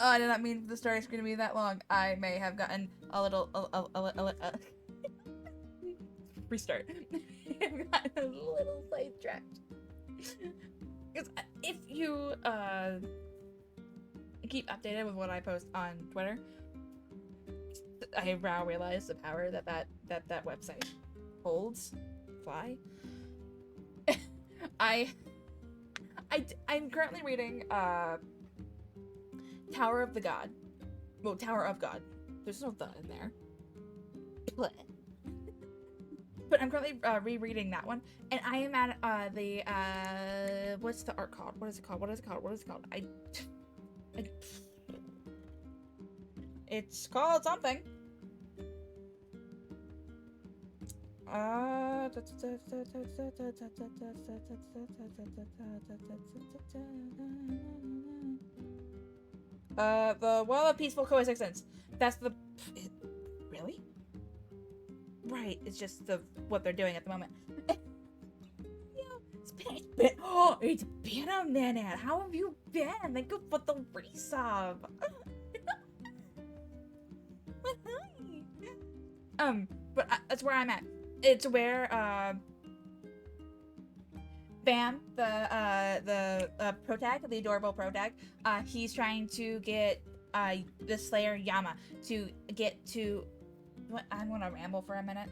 Oh, I did not mean for the story screen to be that long. I may have gotten a little restart. I've gotten a little sidetracked. Because if you keep updated with what I post on Twitter, I now realize the power that website holds. Fly. I'm currently reading Tower of the God. Well, Tower of God. There's no the in there. But I'm currently rereading that one, and I am at the what's the art called? What is it called? What is it called? What is it called? It's called something. The Wall of Peaceful Coexistence. That's the. Really? Right, it's just what they're doing at the moment. It's been a minute. How have you been? Thank you for the resub. But that's where I'm at. It's where Bam, the protag, the adorable protag, he's trying to get the Slayer Yama to get to. What? I'm gonna ramble for a minute.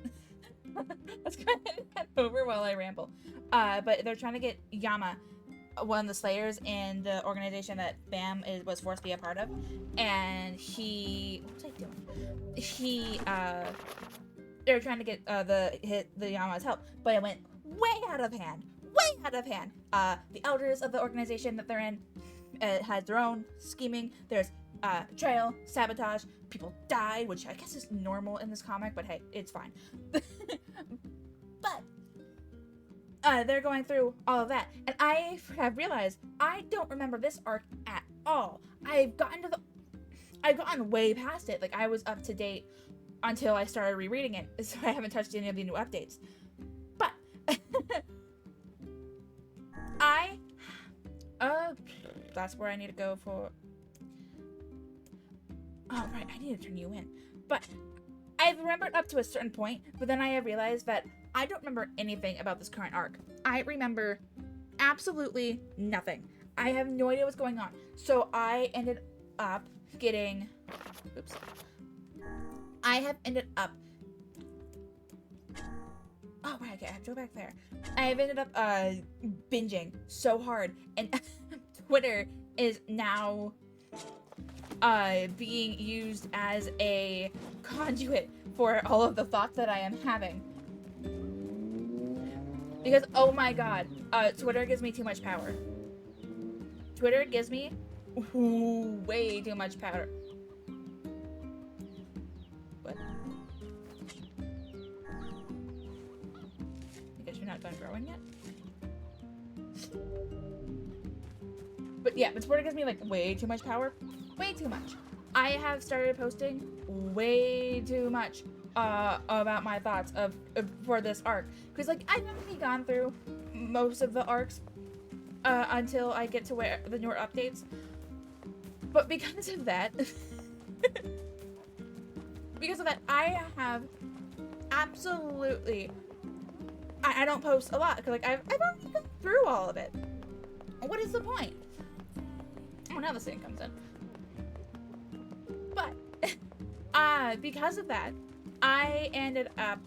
Let's go ahead and head over while I ramble. But they're trying to get Yama, one of the Slayers in the organization that Bam was forced to be a part of, and he. What's I doing? They were trying to get the Yama's help, but it went way out of hand. Way out of hand. The elders of the organization that they're in has their own scheming. There's betrayal, sabotage, people died, which I guess is normal in this comic, but hey, it's fine. But they're going through all of that, and I have realized I don't remember this arc at all. I've gotten way past it. Like, I was up to date until I started rereading it, so I haven't touched any of the new updates. But that's where I need to go for. Oh, right, I need to turn you in. But I've remembered up to a certain point, but then I have realized that I don't remember anything about this current arc. I remember absolutely nothing. I have no idea what's going on. So I ended up getting... Oops. I have ended up... Oh, right, okay, I have to go back there. I have ended up binging so hard, and Twitter is now being used as a conduit for all of the thoughts that I am having. Because, oh my god, Twitter gives me too much power. Twitter gives me way too much power. What? I guess you're not done growing yet? But yeah, but Twitter gives me, like, way too much power. Way too much. I have started posting way too much about my thoughts for this arc. Because, like, I've already gone through most of the arcs until I get to where the newer updates. But because of that... I have absolutely... I don't post a lot. Because, like, I've already gone through all of it. What is the point? Oh, now this thing comes in. But, because of that, I ended up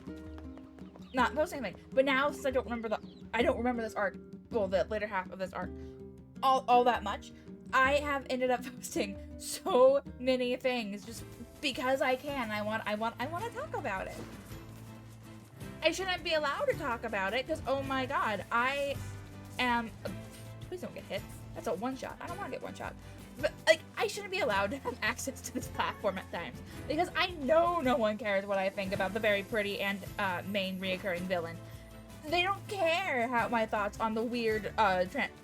not posting anything. But now, since I don't remember this arc, well, the later half of this arc, all that much, I have ended up posting so many things just because I can. I want to talk about it. I shouldn't be allowed to talk about it because, oh my god, I am... Please don't get hit. That's a one-shot. I don't want to get one-shot. But, like, I shouldn't be allowed to have access to this platform at times. Because I know no one cares what I think about the very pretty and main reoccurring villain. They don't care how my thoughts on the weird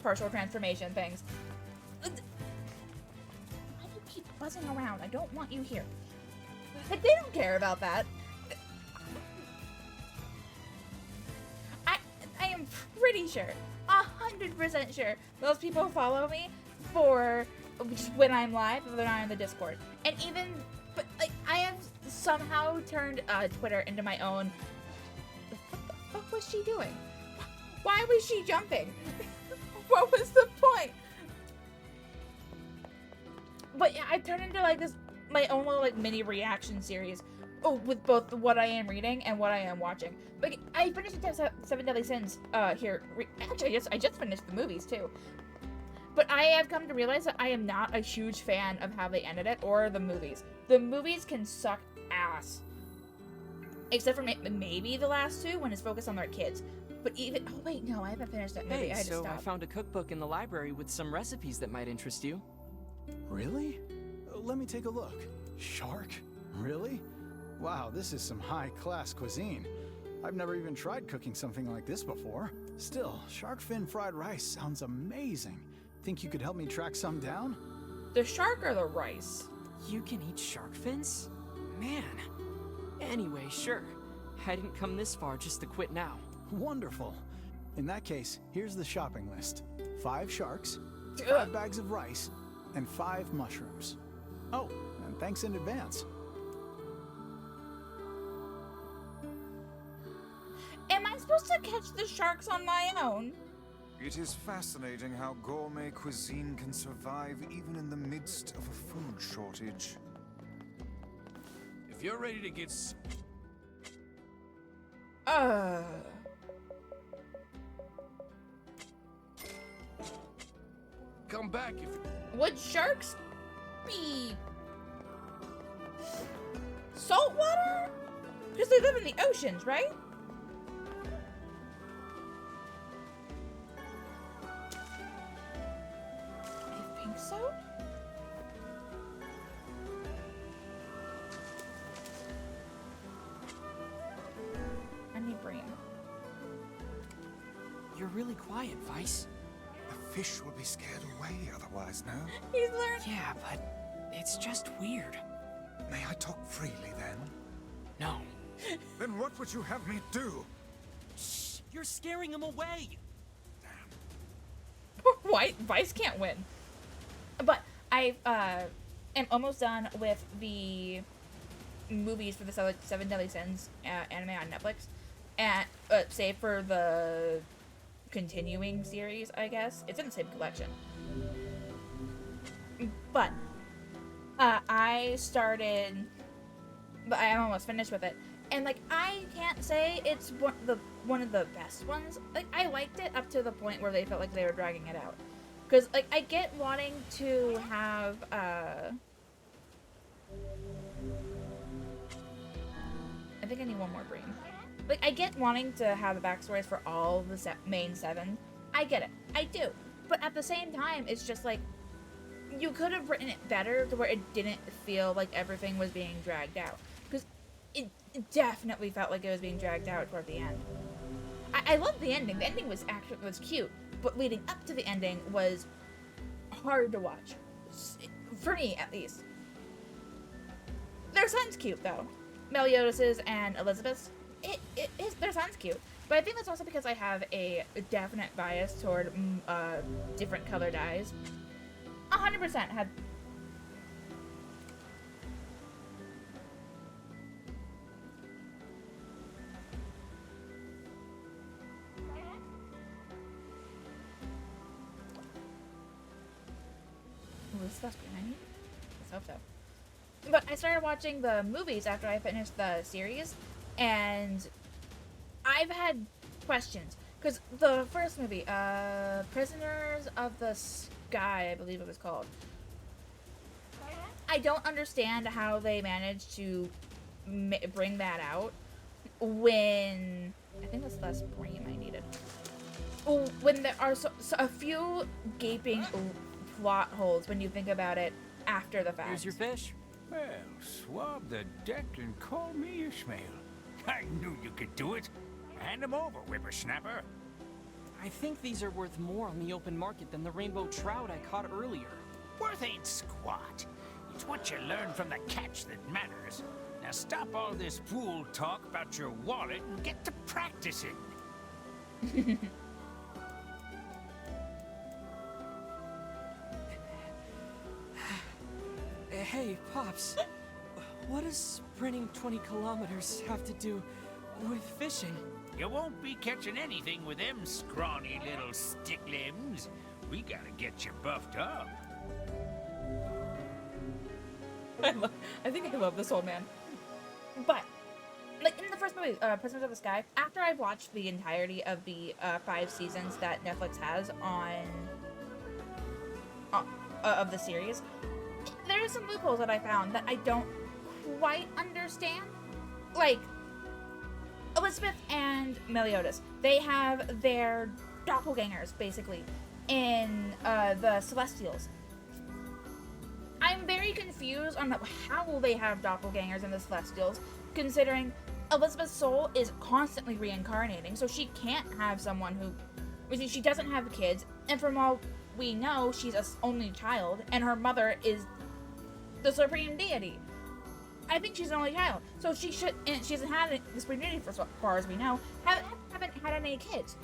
partial transformation things. Why do you keep buzzing around? I don't want you here. Like, they don't care about that. I am pretty sure, 100% sure, those people follow me for just when I'm live, if they're not in the Discord. And even, but like, I have somehow turned Twitter into my own. What the fuck was she doing? Why was she jumping? What was the point? But yeah, I've turned into like this, my own little like mini reaction series. Oh, with both what I am reading and what I am watching. But I finished Seven Deadly Sins here. Actually, I just finished the movies too. But I have come to realize that I am not a huge fan of how they ended it or the movies. The movies can suck ass. Except for maybe the last two when it's focused on their kids. But even, oh wait, no, I haven't finished that movie. Hey, I had to so stop. I found a cookbook in the library with some recipes that might interest you. Really? Let me take a look. Shark? Really? Wow, this is some high-class cuisine. I've never even tried cooking something like this before. Still, shark fin fried rice sounds amazing. Think you could help me track some down? The shark or the rice? You can eat shark fins? Man. Anyway, sure. I didn't come this far just to quit now. Wonderful. In that case, here's the shopping list. 5 sharks, Ugh. 5 bags of rice, and 5 mushrooms. Oh, and thanks in advance. Am I supposed to catch the sharks on my own? It is fascinating how gourmet cuisine can survive even in the midst of a food shortage. If you're ready to get come back if Would sharks be saltwater? Because they live in the oceans, right? I think so. I need brain. You're really quiet, Vice. The fish will be scared away otherwise, no? He's learned. Yeah, but it's just weird. May I talk freely then? No. Then what would you have me do? Shh! You're scaring him away! White Vice can't win. But I am almost done with the movies for the Seven Deadly Sins anime on Netflix, and save for the continuing series, I guess it's in the same collection. But I started, but I'm almost finished with it, and like I can't say it's one of the best ones. Like I liked it up to the point where they felt like they were dragging it out. Because, like, I get wanting to have, I think I need one more brain. Like, I get wanting to have the backstories for all the main 7. I get it. I do. But at the same time, it's just, like, you could have written it better to where it didn't feel like everything was being dragged out. Because it definitely felt like it was being dragged out toward the end. I love the ending. The ending was cute. But leading up to the ending was hard to watch. For me, at least. Their son's cute, though. Meliodas' and Elizabeth's. Their son's cute. But I think that's also because I have a definite bias toward different colored eyes. 100% had... This stuff's behind me? Let's hope so. But I started watching the movies after I finished the series, and I've had questions. Because the first movie, Prisoners of the Sky, I believe it was called. I don't understand how they managed to bring that out when... I think that's less brain I needed. When there are a few gaping plot holes when you think about it after the fact. Here's your fish. well, swab the deck and call me Ishmael. I knew you could do it. Hand him over, whippersnapper. I think these are worth more on the open market than the rainbow trout I caught earlier. Worth ain't squat. It's what you learn from the catch that matters. Now stop all this fool talk about your wallet and get to practicing. Hey, Pops. What does sprinting 20 kilometers have to do with fishing? You won't be catching anything with them scrawny little stick limbs. We gotta get you buffed up. I think I love this old man. But, like, in the first movie, Prisoners of the Sky, after I've watched the entirety of the 5 seasons that Netflix has of the series, there are some loopholes that I found that I don't quite understand. Like, Elizabeth and Meliodas, they have their doppelgangers, basically, in the Celestials. I'm very confused on how they have doppelgangers in the Celestials, considering Elizabeth's soul is constantly reincarnating, so she can't have someone who... She doesn't have kids, and from all we know, she's an only child, and her mother is the Supreme Deity. I think she's an only child, so she should... And she hasn't had the Supreme Deity, for as far as we know, haven't had any kids.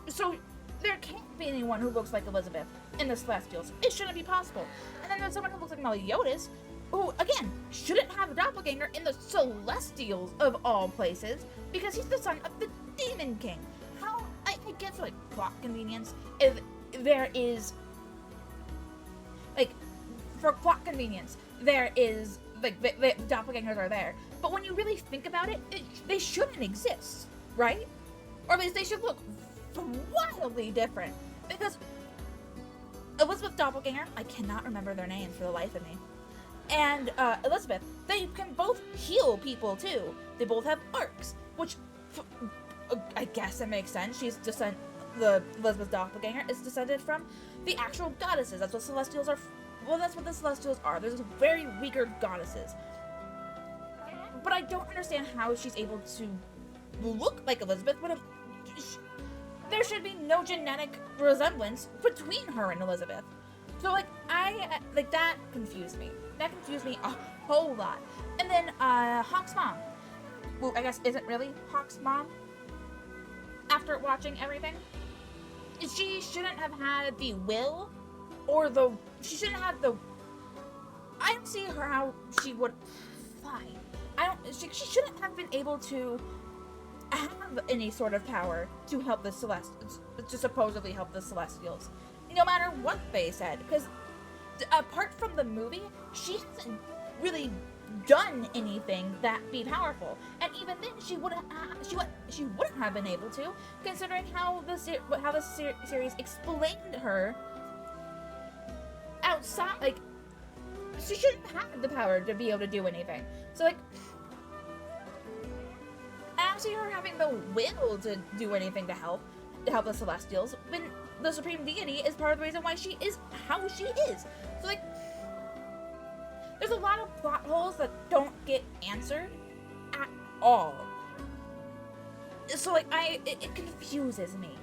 So there can't be anyone who looks like Elizabeth in the Celestials. It shouldn't be possible. And then there's someone who looks like Meliodas, who, again, shouldn't have a doppelganger in the Celestials of all places, because he's the son of the Demon King. How, I guess, like, plot convenience, if there is, like, for plot convenience, there is, like, the doppelgangers are there. But when you really think about it, they shouldn't exist, right? Or at least they should look wildly different, because Elizabeth's doppelganger, I cannot remember their names for the life of me, and Elizabeth, they can both heal people too. They both have arcs, which I guess it makes sense. The Elizabeth's doppelganger is descended from the actual goddesses. That's what Celestials are. Well, that's what the Celestials are. There's very weaker goddesses. But I don't understand how she's able to look like Elizabeth when there should be no genetic resemblance between her and Elizabeth. So, like, that confused me. That confused me a whole lot. And then, Hawk's mom, who I guess isn't really Hawk's mom, after watching everything, she shouldn't have had the will, or she shouldn't have the, I don't see her how she would, fine. She shouldn't have been able to have any sort of power to help the to supposedly help the Celestials, no matter what they said, because apart from the movie, she hasn't really done anything that be powerful, and even then she wouldn't have been able to, considering how the series explained her outside. Like, she shouldn't have the power to be able to do anything. So, like, I don't see her having the will to do anything to help the Celestials, when the Supreme Deity is part of the reason why she is how she is. So, like, there's a lot of plot holes that don't get answered at all. So, like, it confuses me.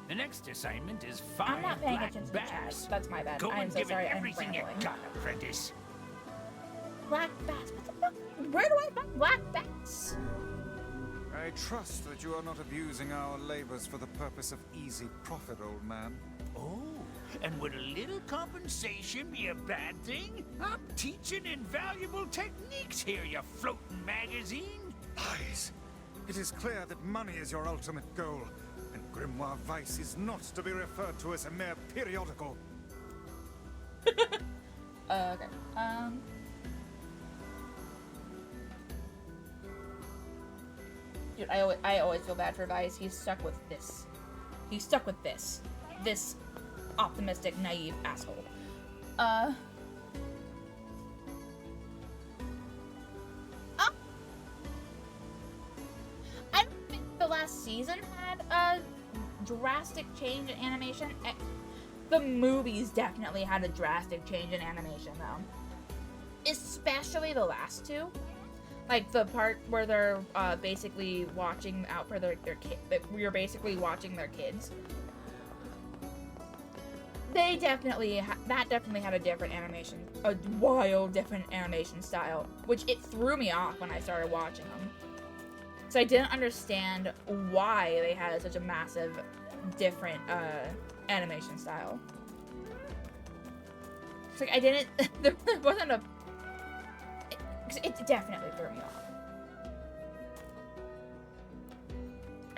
The next assignment is I'm 5 not paying black attention to the chat. bass. That's my bad. Go I'm and so give sorry. it I'm everything you rambling. got, apprentice. Black bass. What the fuck? Where do I find black bass? I trust that you are not abusing our labors for the purpose of easy profit, old man. Oh, and would a little compensation be a bad thing? I'm teaching invaluable techniques here, you floating magazine. Lies! It is clear that money is your ultimate goal, and Grimoire Vice is not to be referred to as a mere periodical. Okay. Dude, I always feel bad for Vice. He's stuck with this. He's stuck with this. This optimistic, naive asshole. I don't think the last season had a drastic change in animation. The movies definitely had a drastic change in animation, though. Especially the last two. Like, the part where they're basically watching out for their kid. We're basically watching their kids. They definitely, that definitely had a different animation. A wild different animation style. Which it threw me off when I started watching them. So I didn't understand why they had such a massive different animation style. It's like, I didn't, there wasn't a 'Cause it definitely threw me off.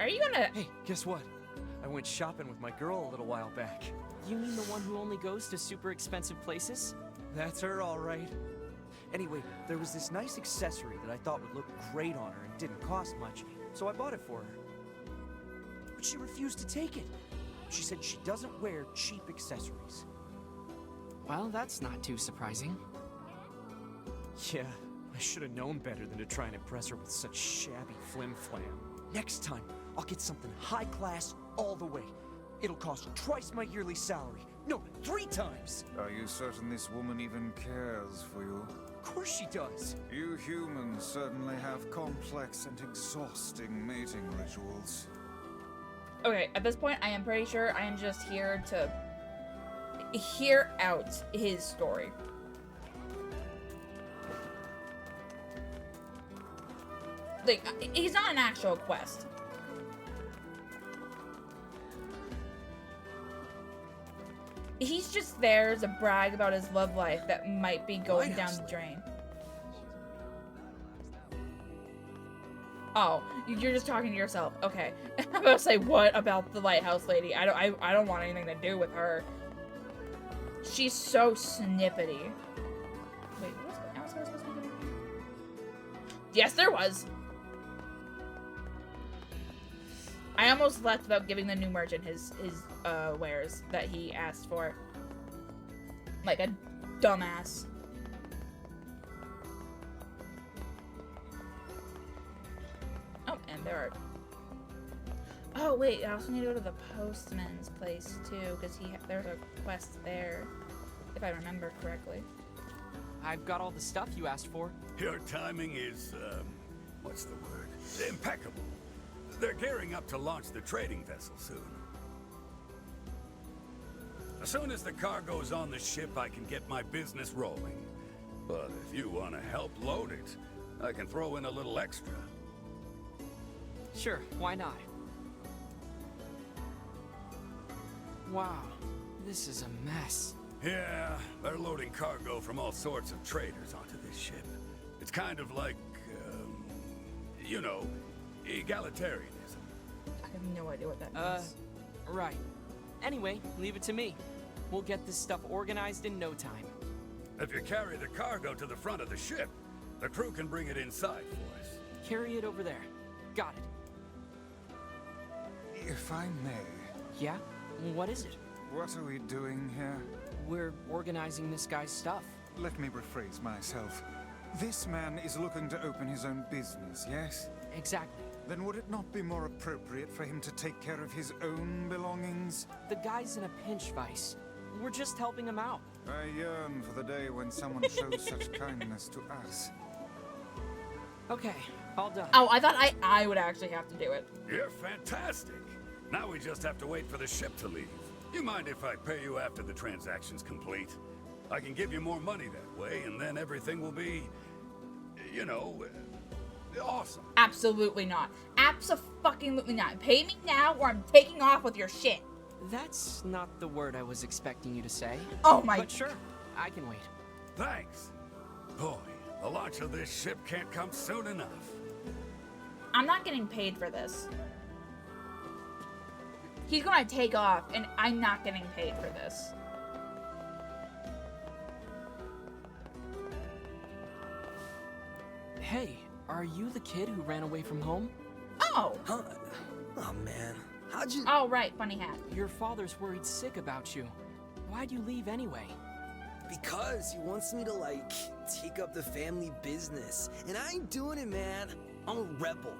Are you gonna... Hey, guess what? I went shopping with my girl a little while back. You mean the one who only goes to super expensive places? That's her, all right. Anyway, there was this nice accessory that I thought would look great on her and didn't cost much, so I bought it for her. But she refused to take it. She said she doesn't wear cheap accessories. Well, that's not too surprising. Yeah, I should have known better than to try and impress her with such shabby flim-flam. Next time, I'll get something high class all the way. It'll cost twice my yearly salary. No, 3 times! Are you certain this woman even cares for you? Of course she does. You humans certainly have complex and exhausting mating rituals. Okay, at this point, I am pretty sure I am just here to hear out his story. Like, he's not an actual quest. He's just there to brag about his love life that might be going down the drain. Oh, you're just talking to yourself. Okay. I'm about to say, what about the lighthouse lady? I don't want anything to do with her. She's so snippety. Wait, what else was I supposed to be doing? Yes, there was. I almost left without giving the new merchant his wares that he asked for. Like a dumbass. Oh, and there are... Oh, wait, I also need to go to the postman's place, too, because there's a quest there, if I remember correctly. I've got all the stuff you asked for. Your timing is, what's the word? Impeccable. They're gearing up to launch the trading vessel soon. As soon as the cargo's on the ship, I can get my business rolling. But if you want to help load it, I can throw in a little extra. Sure, why not? Wow, this is a mess. Yeah, they're loading cargo from all sorts of traders onto this ship. It's kind of like, you know, egalitarianism. I have no idea what that means. Right. Anyway, leave it to me. We'll get this stuff organized in no time. If you carry the cargo to the front of the ship, the crew can bring it inside for us. Carry it over there. Got it. If I may, Yeah? What is it? what are we doing here? We're organizing this guy's stuff. Let me rephrase myself. This man is looking to open his own business, yes? Exactly. Then would it not be more appropriate for him to take care of his own belongings? The guy's in a pinch, Vice. We're just helping him out. I yearn for the day when someone shows such kindness to us. Okay, all done. Oh, I thought I would actually have to do it. You're fantastic. Now we just have to wait for the ship to leave. You mind if I pay you after the transaction's complete? I can give you more money that way, and then everything will be, you know, awesome. Absolutely not. Abso-fucking-lutely not. Pay me now or I'm taking off with your shit. That's not the word I was expecting you to say. Oh my... But sure, I can wait. Thanks. Boy, the launch of this ship can't come soon enough. I'm not getting paid for this. He's gonna take off, and I'm not getting paid for this. Hey, are you the kid who ran away from home? Oh! Huh? Oh man, how'd you? Oh, right, funny hat. Your father's worried sick about you. Why'd you leave anyway? Because he wants me to like take up the family business, and I ain't doing it, man. I'm a rebel.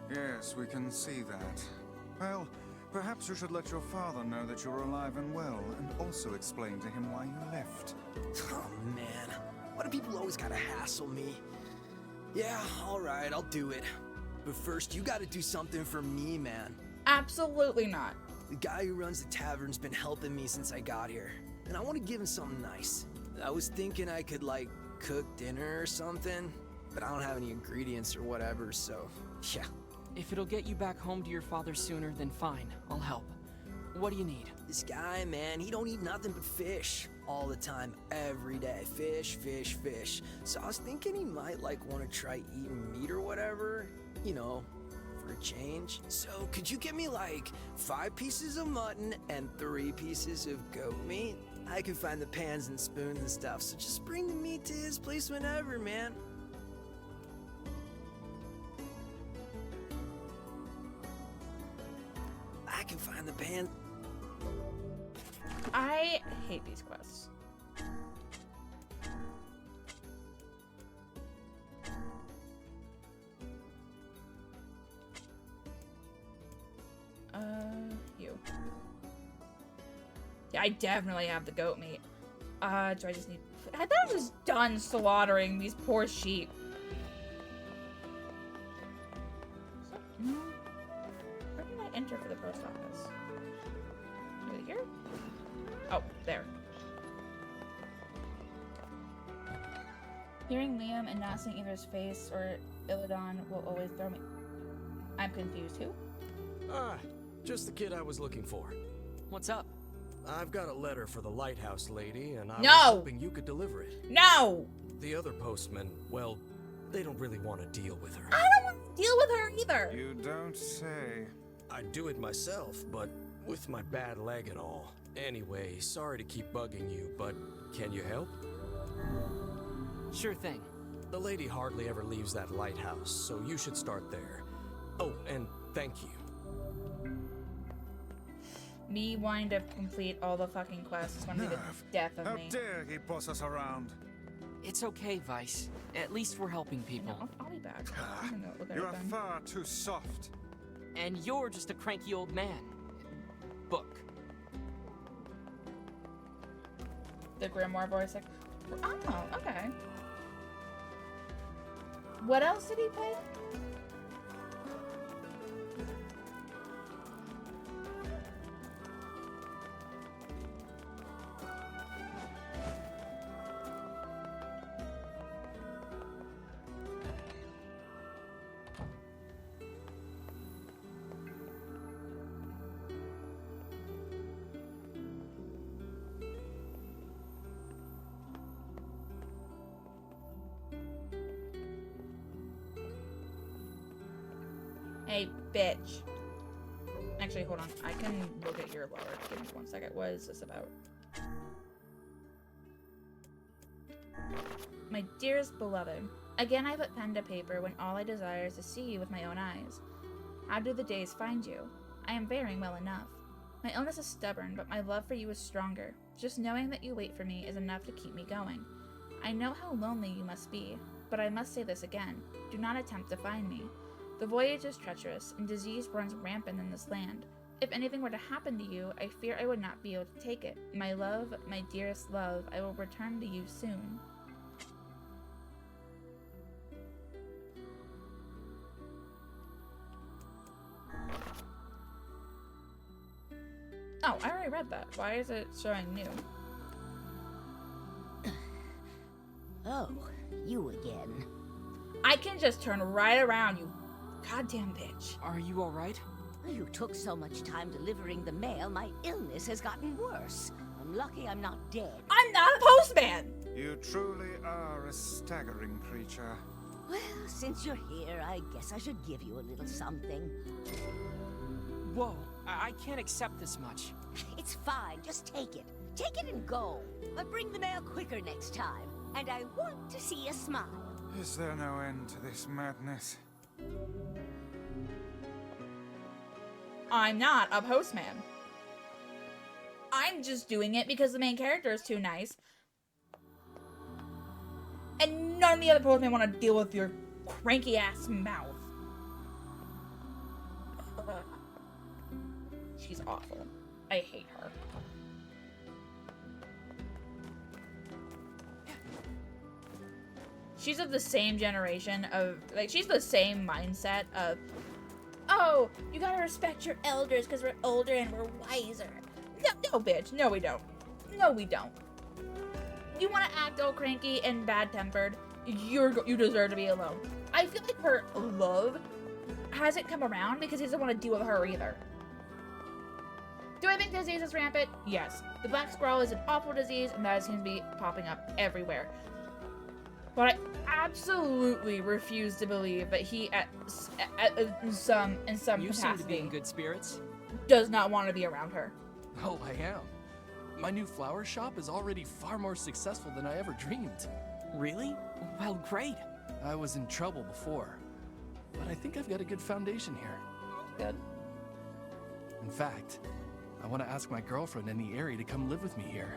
Yes, we can see that. Well, perhaps you should let your father know that you're alive and well, and also explain to him why you left. Oh man, why do people always gotta hassle me? Yeah, all right, I'll do it. But first, you gotta do something for me, man. Absolutely not. The guy who runs the tavern's been helping me since I got here, and I want to give him something nice. I was thinking I could, like, cook dinner or something, but I don't have any ingredients or whatever, so, yeah. If it'll get you back home to your father sooner, then fine, I'll help. What do you need? This guy, man, he don't eat nothing but fish all the time, every day. Fish, fish, fish. So I was thinking he might like want to try eating meat or whatever, you know, for a change. So could you get me like 5 pieces of mutton and 3 pieces of goat meat? I can find the pans and spoons and stuff, so just bring the meat to his place whenever, man. I can find the pan. I hate these quests. You. Yeah, I definitely have the goat meat. Do I just need... I thought I was done slaughtering these poor sheep. So, no. Where did I enter for the post office? Over here? Oh, there. Hearing Liam and not seeing either his face or Illidan will always throw me... I'm confused. Who? Ah, just the kid I was looking for. What's up? I've got a letter for the lighthouse lady, and I was No! hoping you could deliver it. No! The other postmen, well, they don't really want to deal with her. I don't want to deal with her either. You don't say. I'd do it myself, but with my bad leg and all. Anyway, sorry to keep bugging you, but can you help? Sure thing. The lady hardly ever leaves that lighthouse, so you should start there. Oh, and thank you. Me wanting to complete all the fucking quests is going to be the Nerve. death of How me. dare he boss us around? It's okay, Vice. At least we're helping You know, people. I'll be back. I'm gonna look at You it are then. far too soft. And you're just a cranky old man. Book. The Grimoire voice. Like, oh, okay. What else did he play? Hey, bitch. Actually, hold on. I can look at your lower. Give me 1 second. What is this about? My dearest beloved, again I put pen to paper when all I desire is to see you with my own eyes. How do the days find you? I am bearing well enough. My illness is stubborn, but my love for you is stronger. Just knowing that you wait for me is enough to keep me going. I know how lonely you must be, but I must say this again. Do not attempt to find me. The voyage is treacherous, and disease runs rampant in this land. If anything were to happen to you, I fear I would not be able to take it. My love, my dearest love, I will return to you soon. Oh, I already read that. Why is it showing new? Oh, you again. I can just turn right around, you goddamn bitch. Are you alright? You took so much time delivering the mail, my illness has gotten worse. I'm lucky I'm not dead. I'm not a postman! You truly are a staggering creature. Well, since you're here, I guess I should give you a little something. Whoa, I can't accept this much. It's fine, just take it. Take it and go. But bring the mail quicker next time. And I want to see a smile. Is there no end to this madness? I'm not a postman. I'm just doing it because the main character is too nice. And none of the other postmen want to deal with your cranky ass mouth. She's awful. I hate her. She's of the same generation of, like, she's the same mindset of, oh, you gotta respect your elders because we're older and we're wiser. No, bitch. No, we don't. No, we don't. You want to act all cranky and bad-tempered, you deserve to be alone. I feel like her love hasn't come around because he doesn't want to deal with her either. Do I think disease is rampant? Yes. The black scroll is an awful disease, and that seems to be popping up everywhere. But I absolutely refuse to believe that he, in some You capacity, seem to be in good spirits. does not want to be around her. Oh, I am. My new flower shop is already far more successful than I ever dreamed. Really? Well, great. I was in trouble before, but I think I've got a good foundation here. Good. In fact, I want to ask my girlfriend in the area to come live with me here.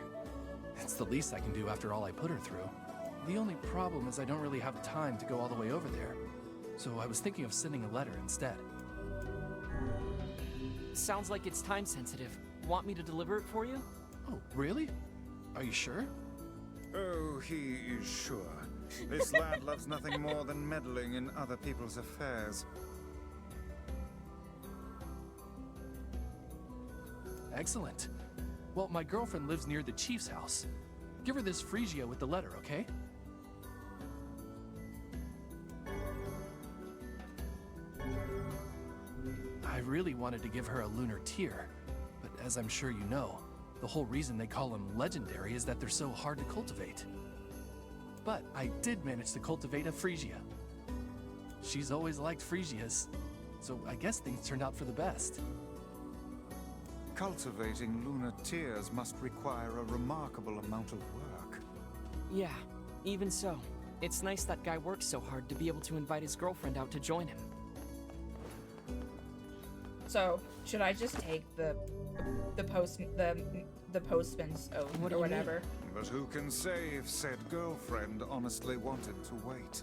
It's the least I can do after all I put her through. The only problem is I don't really have time to go all the way over there, so I was thinking of sending a letter instead. Sounds like it's time sensitive. Want me to deliver it for you? Oh, really? Are you sure? Oh, he is sure. This lad loves nothing more than meddling in other people's affairs. Excellent. Well, my girlfriend lives near the chief's house. Give her this Phrygia with the letter, okay? I really wanted to give her a lunar tear, but as I'm sure you know, the whole reason they call them legendary is that they're so hard to cultivate. But I did manage to cultivate a Phrygia. She's always liked Phrygias, so I guess things turned out for the best. Cultivating lunar tears must require a remarkable amount of work. Yeah, even so. It's nice that guy works so hard to be able to invite his girlfriend out to join him. So, should I just take the postman's oath What do or you mean? whatever? But who can say if said girlfriend honestly wanted to wait?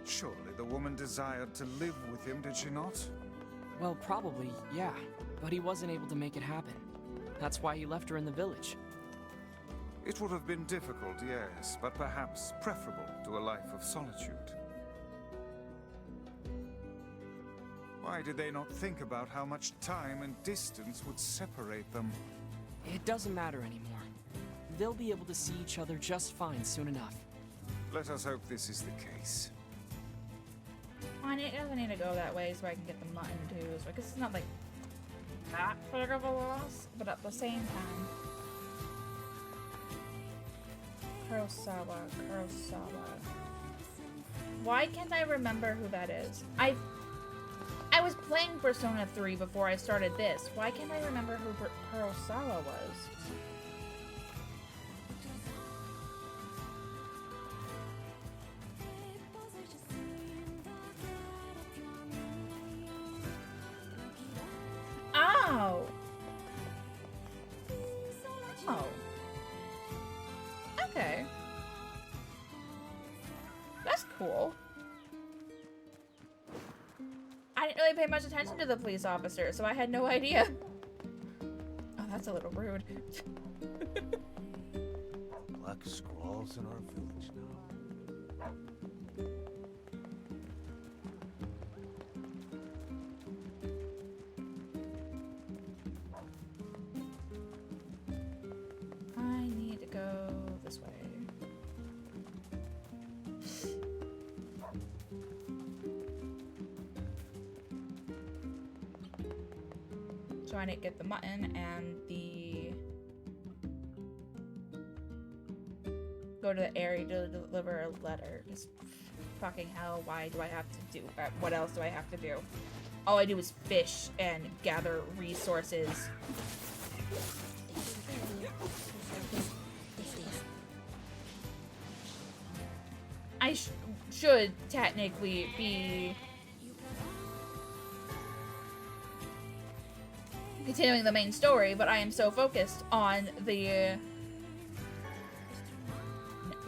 Surely the woman desired to live with him, did she not? Well, probably, yeah. But he wasn't able to make it happen. That's why he left her in the village. It would have been difficult, yes, but perhaps preferable to a life of solitude. Why did they not think about how much time and distance would separate them? It doesn't matter anymore. They'll be able to see each other just fine soon enough. Let us hope this is the case. It doesn't need to go that way so I can get the mutton too. So I guess it's not like that big of a loss, but at the same time. Kurosawa. Why can't I remember who that is? I was playing Persona 3 before I started this. Why can't I remember who Kurosawa was? Oh! Oh. Okay. That's cool. I didn't really pay much attention to the police officer, so I had no idea. Oh, that's a little rude. Black scrawls in our village now. I need to go this way. So I need to get the mutton and the... Go to the area to deliver a letter. Just fucking hell, why do I have to do... what else do I have to do? All I do is fish and gather resources. I should technically be continuing the main story, but I am so focused on the...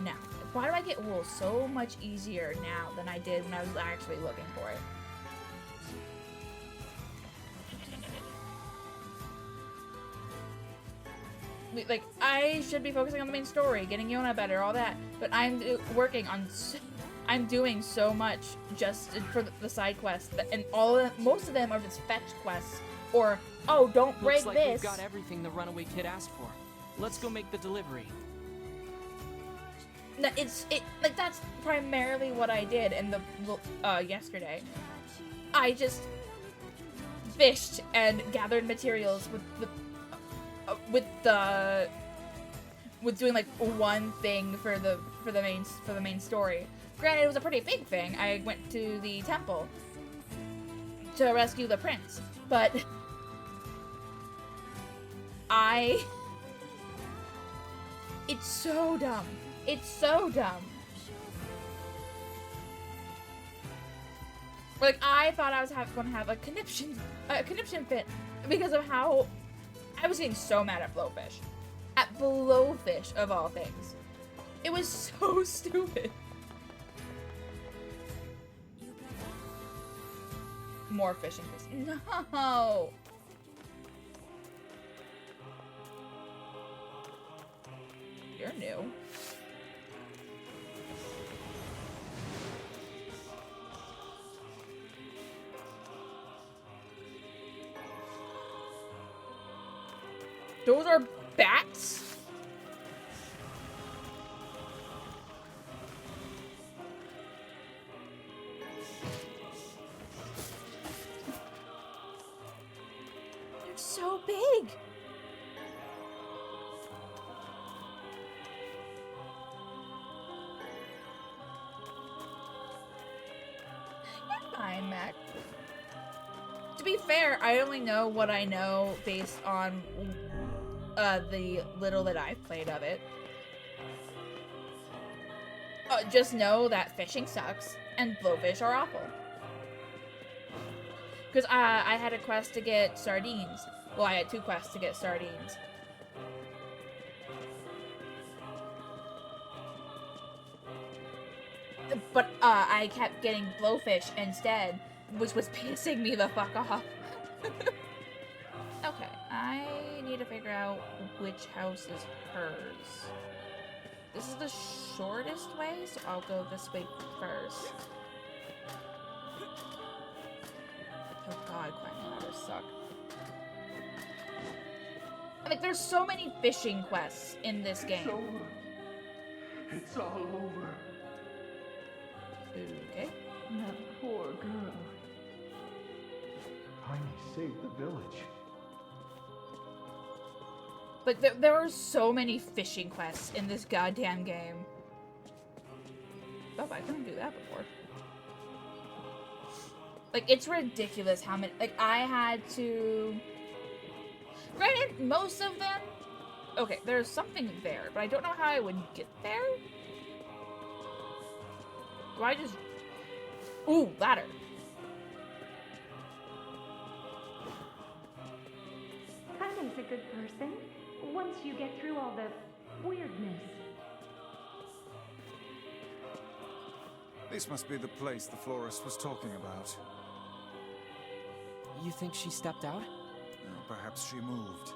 Now, why do I get wool so much easier now than I did when I was actually looking for it? Like, I should be focusing on the main story, getting Yona better, all that, but I'm working on... I'm doing so much just for the side quests, and all of them, most of them are just fetch quests, or, oh, don't break Looks like this. we've got everything the runaway kid asked for. Let's go make the delivery. No, like, that's primarily what I did in the, yesterday. I just fished and gathered materials with doing like one thing for the main story. Granted, it was a pretty big thing. I went to the temple to rescue the prince, but it's so dumb. It's so dumb. Like, I thought I was going to have a conniption fit because of how I was getting so mad at Blowfish. At Blowfish, of all things. It was so stupid. More fishing fish. No! You're new. Those are bats? They're so big. You're fine, Mac. To be fair, I only know what I know based on the little that I've played of it. Just know that fishing sucks and blowfish are awful. Because I had a quest to get sardines. Well, I had 2 quests to get sardines. But I kept getting blowfish instead, which was pissing me the fuck off. Okay, I need to figure out which house is hers. This is the shortest way, so I'll go this way first. Oh god, climbing ladders suck. Like, there's so many fishing quests in this game. It's over. It's all over. Okay. That poor girl. Piney saved the village. But there are so many fishing quests in this goddamn game. Oh, I couldn't do that before. Like, it's ridiculous how many... Like, I had to... Granted, most of them... Okay, there's something there, but I don't know how I would get there. Do I just... Ooh, ladder. Piney's a good person. Once you get through all the weirdness. This must be the place the florist was talking about. You think she stepped out? Perhaps she moved.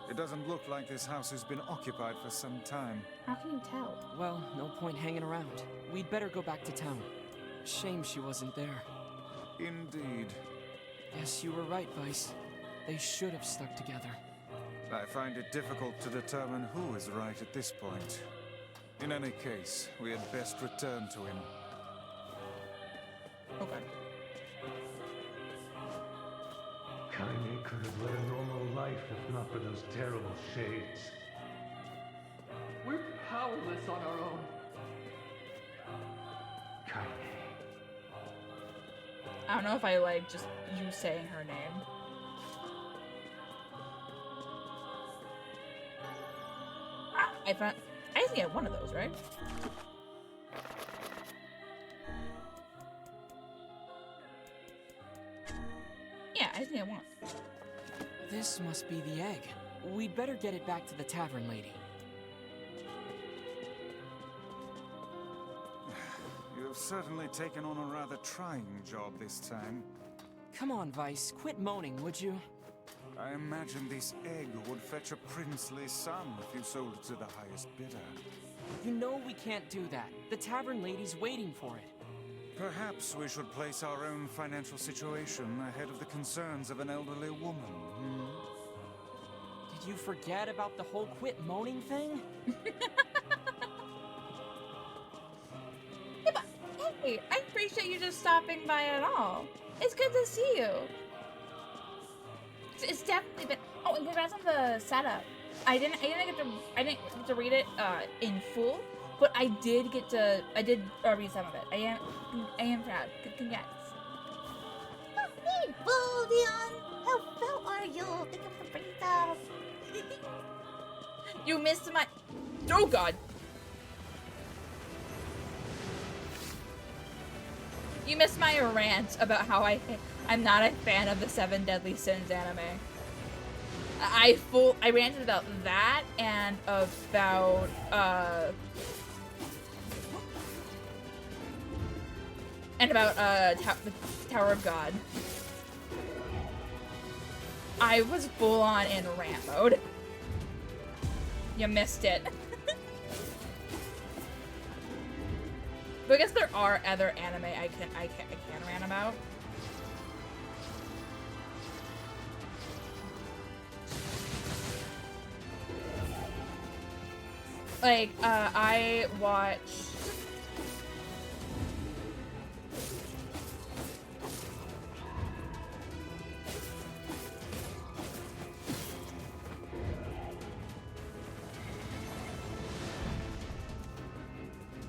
It doesn't look like this house has been occupied for some time. How can you tell? Well, no point hanging around. We'd better go back to town. Shame she wasn't there. Indeed. Yes, you were right, Vice. They should have stuck together. I find it difficult to determine who is right at this point. In any case, we had best return to him. Okay. Kaine could have led a normal life if not for those terrible shades. We're powerless on our own. Kaine. I don't know if I like just you saying her name. I just get one of those, right? Yeah, I just need one. This must be the egg. We'd better get it back to the tavern lady. You have certainly taken on a rather trying job this time. Come on, Vice. Quit moaning, would you? I imagine this egg would fetch a princely sum if you sold it to the highest bidder. You know we can't do that. The tavern lady's waiting for it. Perhaps we should place our own financial situation ahead of the concerns of an elderly woman, Did you forget about the whole quit moaning thing? Yeah, but hey, I appreciate you just stopping by at all. It's good to see you. It's definitely been. Oh, and congrats on the setup. I didn't get to read it in full, but I did read some of it. I am proud. Congrats. Hey, Buldion! How are you? Think of the breath. You missed my. Oh God. You missed my rant about how I'm not a fan of the 7 Deadly Sins anime. I ranted about that and about the Tower of God. I was full on in rant mode. You missed it. But I guess there are other anime I can rant about. Like, I watched...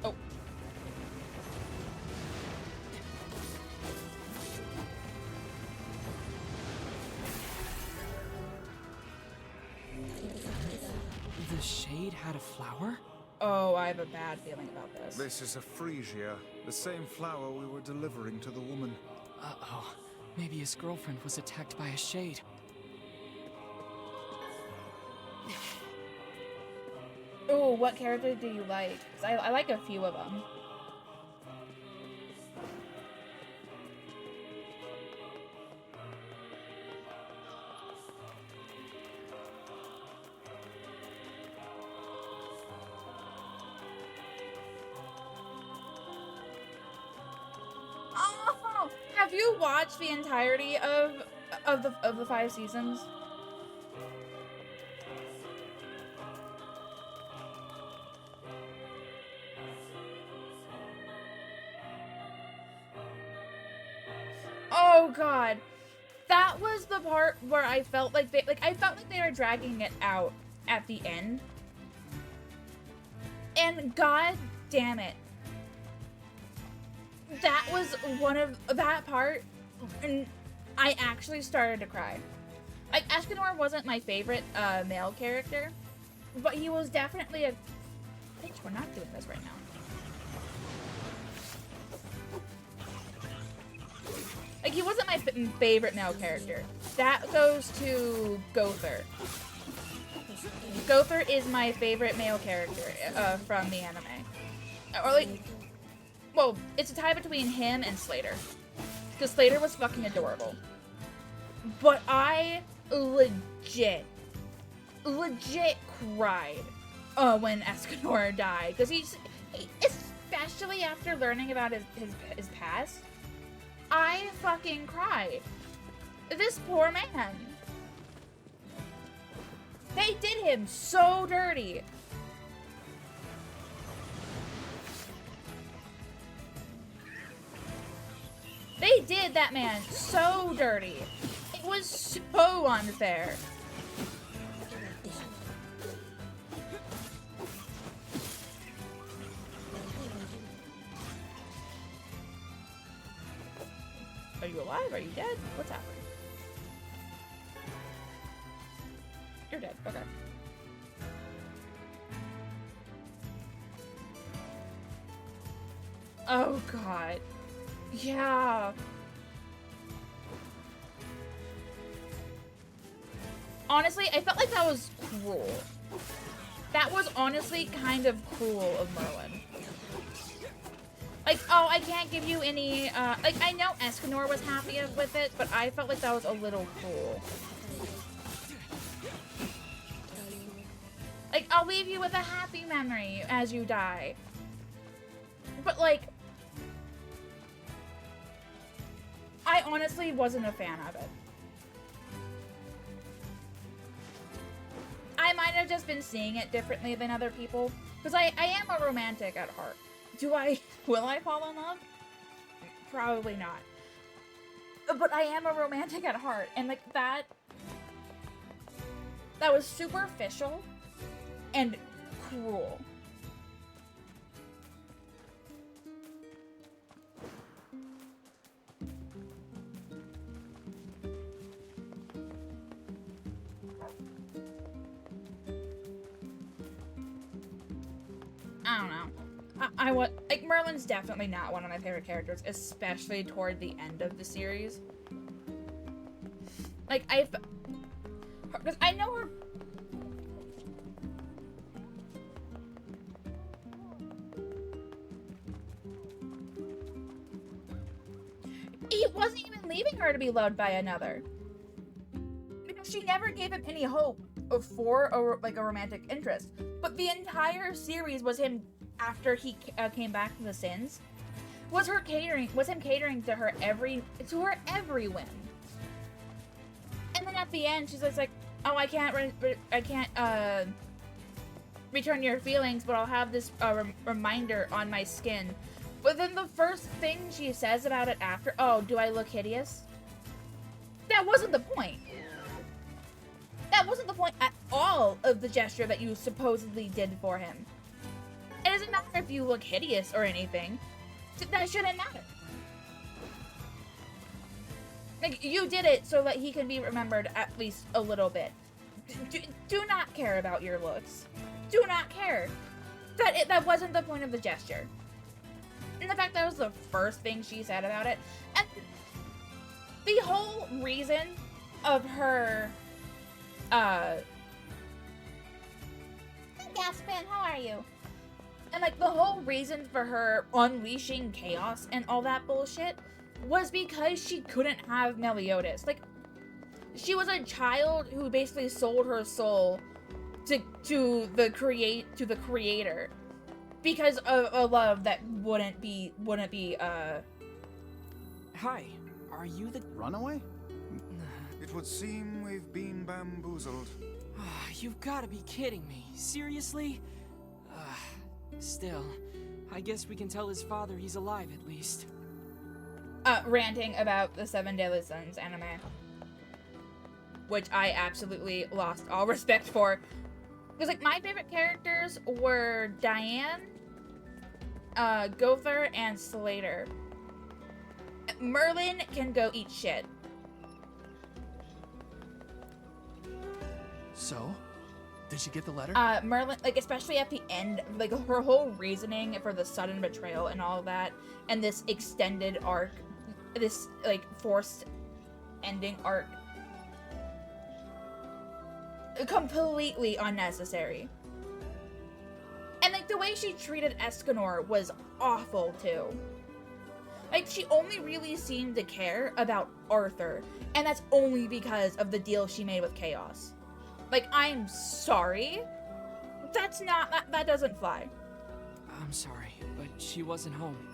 Oh. The shade had a flower? Oh, I have a bad feeling about this. This is a freesia, the same flower we were delivering to the woman. Uh-oh. Maybe his girlfriend was attacked by a shade. Oh, what character do you like? 'Cause I like a few of them. Oh, have you watched the entirety of the 5 seasons? Oh God, that was the part where I felt like they were dragging it out at the end. And God damn it, that was one of that part, and I actually started to cry. Like, Escanor wasn't my favorite male character, but he was definitely a. Bitch, we're not doing this right now. Like, he wasn't my favorite male character. That goes to Gowther. Gowther is my favorite male character from the anime. Or like, well, it's a tie between him and Slater. Because Slater was fucking adorable. But I legit cried when Escanor died. Because he, especially after learning about his past, I fucking cried. This poor man. They did him so dirty. They did that man so dirty. It was so unfair. Are you alive? Are you dead? What's happening? You're dead. Okay. Oh God. Yeah. Honestly, I felt like that was cruel. That was honestly kind of cruel of Merlin. Like, oh, I can't give you any, like, I know Escanor was happy with it, but I felt like that was a little cruel. Like, I'll leave you with a happy memory as you die. But, like, I honestly wasn't a fan of it. I might have just been seeing it differently than other people, because I am a romantic at heart. Will I fall in love? Probably not. But I am a romantic at heart, and like that that was superficial and cruel. I don't know. I would like Merlin's definitely not one of my favorite characters, especially toward the end of the series. Like because I know her. He wasn't even leaving her to be loved by another, because she never gave him any hope for a romantic interest. But the entire series was him, after he came back from the Sins, was him catering to her every whim. And then at the end, she's just like, "Oh, I can't return your feelings, but I'll have this reminder on my skin." But then the first thing she says about it after, "Oh, do I look hideous?" That wasn't the point. That wasn't the point at all of the gesture that you supposedly did for him. It doesn't matter if you look hideous or anything. That shouldn't matter. Like, you did it so that he can be remembered at least a little bit. Do not care about your looks. Do not care. That wasn't the point of the gesture. And the fact that was the first thing she said about it. And the whole reason of her, Gaspin, how are you? And like the whole reason for her unleashing chaos and all that bullshit was because she couldn't have Meliodas. Like, she was a child who basically sold her soul to the creator because of a love that wouldn't be Hi, are you the runaway? It would seem we've been bamboozled. You've got to be kidding me. Seriously? Still, I guess we can tell his father he's alive at least. Ranting about the Seven Deadly Sins anime, which I absolutely lost all respect for. Because, like, my favorite characters were Diane, Gother, and Slater. Merlin can go eat shit. So, did she get the letter? Merlin, like, especially at the end, like, her whole reasoning for the sudden betrayal and all of that, and this extended arc, this, like, forced ending arc, completely unnecessary. And, like, the way she treated Escanor was awful, too. Like, she only really seemed to care about Arthur, and that's only because of the deal she made with Chaos. Like, I'm sorry. That doesn't fly. I'm sorry, but she wasn't home.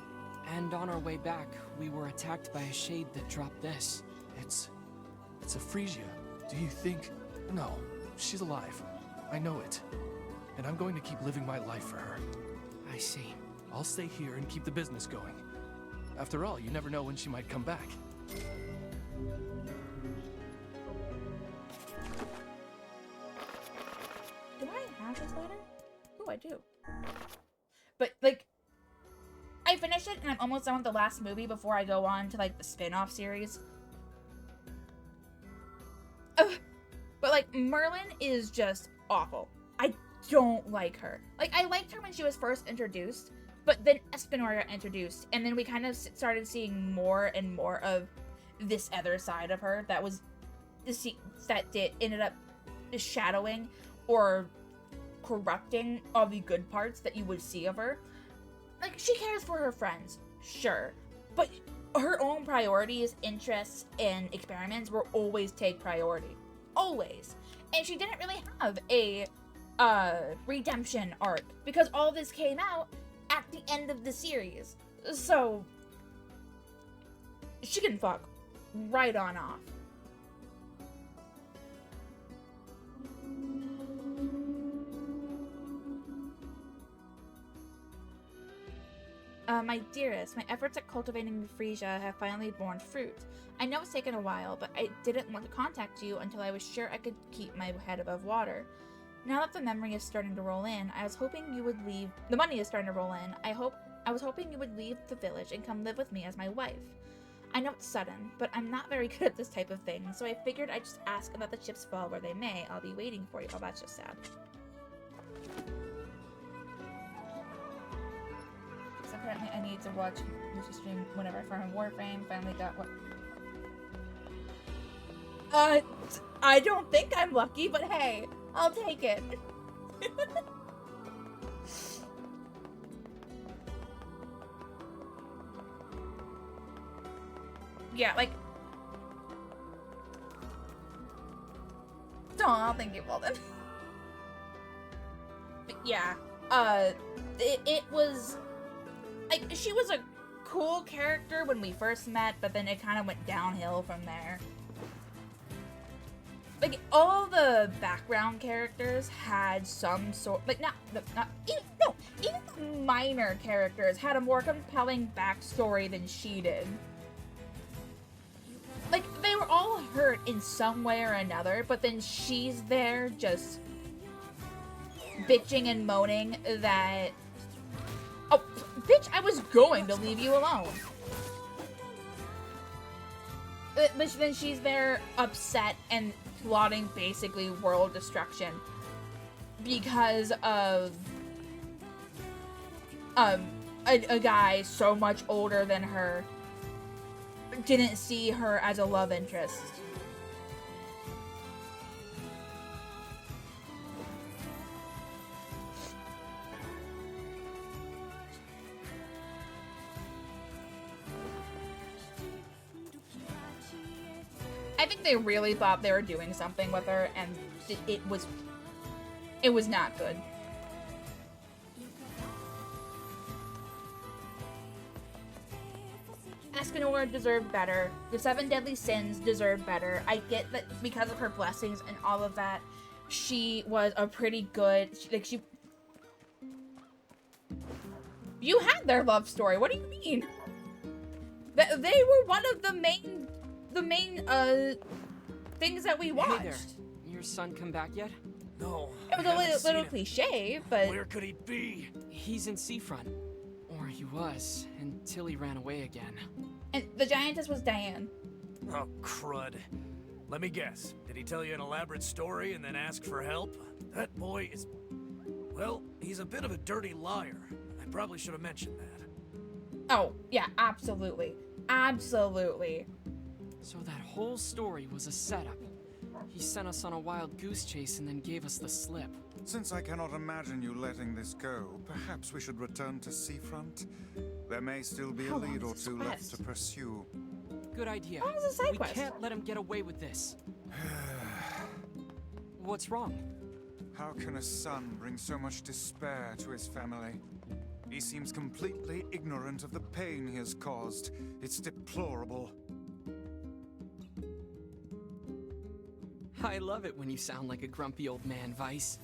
And on our way back, we were attacked by a shade that dropped this. It's a Frisia. Do you think... No, she's alive. I know it. And I'm going to keep living my life for her. I see. I'll stay here and keep the business going. After all, you never know when she might come back. Do I have this letter? Oh, I do. But, like, I finished it and I'm almost done with the last movie before I go on to, like, the spin-off series. But, like, Merlin is just awful. I don't like her. Like, I liked her when she was first introduced, but then Escanor got introduced, and then we kind of started seeing more and more of this other side of her that was ended up shadowing or corrupting all the good parts that you would see of her. Like, she cares for her friends, sure, but her own priorities, interests, and experiments will always take priority. Always. And she didn't really have a redemption arc, because all this came out at the end of the series. So she can fuck right on off. My dearest, my efforts at cultivating Frisia have finally borne fruit. I know it's taken a while, but I didn't want to contact you until I was sure I could keep my head above water. Now that the memory is starting to roll in, I was hoping you would leave. The money is starting to roll in. I was hoping you would leave the village and come live with me as my wife. I know it's sudden, but I'm not very good at this type of thing, so I figured I'd just ask and let the chips fall where they may. I'll be waiting for you. Oh, that's just sad. So apparently I need to watch Lucy stream whenever I farm Warframe. Finally got what? I don't think I'm lucky, but hey, I'll take it. Yeah, like... Aw, thank you, Walden. But yeah, it was... Like, she was a cool character when we first met, but then it kind of went downhill from there. Like, all the background characters had some sort... Like, even the minor characters had a more compelling backstory than she did. Like, they were all hurt in some way or another, but then she's there just bitching and moaning that... Oh, bitch, I was going to leave you alone. But then she's there upset and plotting basically world destruction because of a guy so much older than her didn't see her as a love interest. I think they really thought they were doing something with her, and it was not good. Escanor deserved better. The 7 Deadly Sins deserved better. I get that because of her blessings and all of that, she was a pretty good... You had their love story. What do you mean? They were one of the main things that we watched. Hey there. Your son come back yet? No. It was a little cliche, but... Where could he be? He's in Seafront. Or he was, until he ran away again. And the giantess was Diane. Oh, crud. Let me guess. Did he tell you an elaborate story and then ask for help? That boy is... Well, he's a bit of a dirty liar. I probably should have mentioned that. Oh, yeah, absolutely. Absolutely. So that whole story was a setup. He sent us on a wild goose chase and then gave us the slip. Since I cannot imagine you letting this go, perhaps we should return to Seafront. There may still be a lead or two left to pursue. Good idea. How is a side We quest? can't let him get away with this. What's wrong? How can a son bring so much despair to his family? He seems completely ignorant of the pain he has caused. It's deplorable. I love it when you sound like a grumpy old man, Vice.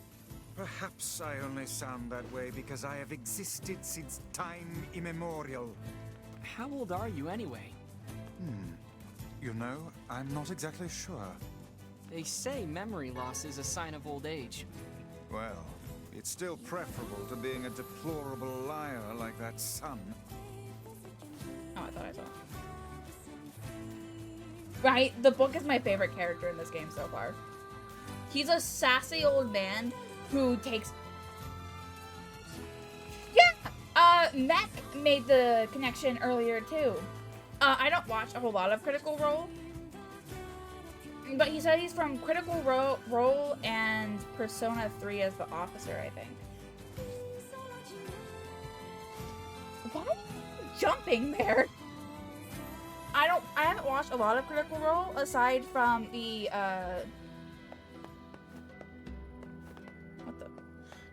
Perhaps I only sound that way because I have existed since time immemorial. How old are you anyway? You know, I'm not exactly sure. They say memory loss is a sign of old age. Well, it's still preferable to being a deplorable liar like that son. Oh, I thought I saw. Right, the book is my favorite character in this game so far. He's a sassy old man who takes... Yeah! Mech made the connection earlier too. I don't watch a whole lot of Critical Role. But he said he's from Critical Role and Persona 3 as the officer, I think. Why are you jumping there? I haven't watched a lot of Critical Role aside from the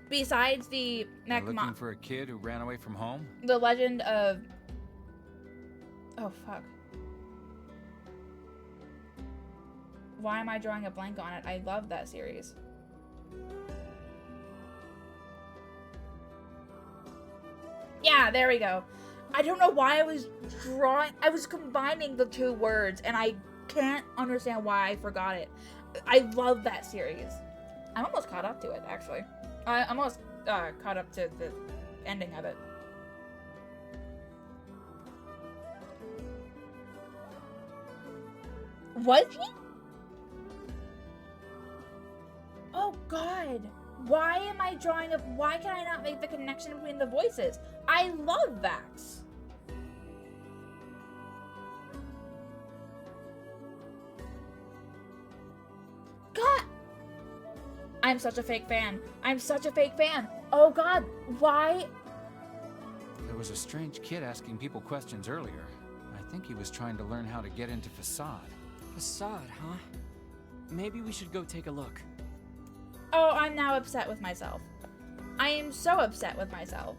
besides the Looking for a kid who ran away from home? The Legend of... Oh, fuck. Why am I drawing a blank on it? I love that series. Yeah, there we go. I don't know why I was combining the two words, and I can't understand why I forgot it. I love that series. I'm almost caught up to it, actually. I'm almost caught up to the ending of it. Was he? Oh god. Why am I drawing up? Why can I not make the connection between the voices? I love Vax. God. I'm such a fake fan. I'm such a fake fan. Oh god. Why? There was a strange kid asking people questions earlier. I think he was trying to learn how to get into Facade. Facade, huh? Maybe we should go take a look. Oh, I'm now upset with myself. I am so upset with myself.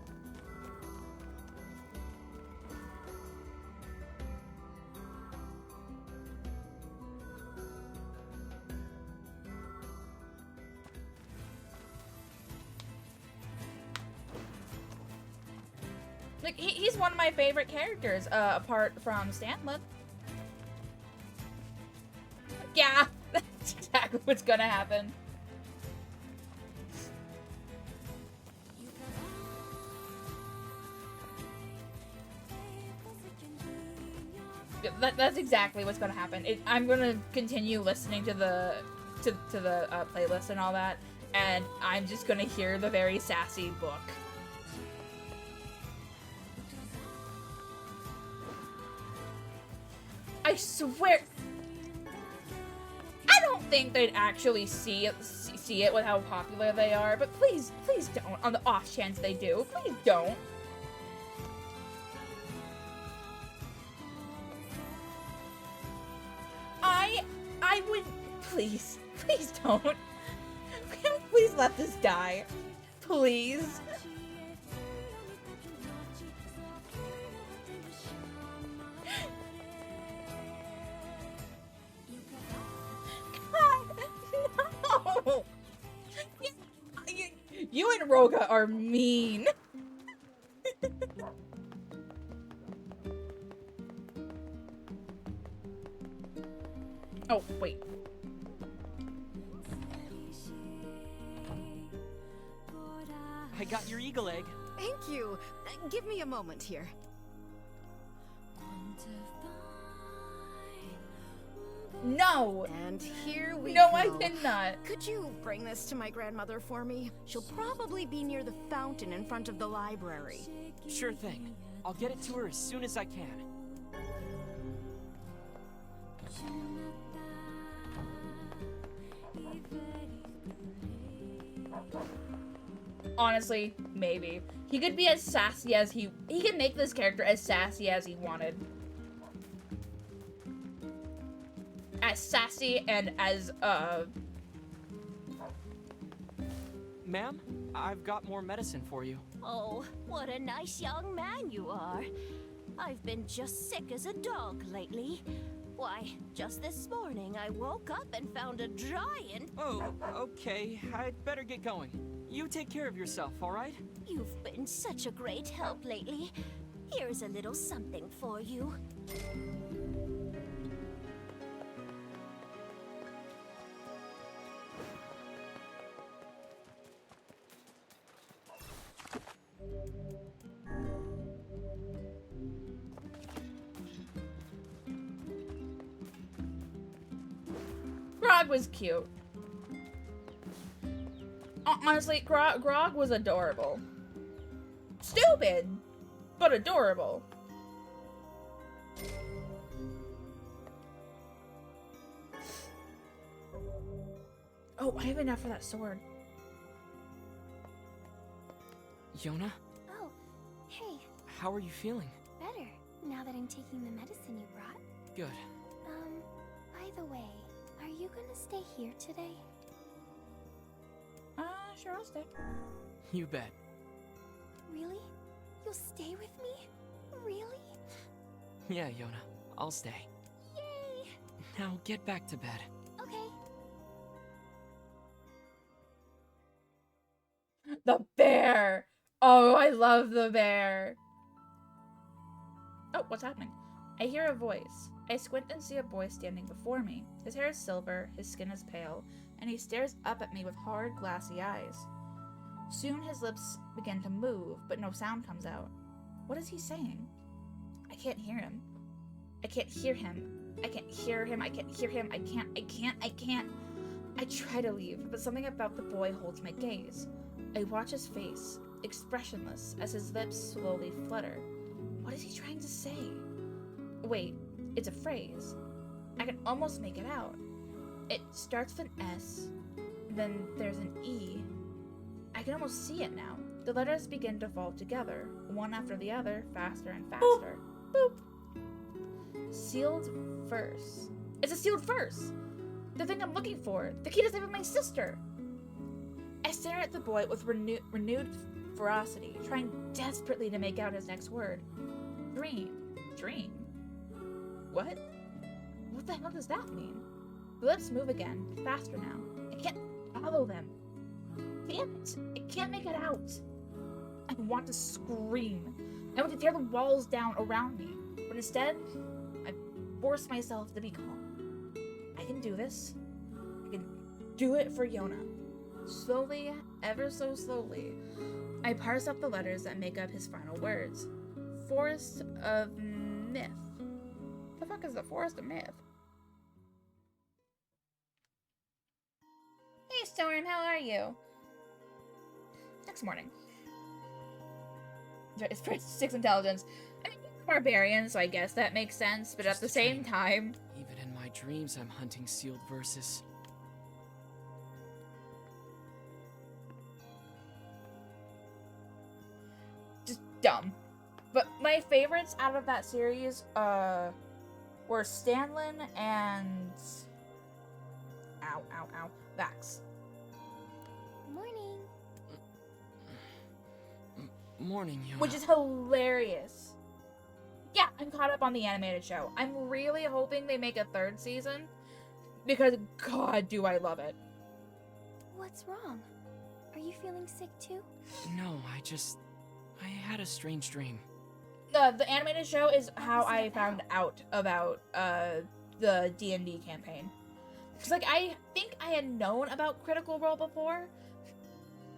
Like, he's one of my favorite characters, apart from Stanley. Yeah, that's exactly what's gonna happen. That's exactly what's gonna happen. I'm gonna continue listening to the playlist and all that, and I'm just gonna hear the very sassy book. I swear, I don't think they'd actually see it with how popular they are. But please don't. On the off chance they do, please don't. I would, please don't. Please let this die. Please. God, no. You and Roga are mean. Oh, wait. I got your eagle egg. Thank you. Give me a moment here. No. And here we go. No, I did not. Could you bring this to my grandmother for me? She'll probably be near the fountain in front of the library. Sure thing. I'll get it to her as soon as I can. Honestly, maybe. He could be as sassy as he could make this character as sassy as he wanted. As sassy and as, Ma'am, I've got more medicine for you. Oh, what a nice young man you are. I've been just sick as a dog lately. Why, just this morning I woke up and found a giant. Oh, okay. I'd better get going. You take care of yourself, all right? You've been such a great help lately. Here's a little something for you. Grog was cute. Honestly, Grog was adorable. Stupid, but adorable. Oh, I have enough for that sword. Yona? Oh, hey. How are you feeling? Better, now that I'm taking the medicine you brought. Good. By the way, are you gonna stay here today? Sure, I'll stay. You bet. Really? You'll stay with me? Really? Yeah, Yona. I'll stay. Yay! Now get back to bed. Okay. The bear! Oh, I love the bear. Oh, what's happening? I hear a voice. I squint and see a boy standing before me. His hair is silver, his skin is pale, and he stares up at me with hard, glassy eyes. Soon his lips begin to move, but no sound comes out. What is he saying? I can't hear him. I can't hear him. I can't hear him. I can't hear him. I can't. I try to leave, but something about the boy holds my gaze. I watch his face, expressionless, as his lips slowly flutter. What is he trying to say? Wait, it's a phrase. I can almost make it out. It starts with an S, then there's an E. I can almost see it now. The letters begin to fall together, one after the other, faster and faster. Boop! Sealed verse. It's a sealed verse! The thing I'm looking for. The key to saving my sister! I stare at the boy with renewed ferocity, trying desperately to make out his next word. Dream. Dream? What? What the hell does that mean? The lips move again, faster now. I can't follow them. Damn it! I can't make it out. I want to scream. I want to tear the walls down around me. But instead, I force myself to be calm. I can do this. I can do it for Yona. Slowly, ever so slowly, I parse up the letters that make up his final words. Forest of Myth. The fuck is the Forest of Myth? Hey Storm, how are you? Next morning. It's for 6 intelligence. I mean, you're a barbarian, so I guess that makes sense, but at the same time... Even in my dreams, I'm hunting sealed verses. Just dumb. But my favorites out of that series, were Stanlin and... Ow. Vax. Morning. Morning, Yona. Which is hilarious. Yeah, I'm caught up on the animated show. I'm really hoping they make a 3rd season, because god do I love it. What's wrong? Are you feeling sick too? No, I had a strange dream. The animated show is how I found out about the D&D campaign. Cause like I think I had known about Critical Role before,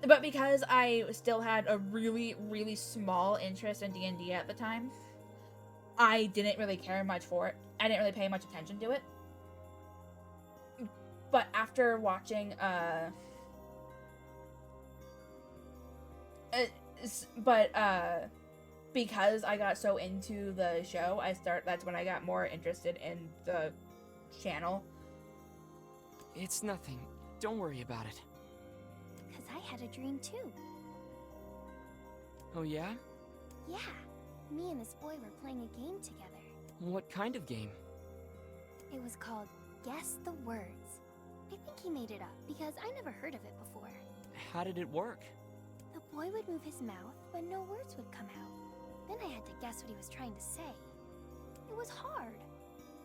but because I still had a really, really small interest in D&D at the time, I didn't really care much for it. I didn't really pay much attention to it. But after watching, because I got so into the show, that's when I got more interested in the channel. It's nothing. Don't worry about it. Because I had a dream too. Oh yeah? Yeah. Me and this boy were playing a game together. What kind of game? It was called Guess the Words. I think he made it up because I never heard of it before. How did it work? The boy would move his mouth, but no words would come out. Then I had to guess what he was trying to say. It was hard.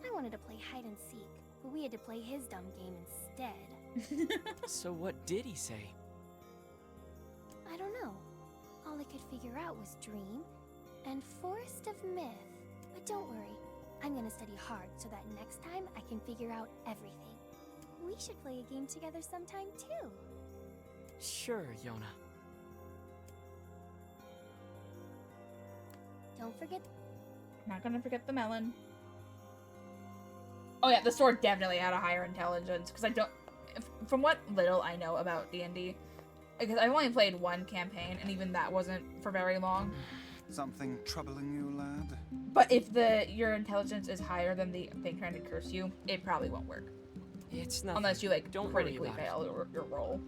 I wanted to play hide and seek, but we had to play his dumb game instead. So what did he say? I don't know. All I could figure out was dream and Forest of Myth. But don't worry, I'm gonna study hard so that next time I can figure out everything. We should play a game together sometime too. Sure, Yona. Don't forget... Not gonna forget the melon. Oh yeah, the sword definitely had a higher intelligence, because I don't... From what little I know about D&D, because I've only played one campaign, and even that wasn't for very long. Something troubling you, lad? But if your intelligence is higher than the thing trying to curse you, it probably won't work. It's nothing. Unless you, like, Don't worry critically about fail your roll.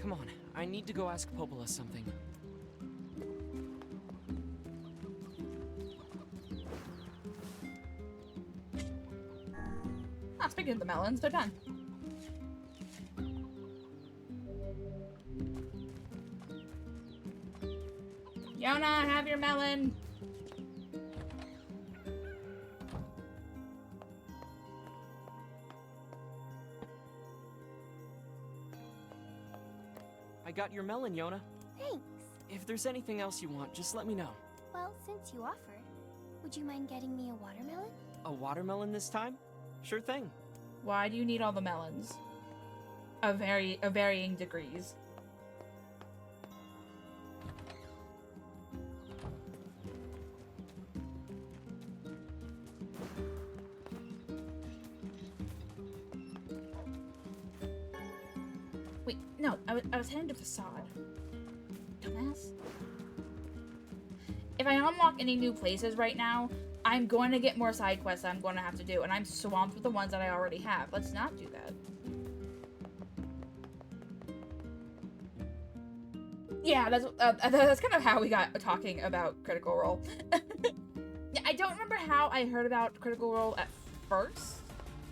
Come on, I need to go ask Popola something. Ah, speaking of the melons, they're done. Yona, have your melon. I got your melon, Yona. Thanks. If there's anything else you want, just let me know. Well, since you offered, Would you mind getting me a watermelon? A watermelon this time? Sure thing. Why do you need all the melons? Of varying degrees. Wait, no, I was heading to Facade. Dumbass. If I unlock any new places right now, I'm going to get more side quests I'm going to have to do, and I'm swamped with the ones that I already have. Let's not do that. Yeah, that's kind of how we got talking about Critical Role. Yeah, I don't remember how I heard about Critical Role at first.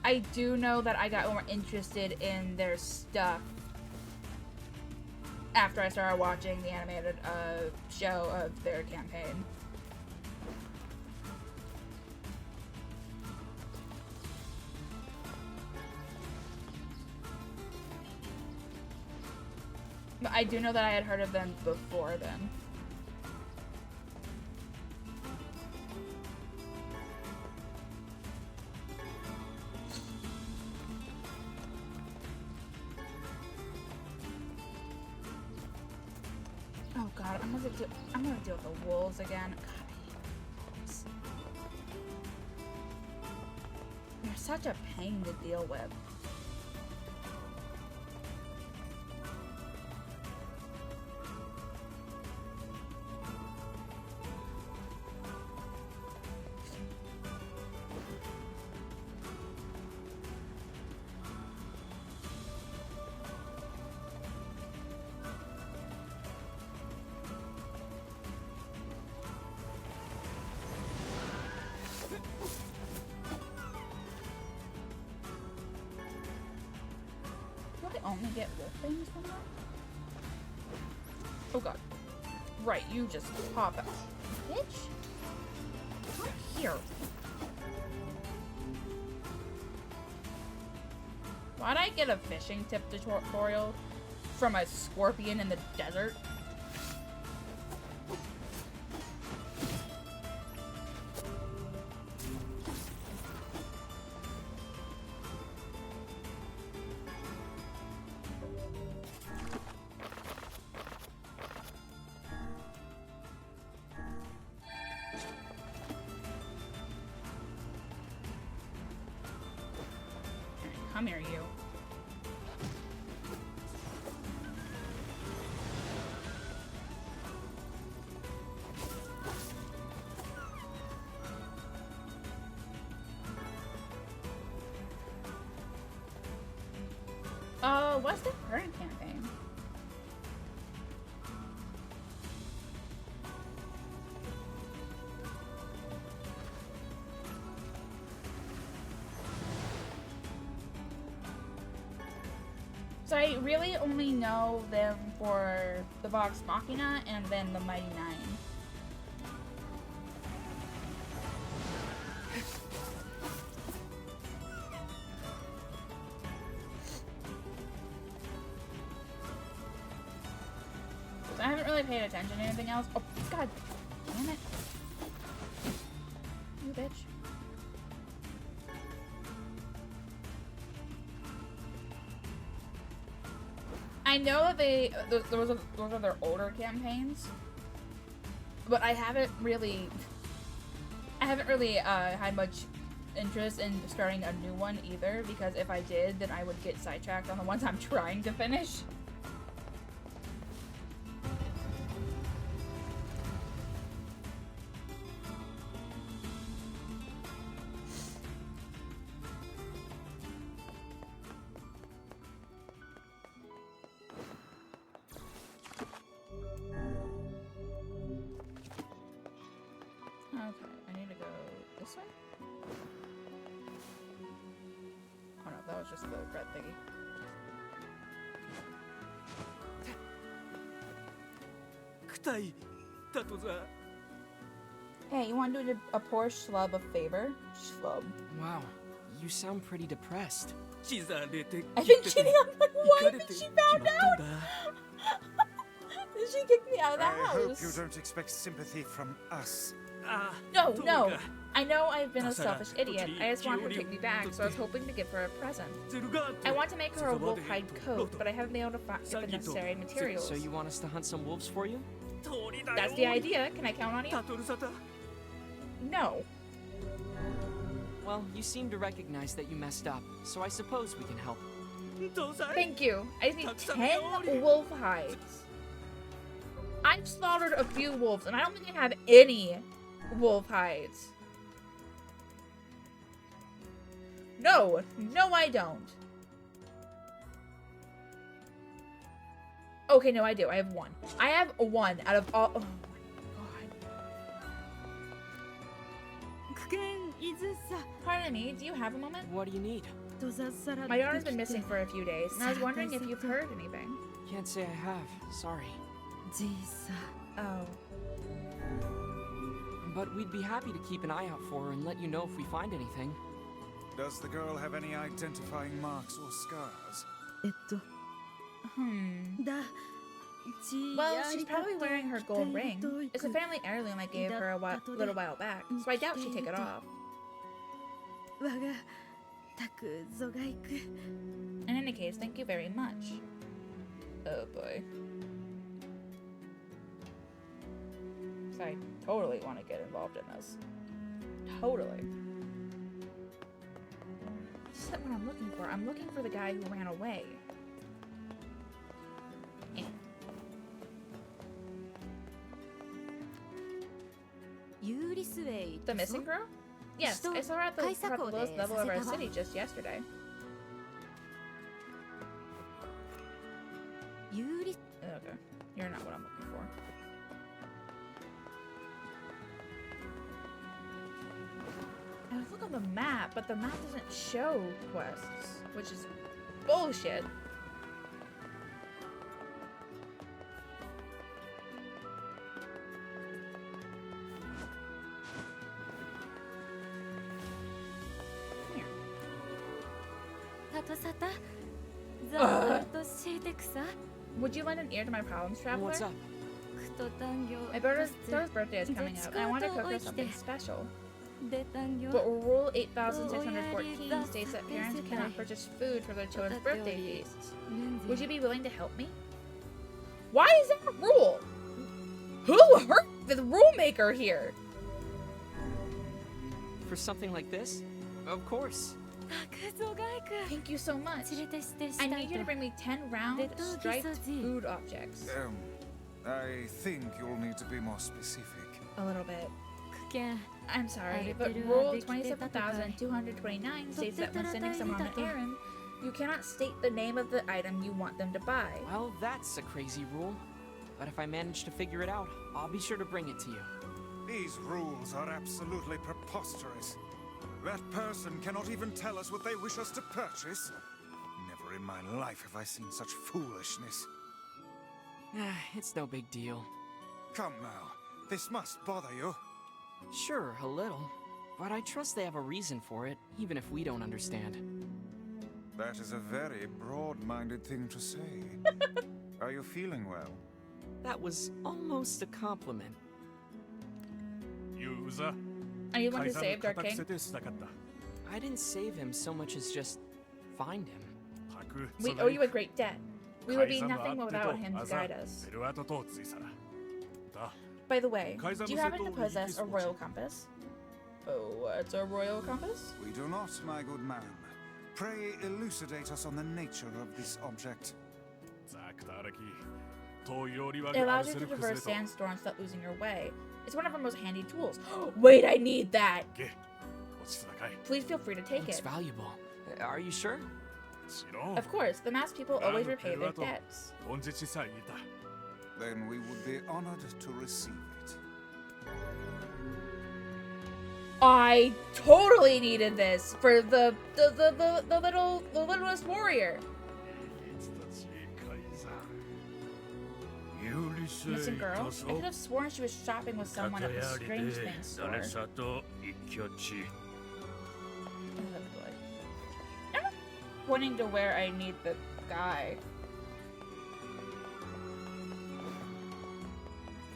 I do know that I got more interested in their stuff after I started watching the animated show of their campaign. But I do know that I had heard of them before then. Oh god, I'm gonna deal with the wolves again. God, I hate wolves. They're such a pain to deal with. Only get wolf things from that? Oh god. Right, you just pop out. Bitch! Come here. Why'd I get a fishing tip tutorial from a scorpion in the desert? Come here, you. What's the current campaign? So I really only know them for the Vox Machina and then the Mighty Nine. So I haven't really paid attention to anything else. Oh, god damn it. You bitch. I know that those are their older campaigns, but I haven't really had much interest in starting a new one either, because if I did, then I would get sidetracked on the ones I'm trying to finish. Just the red thingy. Hey, you want to do a poor schlub a favor? Schlub. Wow, you sound pretty depressed. I've been cheating on my wife and she found out! She kicked me out of the house. I hope you don't expect sympathy from us. No, no. I know I've been a selfish idiot. I just want her to take me back, so I was hoping to give her a present. I want to make her a wolf hide coat, but I haven't been able to get the necessary materials. So you want us to hunt some wolves for you? That's the idea. Can I count on you? No. Well, you seem to recognize that you messed up, so I suppose we can help. Thank you. I just need 10 wolf hides. I've slaughtered a few wolves, and I don't think I have any wolf hides. No, no I don't. Okay, no I do. I have one. I have one out of all. Oh my god. Pardon me, do you have a moment? What do you need? My daughter's been missing for a few days, and I was wondering if you've heard anything. Can't say I have. Sorry. Oh. But we'd be happy to keep an eye out for her and let you know if we find anything. Does the girl have any identifying marks or scars? Well, she's probably wearing her gold ring. It's a family heirloom I gave her a little while back, so I doubt she'd take it off. In any case, thank you very much. Oh boy. So I totally want to get involved in this. Totally. This isn't what I'm looking for. I'm looking for the guy who ran away. The missing girl? Yes, I saw her at the lowest level of our city just yesterday. Okay, you're not what I'm looking for. I look on the map, but the map doesn't show quests, which is bullshit. Would you lend an ear to my problems, traveler? What's up? My brother's birthday is coming up, and I want to cook her something special. But Rule 8614 states that parents cannot purchase food for their children's birthday feasts. Would you be willing to help me? Why is that a rule? Who hurt the rule maker here? For something like this? Of course. Thank you so much. I need you to bring me 10 round, striped food objects. I think you'll need to be more specific. A little bit. I'm sorry, but Rule 27,229 states that when sending someone on an errand, you cannot state the name of the item you want them to buy. Well, that's a crazy rule. But if I manage to figure it out, I'll be sure to bring it to you. These rules are absolutely preposterous. That person cannot even tell us what they wish us to purchase. Never in my life have I seen such foolishness. It's no big deal. Come now, this must bother you. Sure, a little. But I trust they have a reason for it, even if we don't understand. That is a very broad-minded thing to say. Are you feeling well? That was almost a compliment. Are you going to save Dark King? I didn't save him so much as just find him. We owe you a great debt. We would be nothing without him to guide us. By the way, do you happen to possess a royal compass? Oh, what's a royal compass? We do not, my good man. Pray elucidate us on the nature of this object. It allows you to traverse sandstorms without losing your way. It's one of our most handy tools. Wait, I need that! Please feel free to take it. It's valuable. Are you sure? Of course, the masked people always repay their debts. Then we would be honored to receive it. I totally needed this for the littlest warrior. Missing girl? I could have sworn she was shopping with someone at the Strange Things store. Oh boy. I'm not pointing to where I need the guy.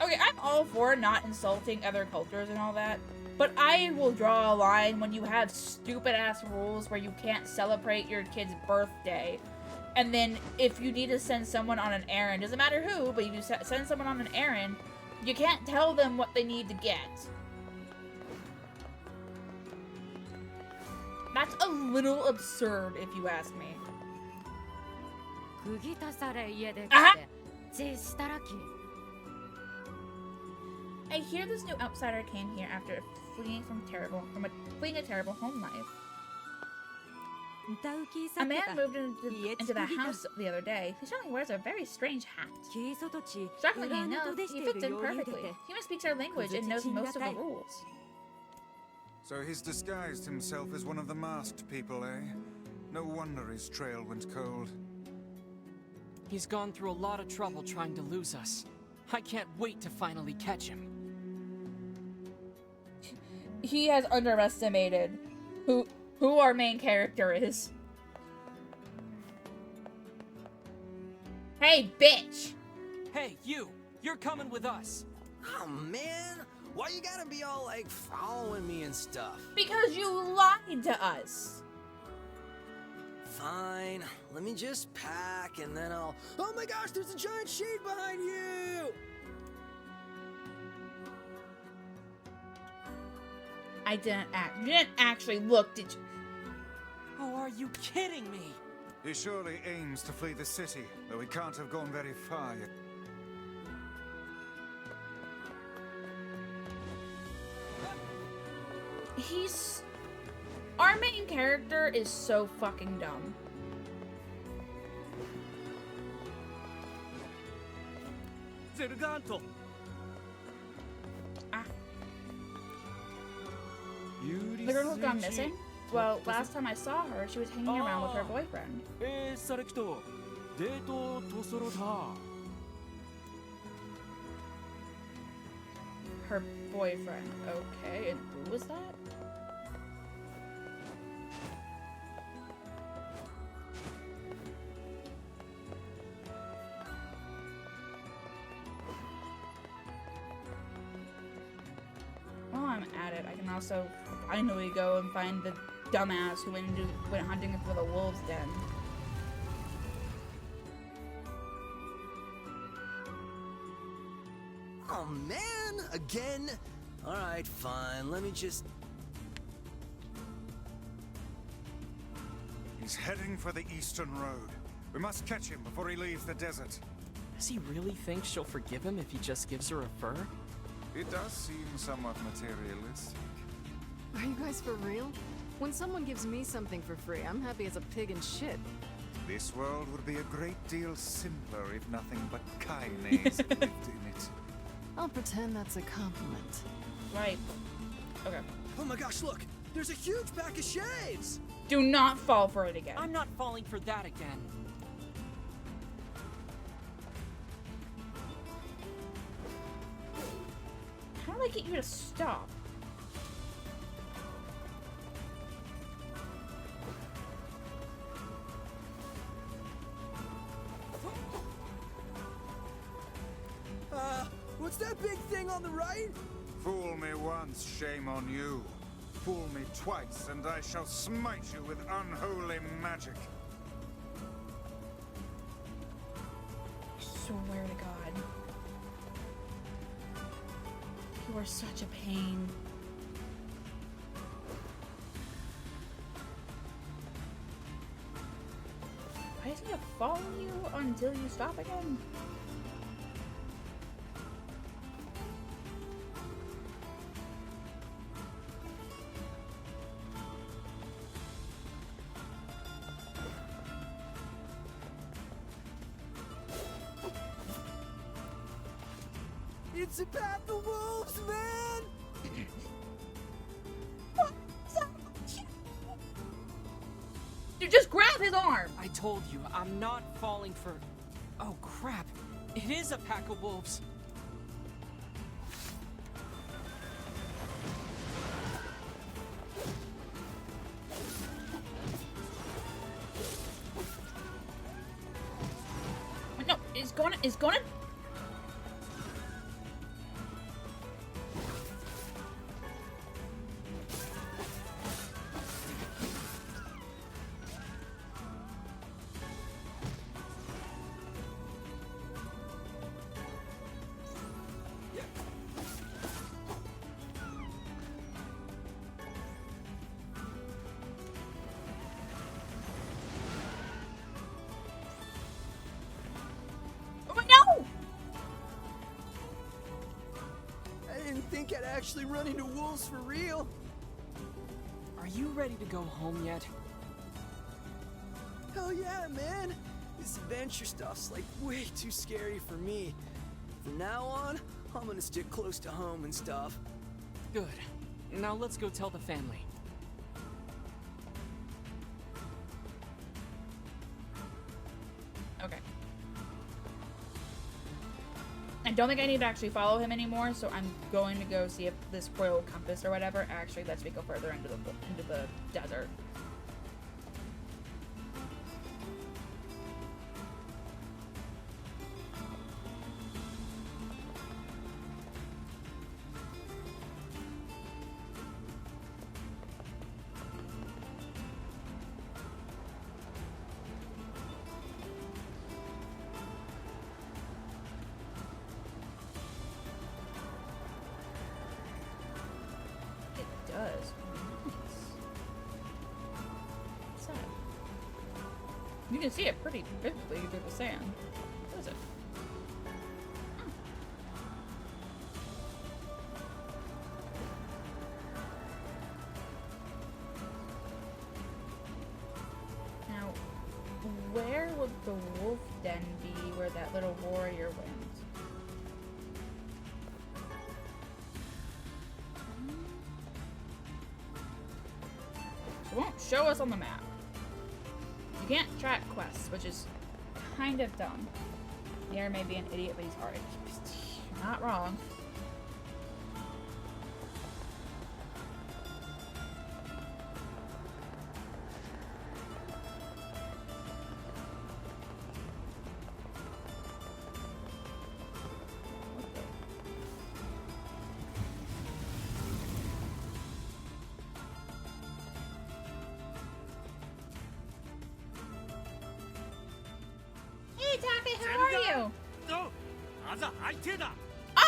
Okay, I'm all for not insulting other cultures and all that, but I will draw a line when you have stupid ass rules where you can't celebrate your kid's birthday. And then if you need to send someone on an errand, doesn't matter who, but you send someone on an errand, you can't tell them what they need to get. That's a little absurd if you ask me. I hear this new outsider came here after fleeing a terrible home life. A man moved into the house the other day. He certainly wears a very strange hat. Shockingly enough, he fits in perfectly. He even speaks our language and knows most of the rules. So he's disguised himself as one of the masked people, eh? No wonder his trail went cold. He's gone through a lot of trouble trying to lose us. I can't wait to finally catch him. He has underestimated who our main character is. Hey, bitch! Hey, you! You're coming with us! Oh, man! Why you gotta be all, like, following me and stuff? Because you lied to us! Fine. Let me just pack, and then I'll... Oh my gosh, there's a giant shade behind you! I didn't actually look, did you? Oh, are you kidding me? He surely aims to flee the city, though he can't have gone very far yet. Our main character is so fucking dumb. Zerganto! The girl who's gone missing? Well, last time I saw her, she was hanging around with her boyfriend. Her boyfriend, okay, and who was that? While I'm at it, I can also finally go and find the dumbass who went hunting for the wolves' den. Oh man, again? Alright, fine, let me just... He's heading for the Eastern Road. We must catch him before he leaves the desert. Does he really think she'll forgive him if he just gives her a fur? It does seem somewhat materialistic. Are you guys for real? When someone gives me something for free, I'm happy as a pig in shit. This world would be a great deal simpler if nothing but kindness lived in it. I'll pretend that's a compliment. Right. Okay. Oh my gosh, look! There's a huge pack of shades! Do not fall for it again. I'm not falling for that again. How do I get you to stop? What's that big thing on the right? Fool me once, shame on you. Fool me twice, and I shall smite you with unholy magic. I swear to God. You are such a pain. Why is he gonna follow you until you stop again? It's a pack of wolves, man! Dude, just grab his arm! I told you, I'm not falling for... Oh, crap. It is a pack of wolves. No, it's gonna... think I'd actually run into wolves for real. Are you ready to go home yet? Hell yeah, man. This adventure stuff's like way too scary for me. From now on, I'm gonna stick close to home and stuff. Good. Now let's go tell the family. Okay. I don't think I need to actually follow him anymore, so I'm going to go see if this royal compass or whatever actually lets me go further into the desert. You can see it pretty vividly through the sand. What is it? Now, where would the wolf den be where that little warrior went? It won't show us on the map. You can't track quests, which is kind of dumb. Nier may be an idiot, but he's hard. You're not wrong.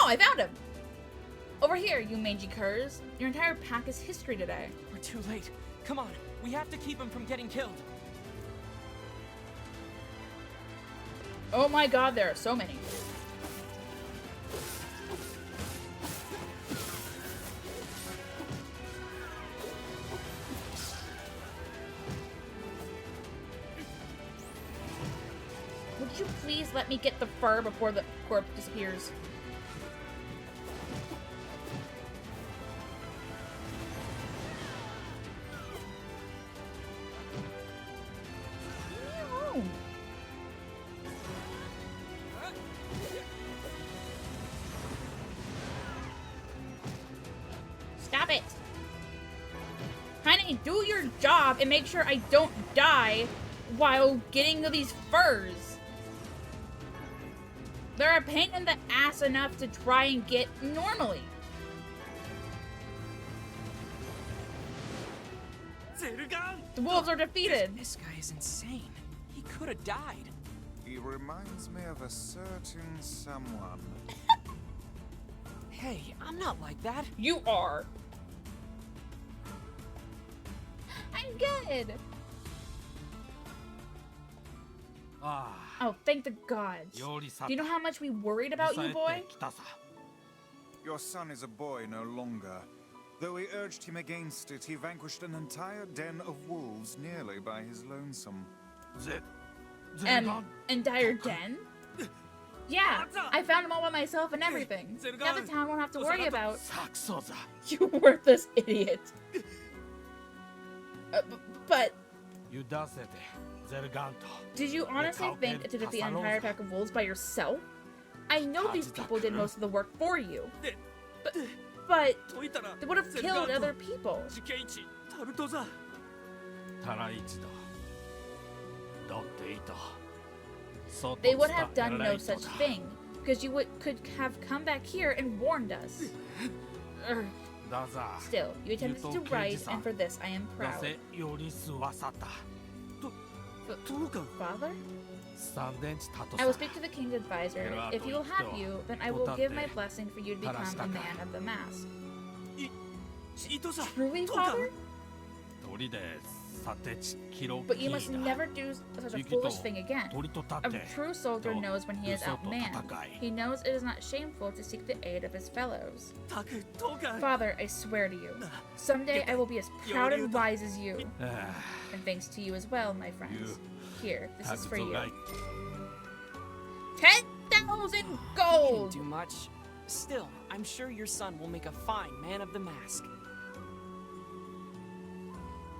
Oh, I found him! Over here, you mangy curs. Your entire pack is history today. We're too late. Come on, we have to keep him from getting killed. Oh my god, there are so many. Would you please let me get the fur before the corpse disappears? Stop it! Honey, do your job and make sure I don't die while getting to these furs. They're a pain in the ass enough to try and get normally. The wolves are defeated. This guy is insane. He could have died. He reminds me of a certain someone. Hey, I'm not like that. You are. I'm good. Oh, thank the gods. Do you know how much we worried about you, boy? Your son is a boy no longer. Though we urged him against it, he vanquished an entire den of wolves nearly by his lonesome. Entire den? Yeah, I found them all by myself and everything. Now the town won't have to worry about you worthless idiot. But did you honestly think to defeat an entire pack of wolves by yourself? I know these people did most of the work for you. But they would have killed other people. They would have done no such thing, because you could have come back here and warned us. Still, you attempted to rise, and for this I am proud. Father? I will speak to the king's advisor. If he will have you, then I will give my blessing for you to become a man of the mask. Truly, Father? But you must never do such a foolish thing again. A true soldier knows when he is outmanned. He knows it is not shameful to seek the aid of his fellows. Father, I swear to you, someday I will be as proud and wise as you. And thanks to you as well, my friends. Here, this is for you. 10,000 gold! He didn't do much. Still, I'm sure your son will make a fine man of the mask.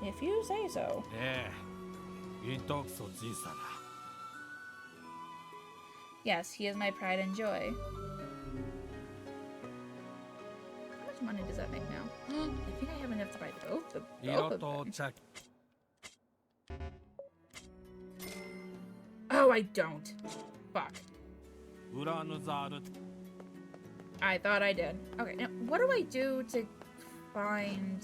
If you say so. Yes, he is my pride and joy. How much money does that make now? I think I have enough to buy both of them. Oh, I don't. Fuck. I thought I did. Okay, now what do I do to find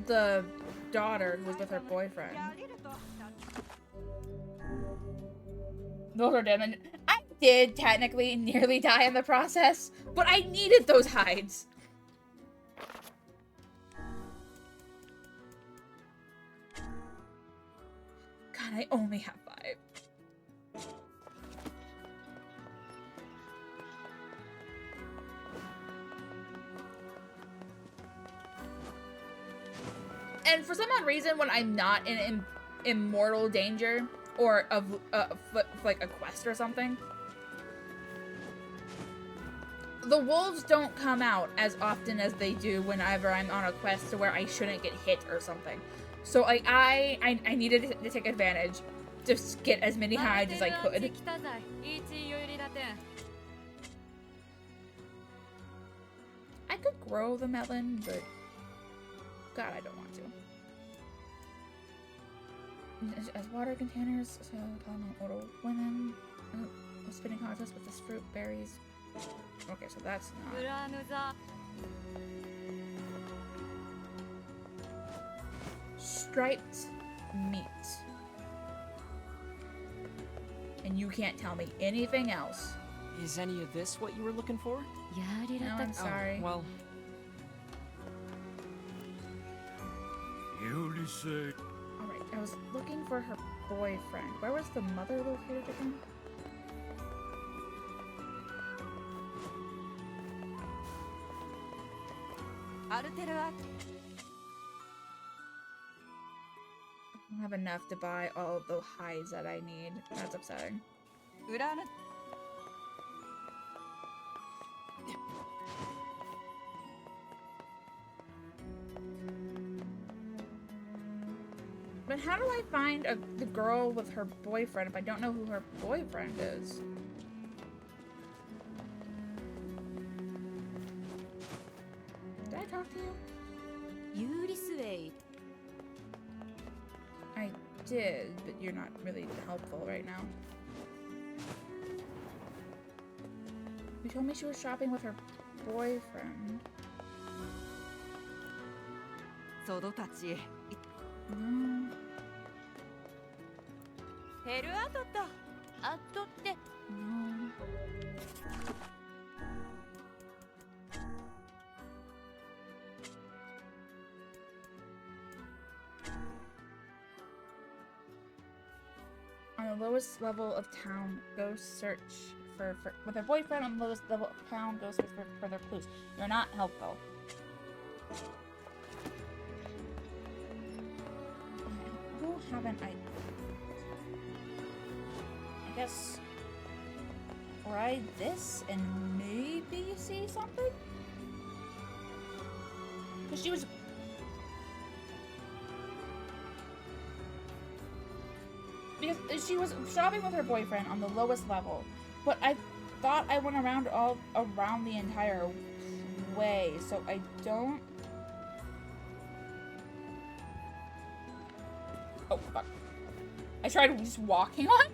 the daughter who was with her boyfriend? Those are dead. And I did technically nearly die in the process, but I needed those hides. God, I only have 5. And for some odd reason, when I'm not in immortal danger or of like a quest or something, the wolves don't come out as often as they do whenever I'm on a quest to where I shouldn't get hit or something. So like I needed to take advantage, just get as many hides as I could. I could grow the melon, but God, I don't want to. As water containers, so older women, spinning contest with this fruit, berries. Okay, so that's not. Striped meat. And you can't tell me anything else. Is any of this what you were looking for? No, I'm sorry. Oh, well. Alright, I was looking for her boyfriend. Where was the mother located again? I don't have enough to buy all the hides that I need. That's upsetting. But how do I find the girl with her boyfriend if I don't know who her boyfriend is? Did I talk to you? I did, but you're not really helpful right now. You told me she was shopping with her boyfriend. No. No. On the lowest level of town, go search for with her boyfriend. On the lowest level of town, go search for further clues. You're not helpful. Who haven't I guess ride this and maybe see something? Because she was shopping with her boyfriend on the lowest level, but I thought I went around all around the entire way, so I don't. Oh fuck! I tried just walking on.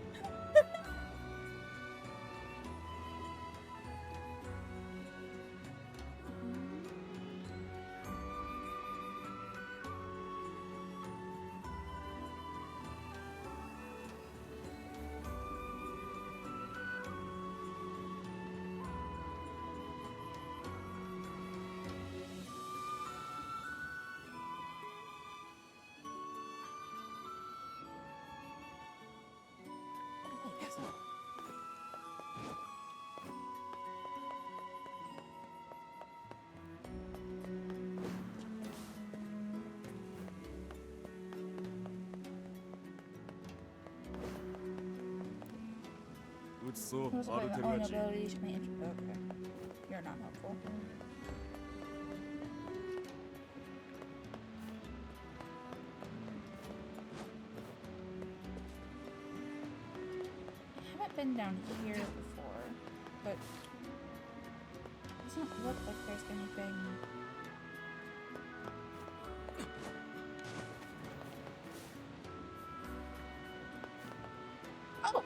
Who'sある about 程 the 度 own らしい abilities may okay. You're not helpful. I haven't been down here before, but it doesn't look like there's anything. Oh!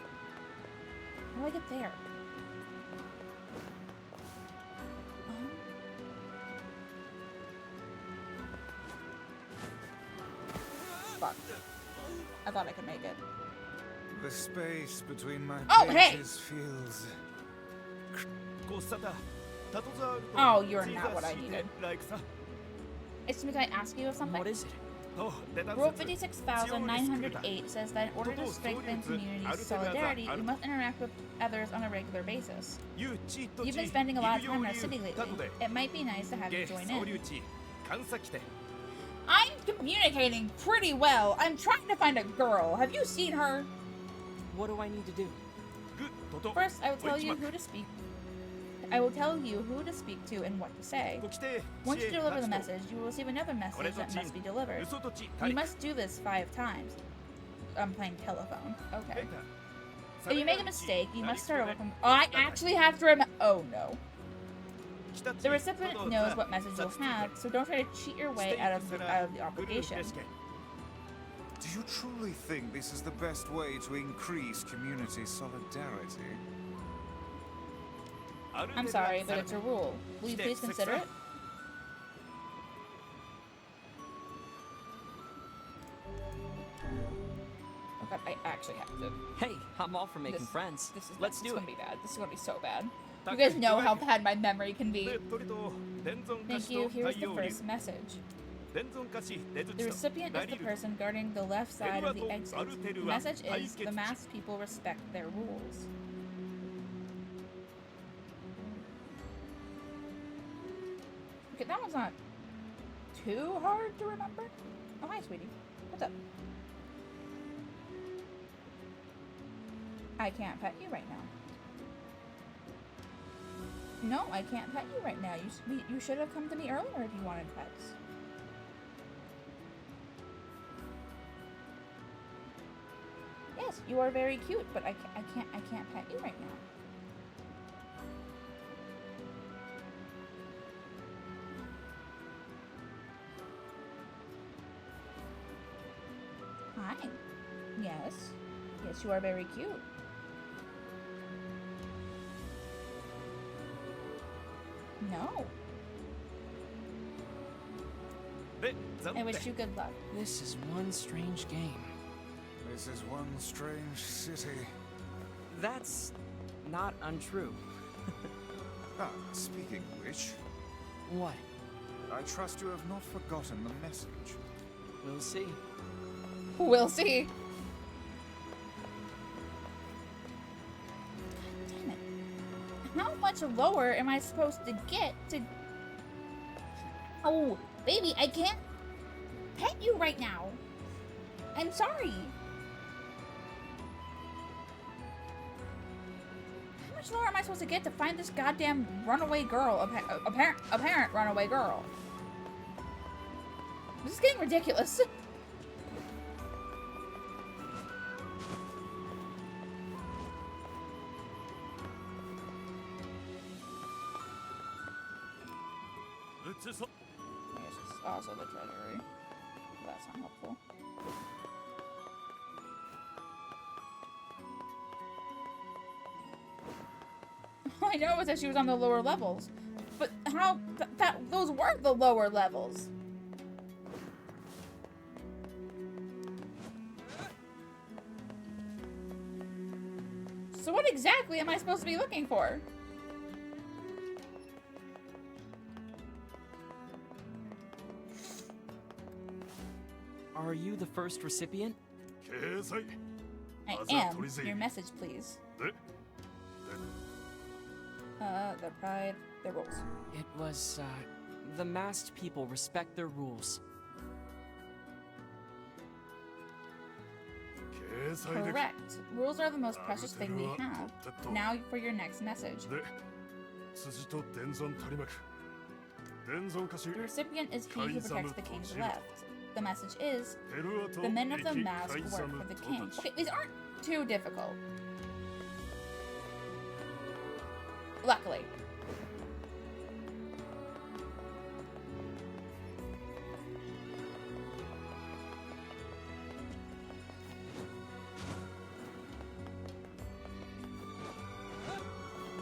How do I get there? Fuck. I thought I could make it. The space between my Oh, hey! pages feels... Oh, you're not what I needed. Excuse me, can I ask you of something? What is it? Rule 56,908 says that in order to strengthen community solidarity, we must interact with others on a regular basis. You've been spending a lot of time in our city lately. It might be nice to have you join in. I'm communicating pretty well. I'm trying to find a girl. Have you seen her? What do I need to do? First, I will tell you who to speak. I will tell you who to speak to and what to say. Once you deliver the message, you will receive another message that must be delivered. You must do this 5 times. I'm playing telephone. Okay. If you make a mistake, you must start over from. Oh, I actually have to remember. Oh no. The recipient knows what message you'll have, so don't try to cheat your way out of the obligation. Do you truly think this is the best way to increase community solidarity? I'm sorry, but it's a rule. Will you please consider it? Oh god, I actually have to. Hey, I'm all for making friends. Let's do it. This is gonna be bad. This is gonna be so bad. You guys know how bad my memory can be. Thank you. Here's the first message. The recipient is the person guarding the left side of the exit. The message is, the masked people respect their rules. Okay, that one's not too hard to remember. Oh, hi, sweetie. What's up? I can't pet you right now. No, I can't pet you right now. You should have come to me earlier if you wanted pets. Yes, you are very cute, but I can't pet you right now. Hi. Yes. Yes, you are very cute. No. I wish you good luck. This is one strange game. This is one strange city. That's not untrue. Ah, speaking of which... What? I trust you have not forgotten the message. We'll see. We'll see. Damn it. How much lower am I supposed to get to... Oh, baby, I can't pet you right now. I'm sorry. How much lower am I supposed to get to find this goddamn runaway girl? Apparent runaway girl. This is getting ridiculous. This is also the treasury. That's not helpful. I know it said she was on the lower levels, but how those weren't the lower levels. So what exactly am I supposed to be looking for? Are you the first recipient? I am. Your message, please. The pride, the rules. It was, the masked people respect their rules. Correct. Rules are the most precious thing we have. Now for your next message. で、辻と伝存取り巻く。伝存歌詞 The recipient is he who protects the king's left. The message is, the men of the mask work for the king. Okay, these aren't too difficult. Luckily.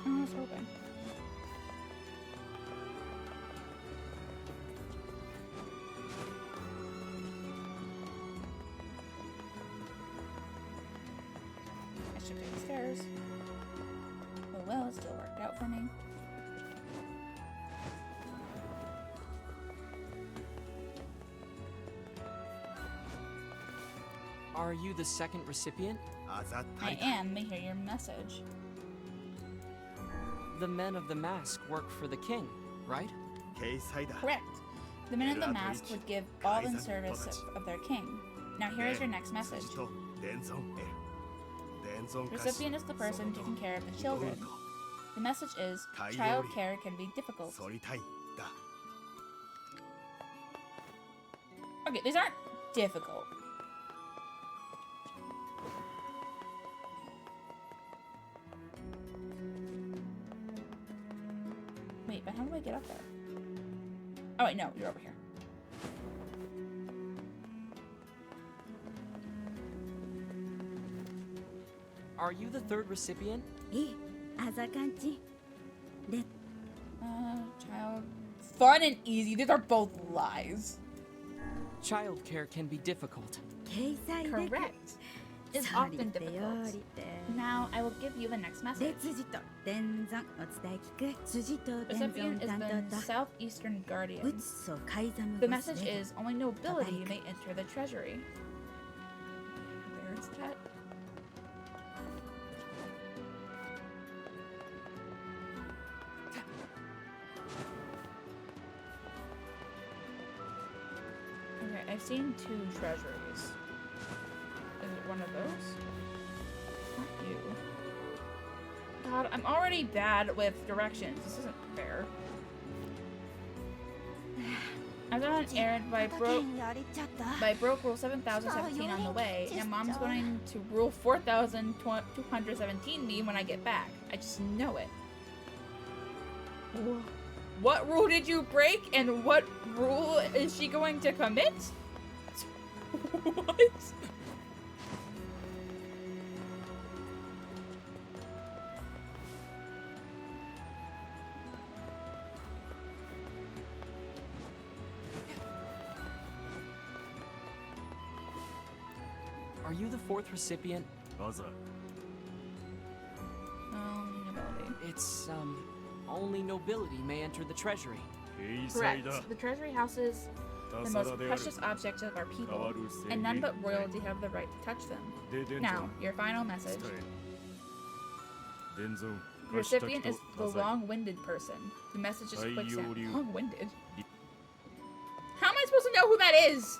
I was hoping. I should take the stairs. Oh well, it still worked out for me. Are you the second recipient? I am. May hear your message. The men of the mask work for the king, right? Correct. The men of the mask would give all in service of their king. Now here is your next message. The recipient is the person taking care of the children. The message is, child care can be difficult. Okay, these aren't difficult. Wait, but how do I get up there? Oh wait, no, you're over here. Are you the third recipient? Child. Fun and easy. These are both lies. Childcare can be difficult. Correct. Is often difficult. Now I will give you the next message. Recipient is the Southeastern Guardian. The message is, only nobility may enter the treasury. There's that. Okay, I've seen 2 treasuries. Is it one of those? Not you. God, I'm already bad with directions. This isn't fair. I got an errand by broke rule 7017 on the way, and Mom's going to rule 4217 me when I get back. I just know it. What rule did you break, and what rule is she going to commit? What? Are you the fourth recipient? Nobility. It's, only nobility may enter the treasury. Correct. The treasury houses the most precious objects of our people, and none but royalty have the right to touch them. Now, your final message. The recipient is the long-winded person. The message is quicksand. Long-winded? How am I supposed to know who that is?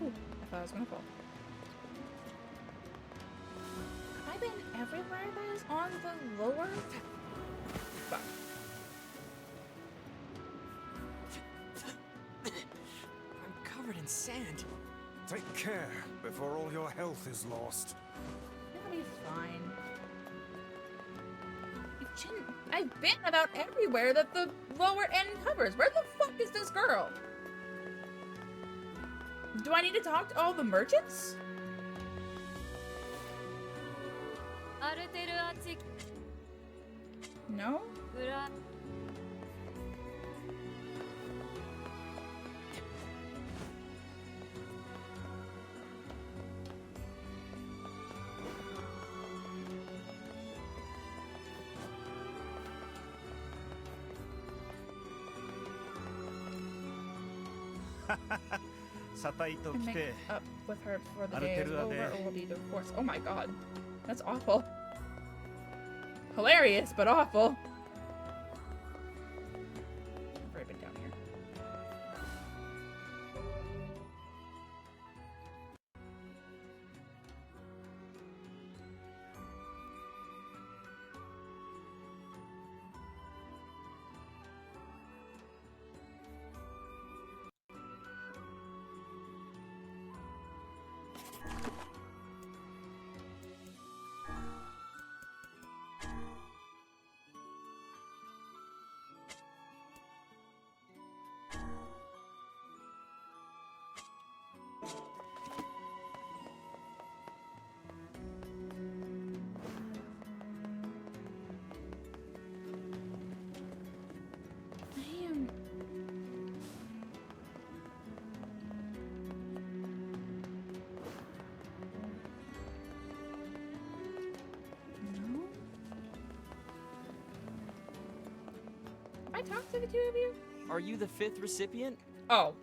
I thought I was gonna fall. Have I been everywhere that is on the lower? Fuck. I'm covered in sand. Take care before all your health is lost. It'll be fine. I've been about everywhere that the lower end covers. Where the fuck is this girl? Do I need to talk to all the merchants? No? And make up with her before the day is over, or we'll be divorced. Oh my god. That's awful. Hilarious, but awful. I've already been down here. I talk to the two of you? Are you the 5th recipient? Oh.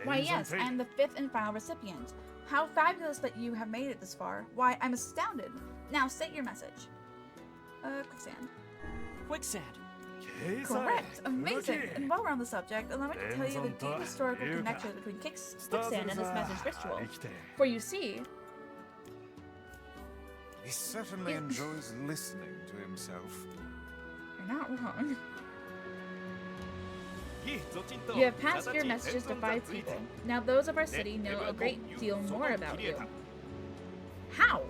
Why, yes, I'm the 5th and final recipient. How fabulous that you have made it this far. Why, I'm astounded. Now, state your message. Quicksand. Quicksand. Correct. Amazing. And while we're on the subject, allow me to tell you the deep historical connection between quicksand and this message ritual. For you see... He certainly enjoys listening to himself. You're not wrong. You have passed your messages to 5 people. Now those of our city know a great deal more about you. How?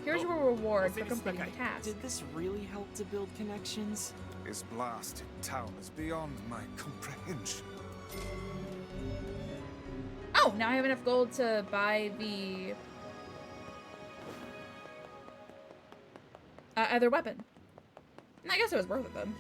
Here's your reward for completing the task. Did this really help to build connections? His blasted town is beyond my comprehension. Oh, now I have enough gold to buy the other weapon. I guess it was worth it then.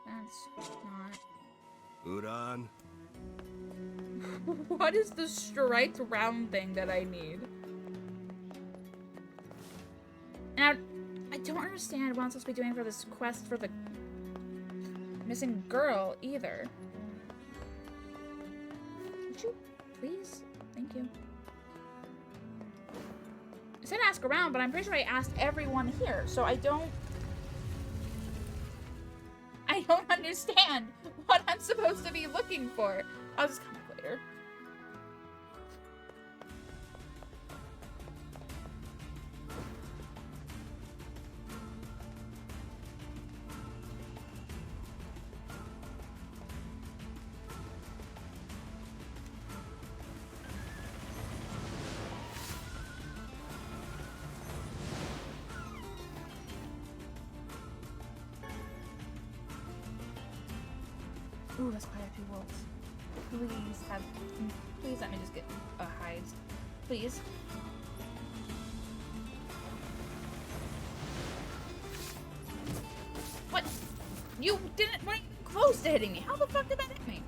That's not... Uran. What is the striped round thing that I need? Now, I don't understand what I'm supposed to be doing for this quest for the missing girl either. Would you please? Thank you. I said ask around, but I'm pretty sure I asked everyone here, so I don't understand what I'm supposed to be looking for. I'll just come back later. Ooh, that's quite a few wolves. Please let me just get hides. Please. What? You didn't weren't close to hitting me. How the fuck did that hit me?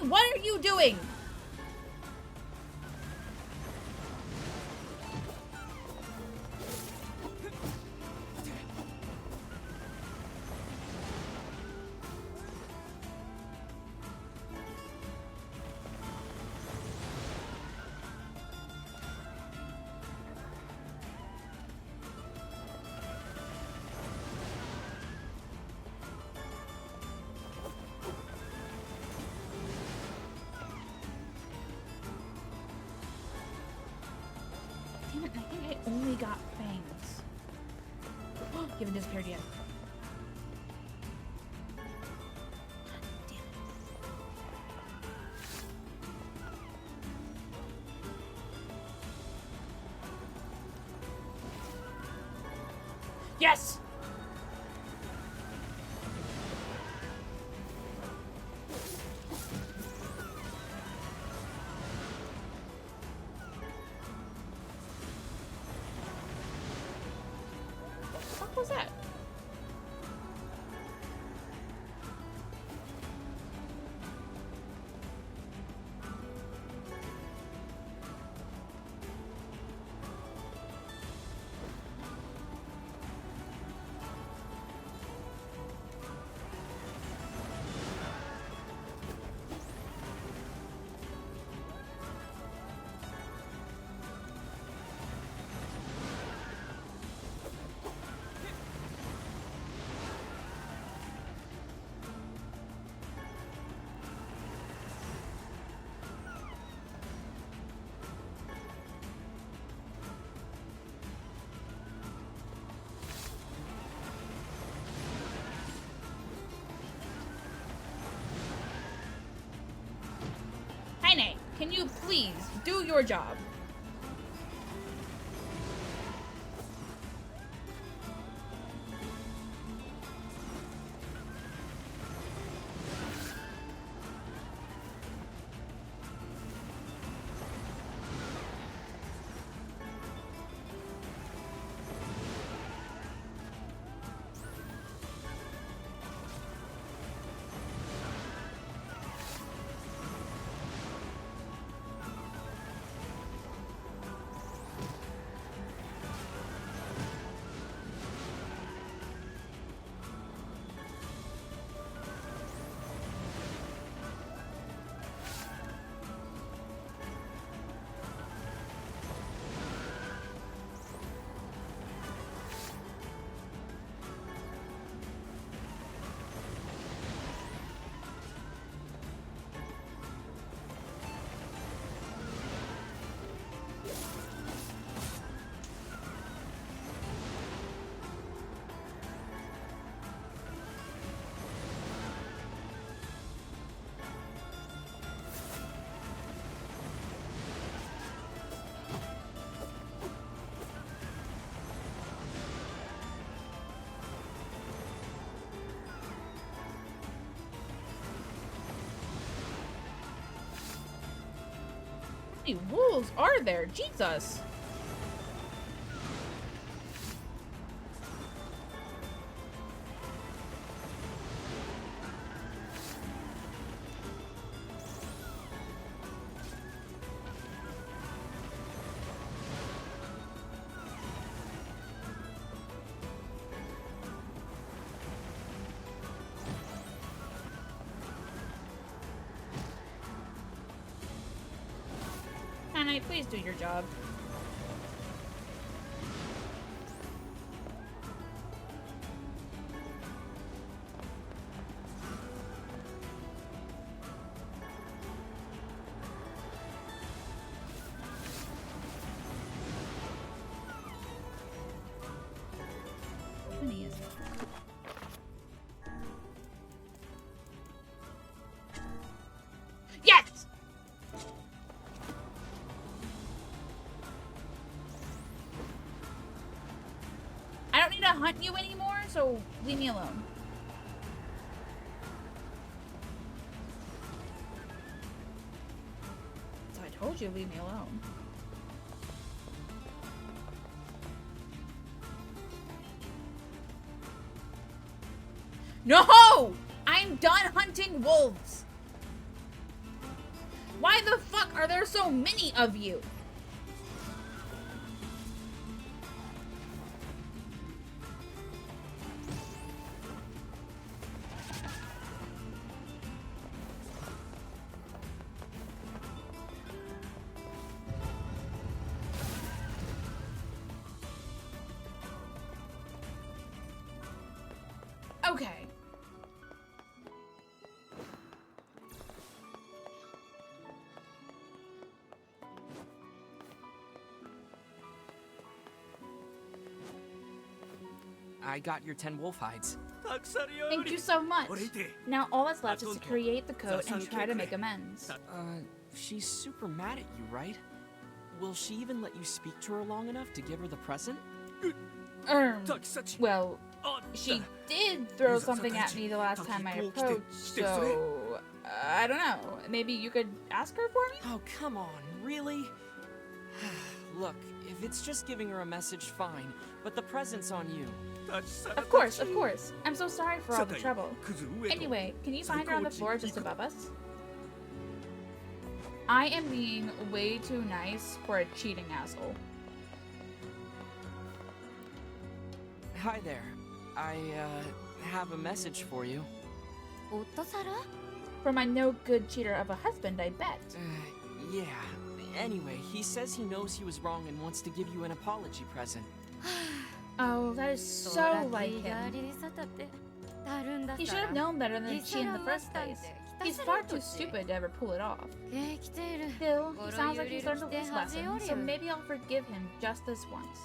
What are you doing? Damn it, I think I only got fangs. You haven't disappeared yet. Yes! What was that? Heine, can you please do your job? How many wolves are there? Jesus! Hannah, please do your job. Which one is it? Yes! I don't need to hunt you anymore, so leave me alone. So I told you, leave me alone. No! I'm done hunting wolves! Why the fuck are there so many of you? Okay. I got your 10 wolf hides. Thank you so much. Now all that's left is to create the coat and try to make amends. She's super mad at you, right? Will she even let you speak to her long enough to give her the present? Well, she did throw something at me the last time I approached, so I don't know. Maybe you could ask her for me? Oh, come on, really? Look, if it's just giving her a message, fine, but the present's on you. Of course, of course. I'm so sorry for all the trouble. Anyway, can you find her on the floor just above us? I am being way too nice for a cheating asshole. Hi there. I, have a message for you. For my no-good cheater of a husband, I bet. Yeah. Anyway, he says he knows he was wrong and wants to give you an apology present. Oh, that is so like him. He should have known better than to cheat in the first place. He's far too stupid to ever pull it off. Still, he sounds like he's learned his lesson, so maybe I'll forgive him just this once.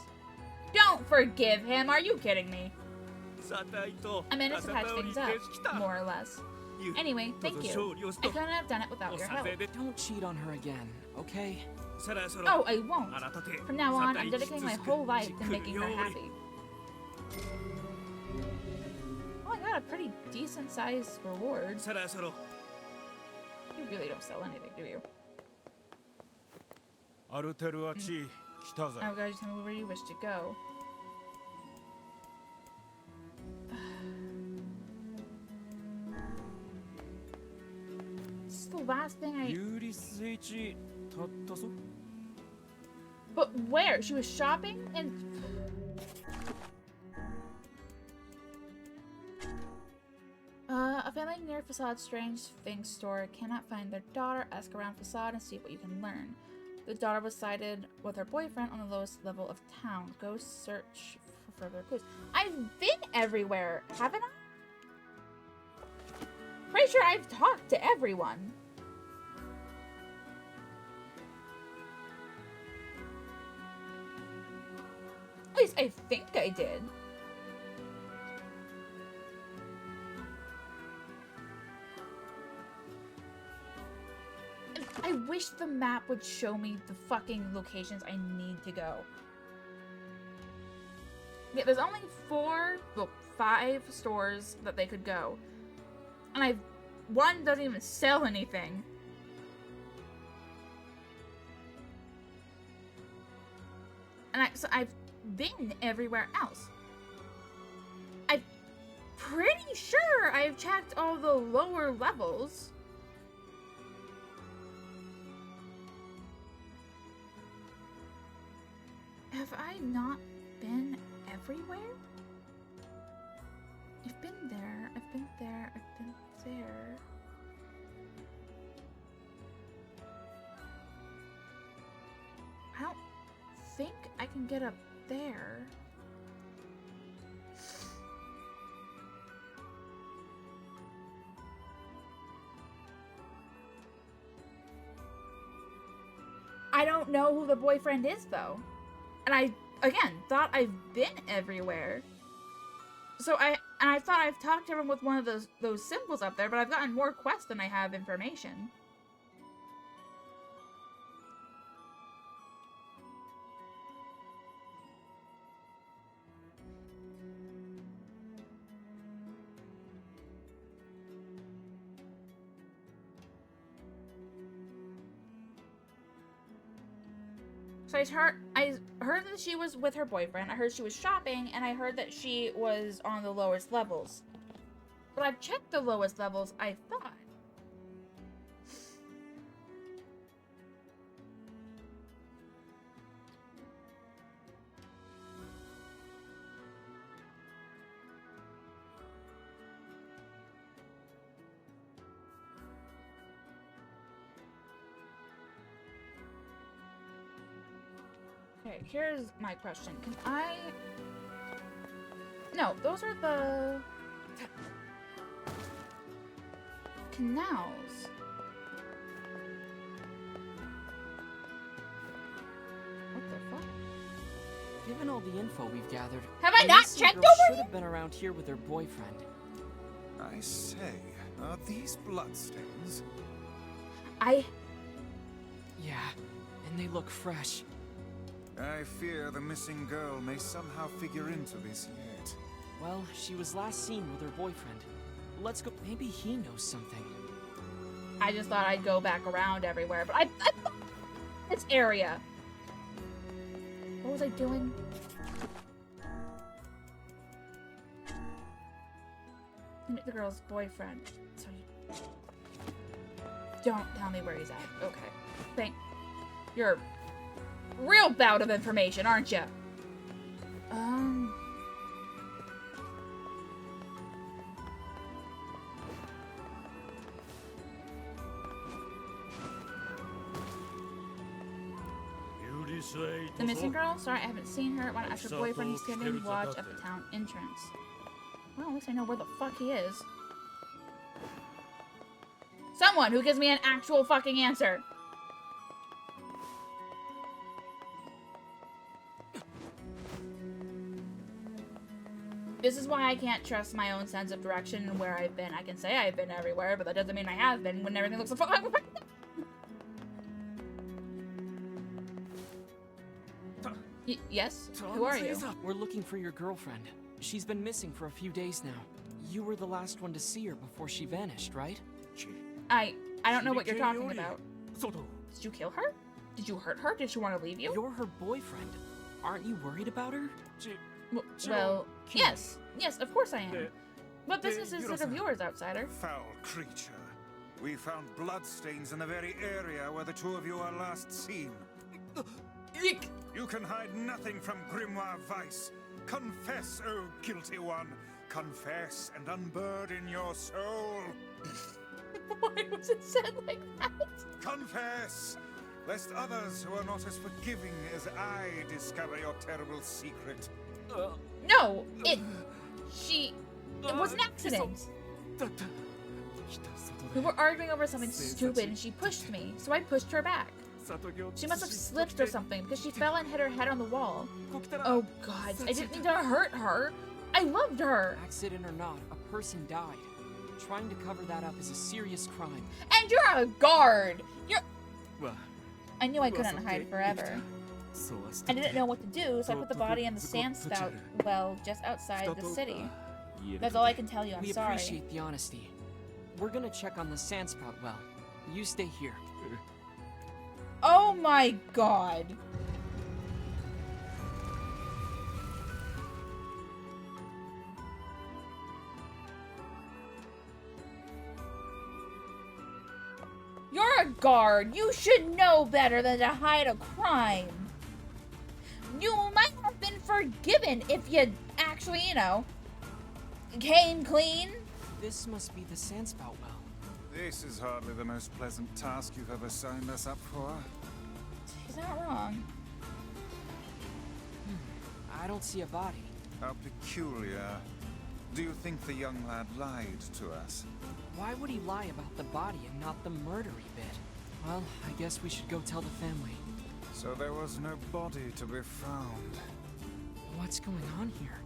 Don't forgive him! Are you kidding me? I managed to patch things up, more or less. Anyway, thank you. I couldn't have done it without your help. Don't cheat on her again, okay? Oh, I won't. From now on, I'm dedicating my whole life to making her happy. Oh, I got a pretty decent-sized reward. You really don't sell anything, do you? Oh, guys, tell me where you wish to go. This is the last thing I... But where? She was shopping and... A family near Facade Strange Things store cannot find their daughter. Ask around Facade and see what you can learn. The daughter was sighted with her boyfriend on the lowest level of town. Go search for further clues. I've been everywhere, haven't I? Pretty sure I've talked to everyone. At least I think I did. I wish the map would show me the fucking locations I need to go. Yeah, there's only 5 stores that they could go. And one doesn't even sell anything. And so I've been everywhere else. I'm pretty sure I've checked all the lower levels. Have I not been everywhere? I've been there, I've been there, I've been there. I don't think I can get up there. I don't know who the boyfriend is, though. And I, again, thought I've been everywhere. So I thought I've talked to everyone with one of those symbols up there, but I've gotten more quests than I have information. So I heard that she was with her boyfriend, I heard she was shopping, and I heard that she was on the lowest levels. But I've checked the lowest levels, I thought. Okay, here's my question. Can I... No, those are the... canals. What the fuck? Given all the info we've gathered, Have I the not missing checked girl over should have been around here with her boyfriend. I say, are these bloodstains? Yeah, and they look fresh. I fear the missing girl may somehow figure into this yet. Well, she was last seen with her boyfriend. Let's go. Maybe he knows something. I just thought I'd go back around everywhere, but I this area. What was I doing? The girl's boyfriend. So don't tell me where he's at. Okay. You're a real bout of information, aren't you? The missing girl? Sorry, I haven't seen her. Why not ask her boyfriend? He's standing watch at the town entrance. Well, at least I know where the fuck he is. Someone who gives me an actual fucking answer. This is why I can't trust my own sense of direction and where I've been. I can say I've been everywhere, but that doesn't mean I have been when everything looks so fucking. Yes? Who are you? We're looking for your girlfriend. She's been missing for a few days now. You were the last one to see her before she vanished, right? I don't know what you're talking about. Did you kill her? Did you hurt her? Did she want to leave you? You're her boyfriend. Aren't you worried about her? Well, yes. Yes, of course I am. What business is it of yours, outsider? Foul creature. We found bloodstains in the very area where the two of you are last seen. You can hide nothing from Grimoire Weiss. Confess, O guilty one. Confess and unburden your soul. Why was it said like that? Confess, lest others who are not as forgiving as I discover your terrible secret. No, it was an accident. We were arguing over something stupid and she pushed me, so I pushed her back. She must have slipped or something because she fell and hit her head on the wall. Oh god, I didn't mean to hurt her. I loved her. Accident or not, a person died. Trying to cover that up is a serious crime. And you're a guard. I knew I couldn't hide forever. I didn't know what to do, so I put the body in the sand spout well just outside the city. That's all I can tell you. I'm sorry. We appreciate the honesty. We're gonna check on the sandspout well. You stay here. Oh my god. You're a guard. You should know better than to hide a crime. You might have been forgiven if you actually, came clean. This must be the sandspout well. This is hardly the most pleasant task you've ever signed us up for. He's not wrong. I don't see a body. How peculiar. Do you think the young lad lied to us? Why would he lie about the body and not the murdery bit? Well, I guess we should go tell the family. So there was no body to be found. What's going on here?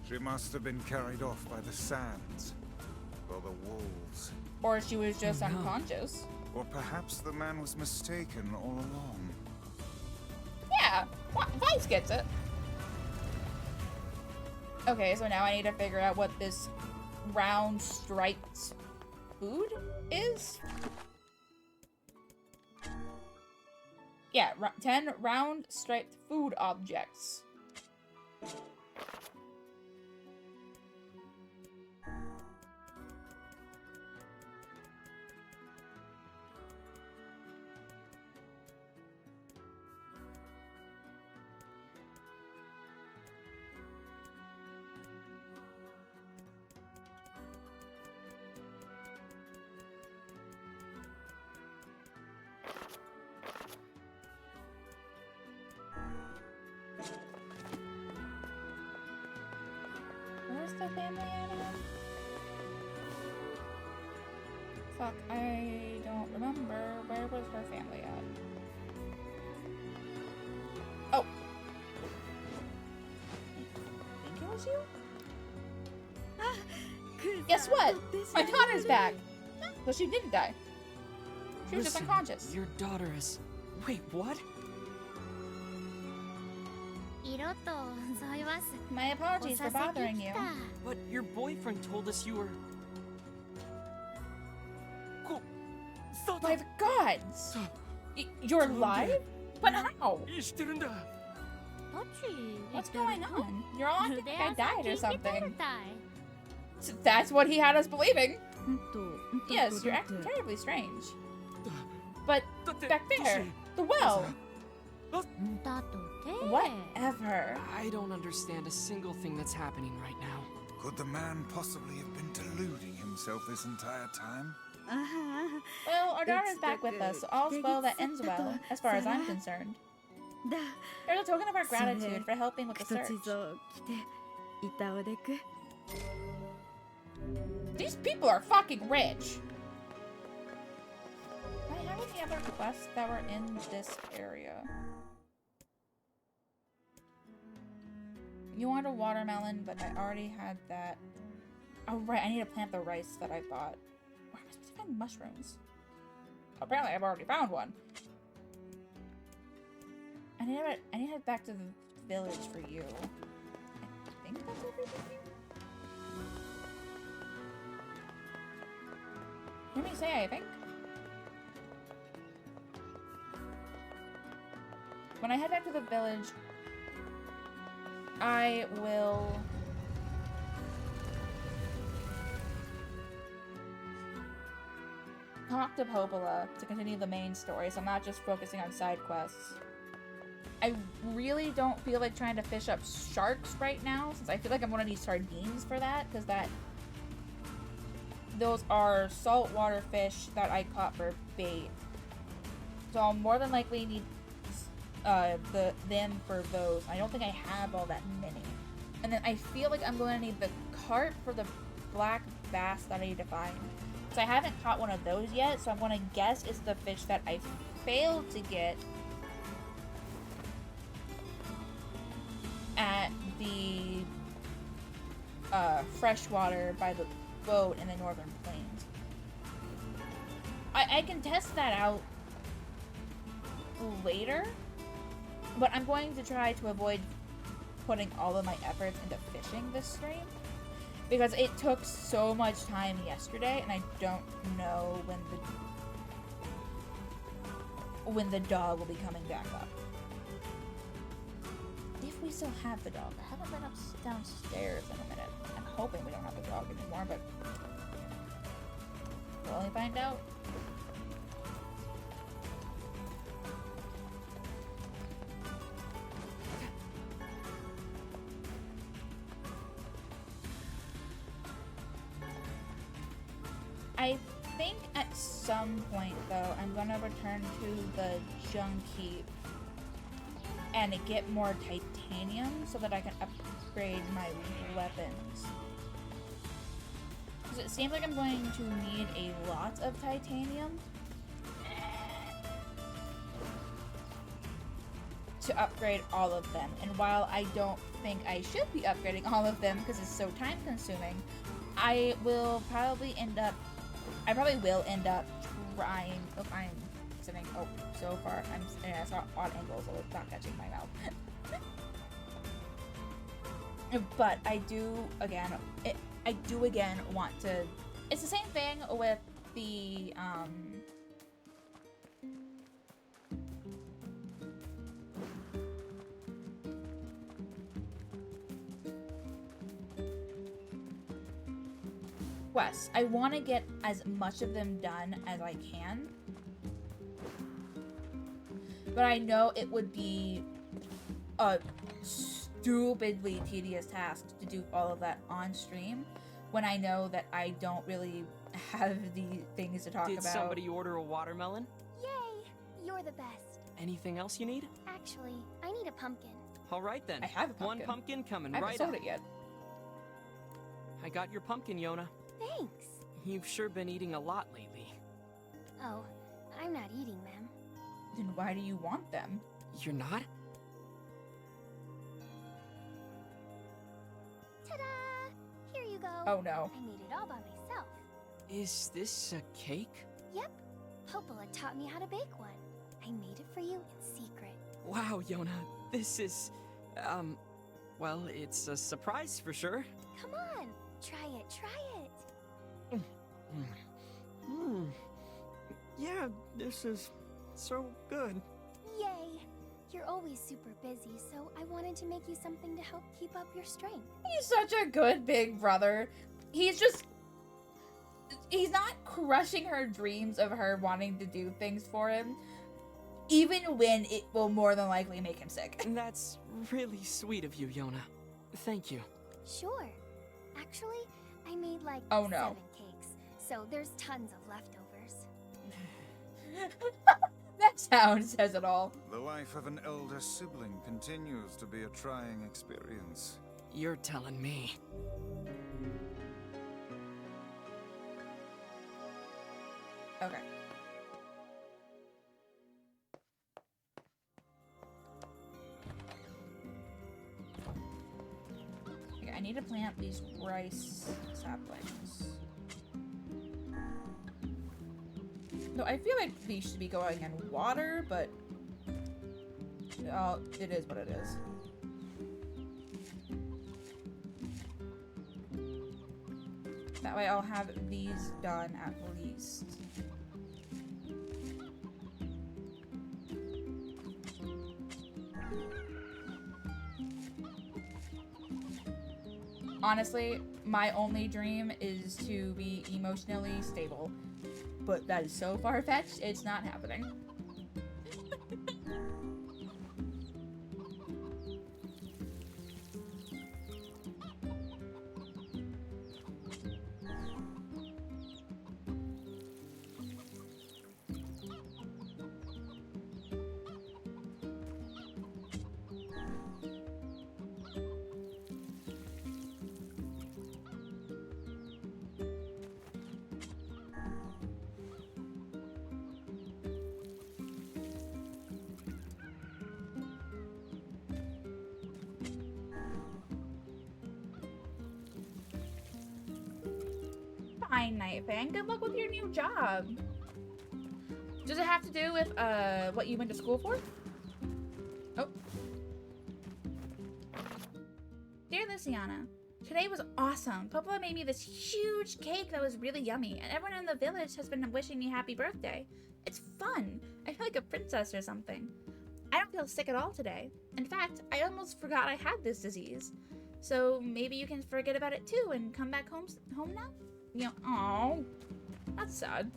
She must have been carried off by the sands. Or the wolves. Or she was just unconscious. Or perhaps the man was mistaken all along. Yeah, Weiss gets it. Okay, so now I need to figure out what this round striped food is. Yeah, 10 round striped food objects. Where's the family at again? Fuck, I don't remember. Where was her family at? Oh! was you? Guess what? My daughter's back. Well, she didn't die. She was just unconscious. Your daughter is... Wait, what? My apologies for bothering you. But your boyfriend told us you were... By the gods! You're alive? But how? What's going on? You're all acting like I died or something. So that's what he had us believing. Yes, you're acting terribly strange. But back there, the well. Whatever. I don't understand a single thing that's happening right now. Could the man possibly have been deluding himself this entire time? Well, our daughter's back with us, so all's well that ends well, as far as I'm concerned. Here's a token of our gratitude for helping with the search. These people are fucking rich! Do I have any other quests that were in this area? You want a watermelon, but I already had that. Oh right, I need to plant the rice that I bought. Where am I supposed to find mushrooms? Apparently I've already found one. I need to head back to the village for you. I think that's everything. Hear me say, I think. When I head back to the village, I will talk to Popola to continue the main story, so I'm not just focusing on side quests. I really don't feel like trying to fish up sharks right now, since I feel like I'm gonna need sardines for that, because those are saltwater fish that I caught for bait. So I'll more than likely need them for those. I don't think I have all that many. And then I feel like I'm going to need the carp for the black bass that I need to find. So I haven't caught one of those yet, so I'm going to guess it's the fish that I failed to get at the freshwater by the boat in the Northern Plains. I can test that out later, but I'm going to try to avoid putting all of my efforts into fishing this stream, because it took so much time yesterday, and I don't know when the dog will be coming back up. If we still have the dog. I haven't been downstairs in a minute. I'm hoping we don't have the dog anymore, but we'll only find out. I think at some point, though, I'm going to return to the Junkie and get more titanium so that I can upgrade my weapons. Because it seems like I'm going to need a lot of titanium to upgrade all of them. And while I don't think I should be upgrading all of them because it's so time consuming, I will probably end up trying. Oh, I'm sitting. Oh, so far I saw odd angles, so it's not catching my mouth. But I do again want to. It's the same thing with the quests. I want to get as much of them done as I can, but I know it would be a stupidly tedious task to do all of that on stream when I know that I don't really have the things to talk about. Did somebody order a watermelon? Yay! You're the best. Anything else you need? Actually, I need a pumpkin. All right then. I have a pumpkin. One pumpkin coming I haven't right sold up. it yet. I got your pumpkin, Yona. Thanks. You've sure been eating a lot lately. Oh, I'm not eating them. Then why do you want them? You're not? Oh no. I made it all by myself. Is this a cake? Yep. Popola taught me how to bake one. I made it for you in secret. Wow, Yona, this is, well, it's a surprise for sure. Come on, try it, try it. Yeah, this is so good. Yay! You're always super busy, so I wanted to make you something to help keep up your strength. He's such a good big brother. He's not crushing her dreams of her wanting to do things for him, even when it will more than likely make him sick. That's really sweet of you, Yona. Thank you. Sure. Actually, I made like 7 cakes, so there's tons of leftovers. That sound says it all. The life of an elder sibling continues to be a trying experience. You're telling me. Okay. Okay, I need to plant these rice saplings. No, I feel like these should be going in water, but it is what it is. That way I'll have these done at least. Honestly, my only dream is to be emotionally stable. But that is so far-fetched, it's not happening. Fine, Nightfang. Good luck with your new job. Does it have to do with what you went to school for? Oh. Dear Luciana, today was awesome. Popola made me this huge cake that was really yummy, and everyone in the village has been wishing me happy birthday. It's fun. I feel like a princess or something. I don't feel sick at all today. In fact, I almost forgot I had this disease. So maybe you can forget about it too and come back home now? You know, oh, that's sad.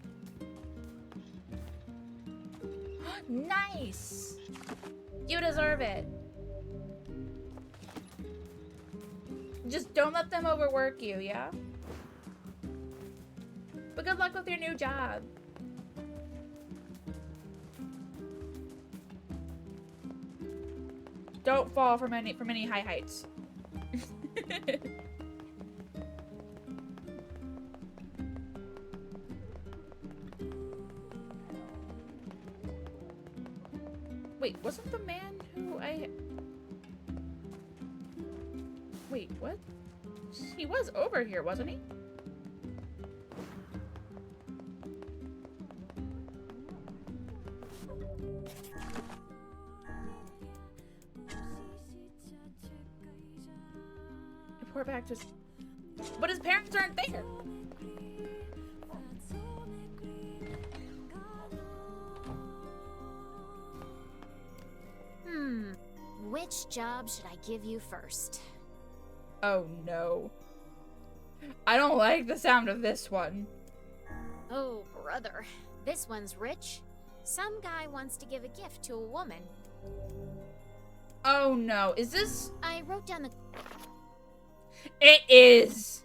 Nice! You deserve it. Just don't let them overwork you, yeah? But good luck with your new job. Don't fall from any high heights. Wait, wasn't the man who Wait, what? He was over here, wasn't he? Report back to... But his parents aren't there! Which job should I give you first? Oh no. I don't like the sound of this one. Oh, brother. This one's rich. Some guy wants to give a gift to a woman. Oh no, is this... I wrote down the... It is!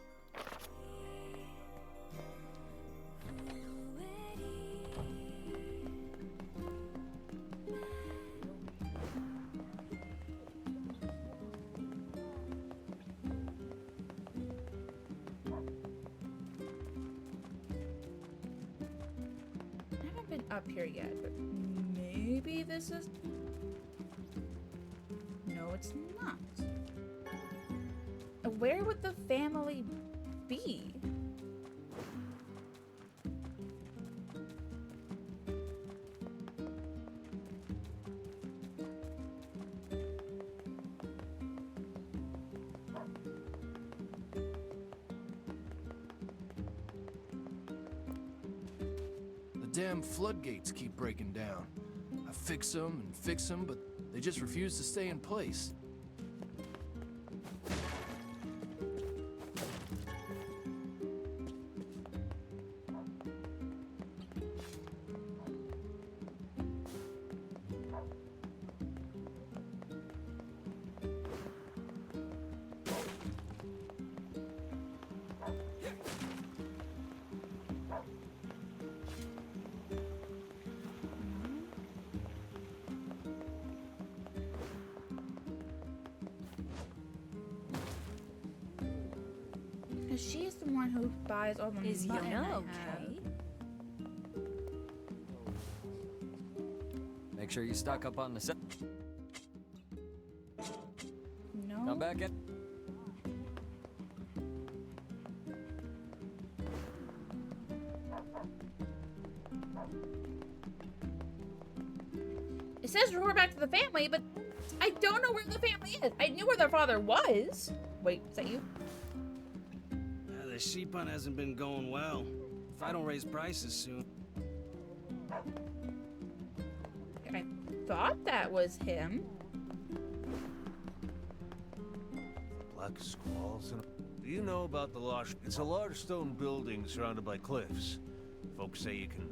Up here yet, but maybe this is... No, it's not. Where would the family be? The damn floodgates keep breaking down. I fix them and fix them, but they just refuse to stay in place. Because she is the one who buys all the Is mutton Yona I okay? have. Make sure you stock up on the set. No. Come back in. It says report back to the family, but I don't know where the family is. I knew where their father was. Wait, is that you? The sheep hunt hasn't been going well. If I don't raise prices soon. I thought that was him. Black squalls and... Do you know about the Lost... It's a large stone building surrounded by cliffs. Folks say you can...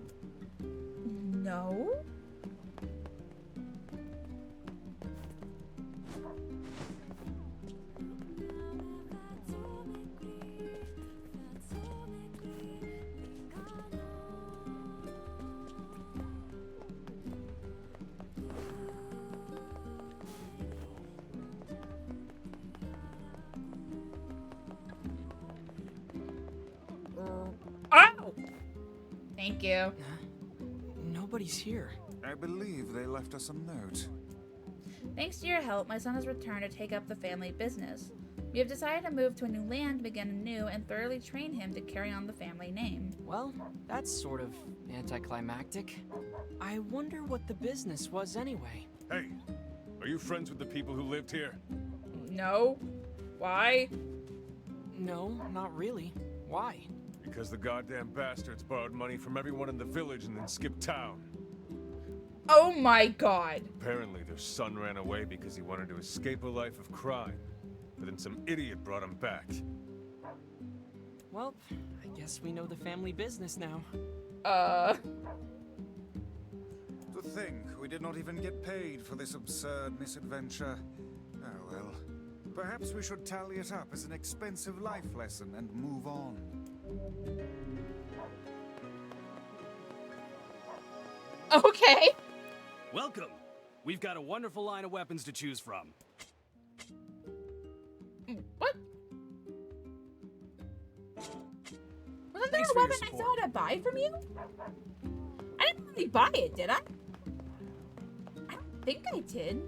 No. Oh! Thank you. Nobody's here. I believe they left us a note. Thanks to your help, my son has returned to take up the family business. We have decided to move to a new land, begin anew, and thoroughly train him to carry on the family name. Well, that's sort of anticlimactic. I wonder what the business was anyway. Hey, are you friends with the people who lived here? No. Why? No, not really. Why? Because the goddamn bastards borrowed money from everyone in the village and then skipped town. Oh my god. Apparently their son ran away because he wanted to escape a life of crime. But then some idiot brought him back. Well, I guess we know the family business now. To think we did not even get paid for this absurd misadventure. Oh well. Perhaps we should tally it up as an expensive life lesson and move on. Okay. Welcome. We've got a wonderful line of weapons to choose from. What? Wasn't there Thanks a for your weapon I support. saw to buy from you? I didn't really buy it, did I? I don't think I did.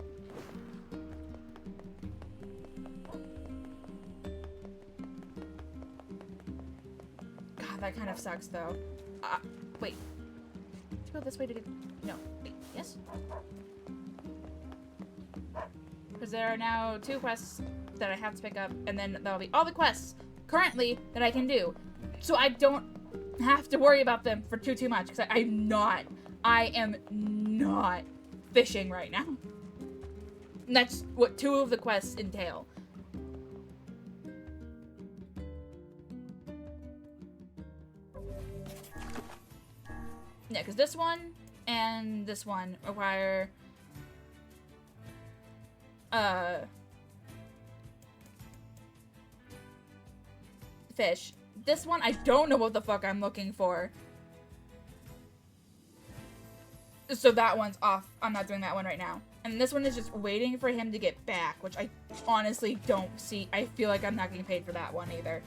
God, that kind of sucks, though. Wait. Let's go this way to get... No. Wait, yes? Because there are now 2 quests that I have to pick up, and then that'll be all the quests currently that I can do. So I don't have to worry about them for too much, because I am not fishing right now. And that's what 2 of the quests entail. Yeah, because this one and this one require fish. This one, I don't know what the fuck I'm looking for. So that one's off. I'm not doing that one right now. And this one is just waiting for him to get back, which I honestly don't see. I feel like I'm not getting paid for that one either.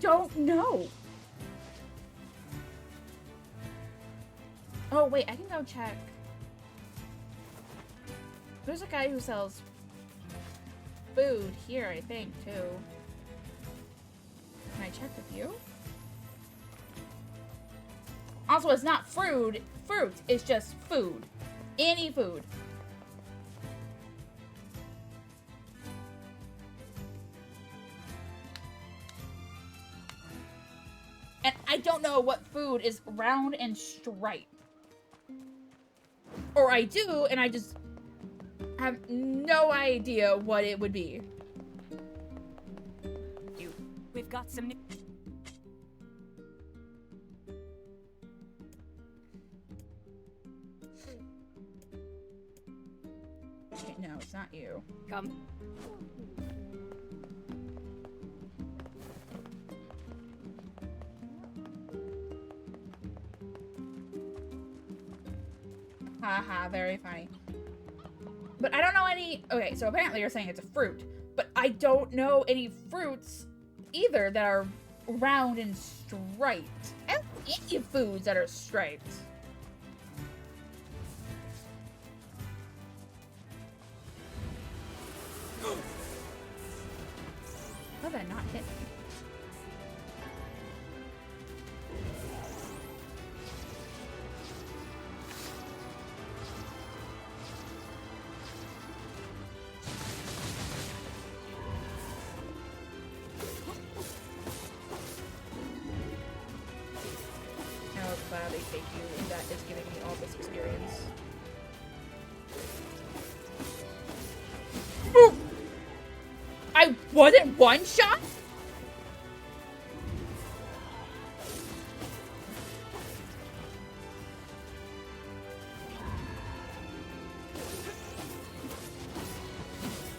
don't know. Oh, wait, I can go check. There's a guy who sells food here, I think, too. Can I check with you? Also, it's not fruit, it's just food. Any food. And I don't know what food is round and striped. Or I do, and I just have no idea what it would be. We've got some new... Okay, no, it's not you. Come. Haha, very funny. But I don't know any... Okay, so apparently you're saying it's a fruit. But I don't know any fruits either that are round and striped. I don't know any foods that are striped. How did that not hit me? Gladly take you, and that is giving me all this experience. Boom! I wasn't one shot?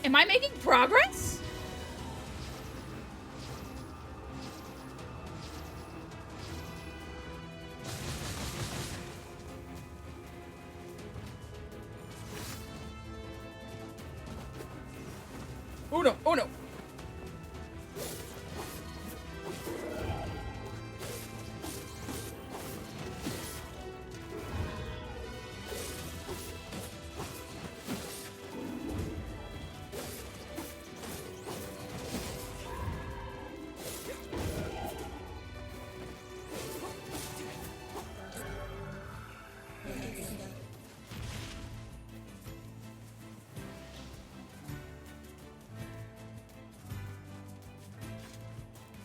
Am I making progress? Oh no, oh no.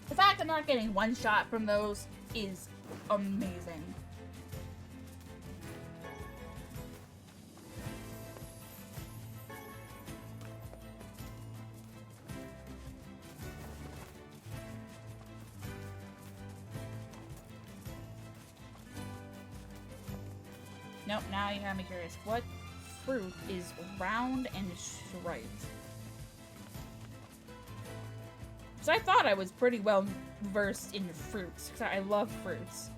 The fact I'm not getting one shot from those is amazing. Nope, now you have me curious. What fruit is round and striped? So I thought I was pretty well versed in fruits, because I love fruits.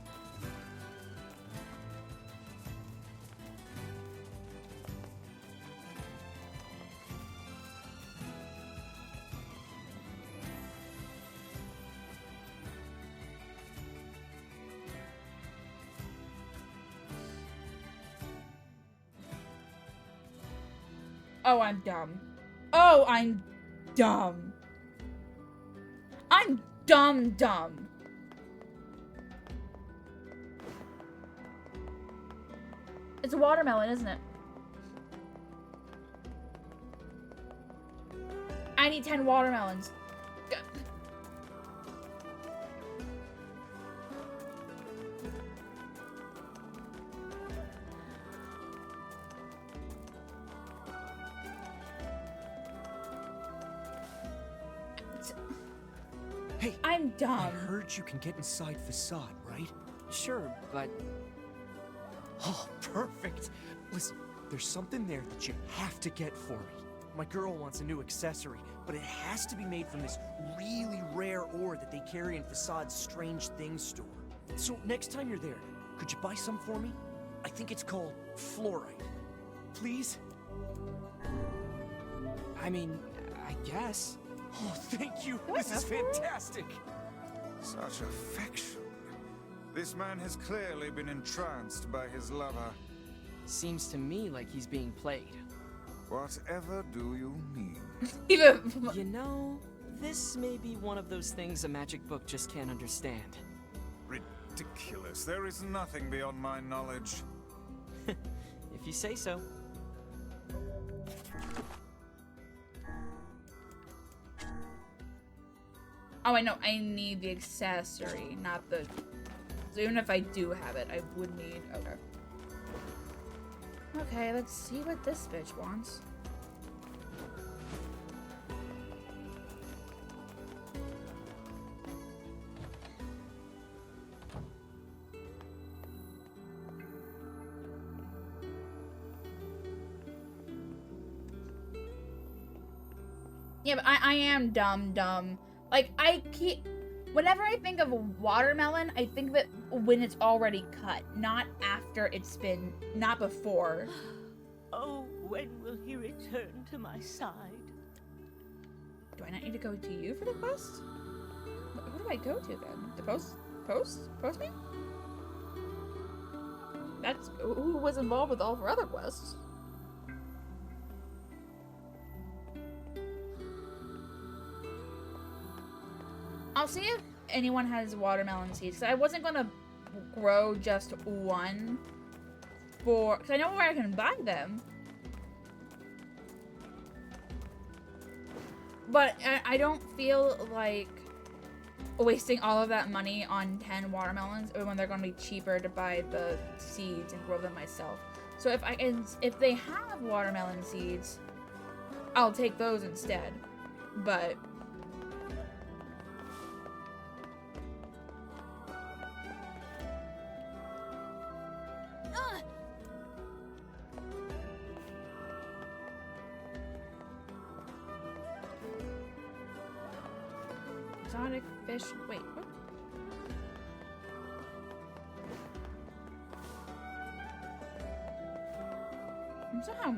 Oh, I'm dumb. Oh, I'm dumb. I'm dumb. It's a watermelon, isn't it? I need 10 watermelons. Hey, I'm dumb. I heard you can get inside Facade, right? Sure, but... Oh, perfect. Listen, there's something there that you have to get for me. My girl wants a new accessory, but it has to be made from this really rare ore that they carry in Facade's Strange Things store. So next time you're there, could you buy some for me? I think it's called fluorite. Please? I mean, I guess. Oh, thank you. This is fantastic. Such affection. This man has clearly been entranced by his lover. Seems to me like he's being played. Whatever do you mean? You know, this may be one of those things a magic book just can't understand. Ridiculous. There is nothing beyond my knowledge. If you say so. Oh, I know. I need the accessory, not the... So even if I do have it, I would need... Okay. Okay, let's see what this bitch wants. Yeah, but I am dumb. Like, I keep... Whenever I think of a watermelon, I think of it when it's already cut, not after it's been... Not before. Oh, when will he return to my side? Do I not need to go to you for the quest? Who do I go to then? The postman? That's who was involved with all of our other quests. I'll see if anyone has watermelon seeds. I wasn't gonna grow just one because I know where I can buy them. But I don't feel like wasting all of that money on 10 watermelons when they're gonna be cheaper to buy the seeds and grow them myself. So if they have watermelon seeds, I'll take those instead. But exotic fish. Wait, what? I'm somehow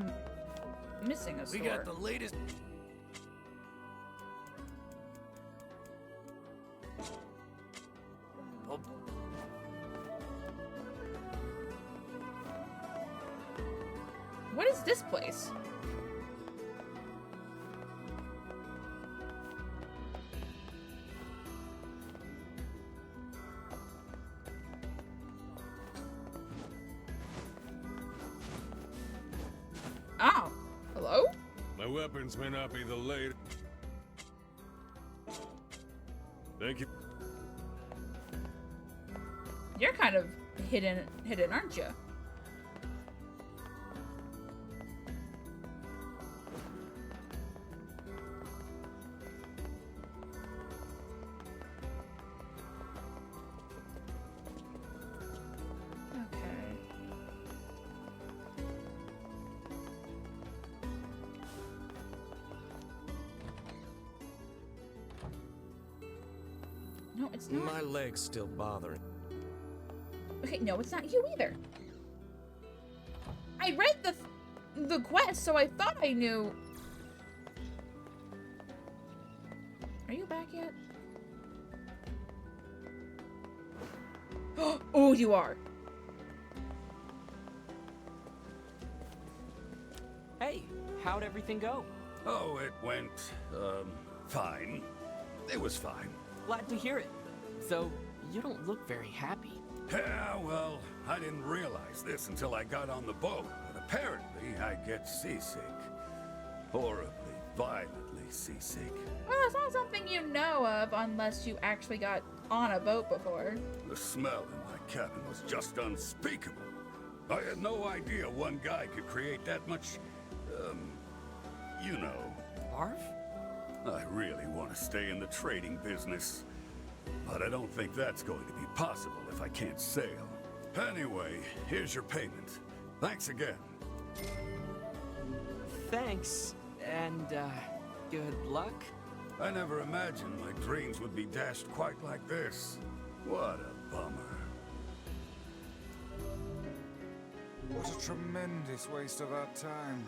missing a sword. We got the latest. Oh. What is this place? Oh, hello? My weapons may not be the latest. Thank you. You're kind of hidden, aren't you? No, it's not. My leg's still bothering. Okay, no, it's not you either. I read the quest, so I thought I knew. Are you back yet? Oh, you are. Hey, how'd everything go? Oh, it went, fine. It was fine. Glad to hear it. Though, you don't look very happy. Yeah, well, I didn't realize this until I got on the boat, but apparently I get seasick. Horribly, violently seasick. Well, it's not something you know of unless you actually got on a boat before. The smell in my cabin was just unspeakable. I had no idea one guy could create that much, you know. Barf? I really want to stay in the trading business, but I don't think that's going to be possible if I can't sail. Anyway, here's your payment. Thanks again. Thanks, and, good luck? I never imagined my dreams would be dashed quite like this. What a bummer. What a tremendous waste of our time.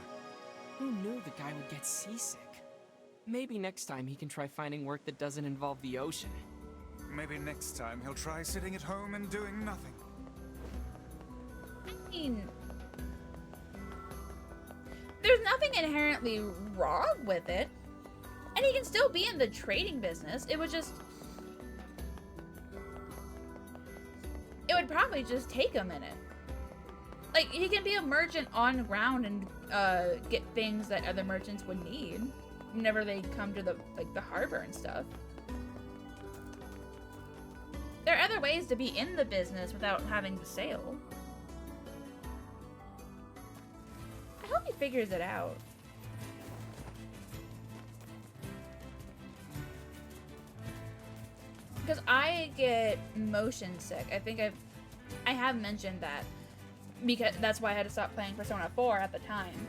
Who knew the guy would get seasick? Maybe next time he can try finding work that doesn't involve the ocean. Maybe next time he'll try sitting at home and doing nothing. I mean, there's nothing inherently wrong with it. And he can still be in the trading business. It would probably just take a minute. Like, he can be a merchant on the ground and get things that other merchants would need whenever they come to the harbor and stuff. There are other ways to be in the business without having to sail. I hope he figures it out. Because I get motion sick. I think I have mentioned that. Because that's why I had to stop playing Persona 4 at the time.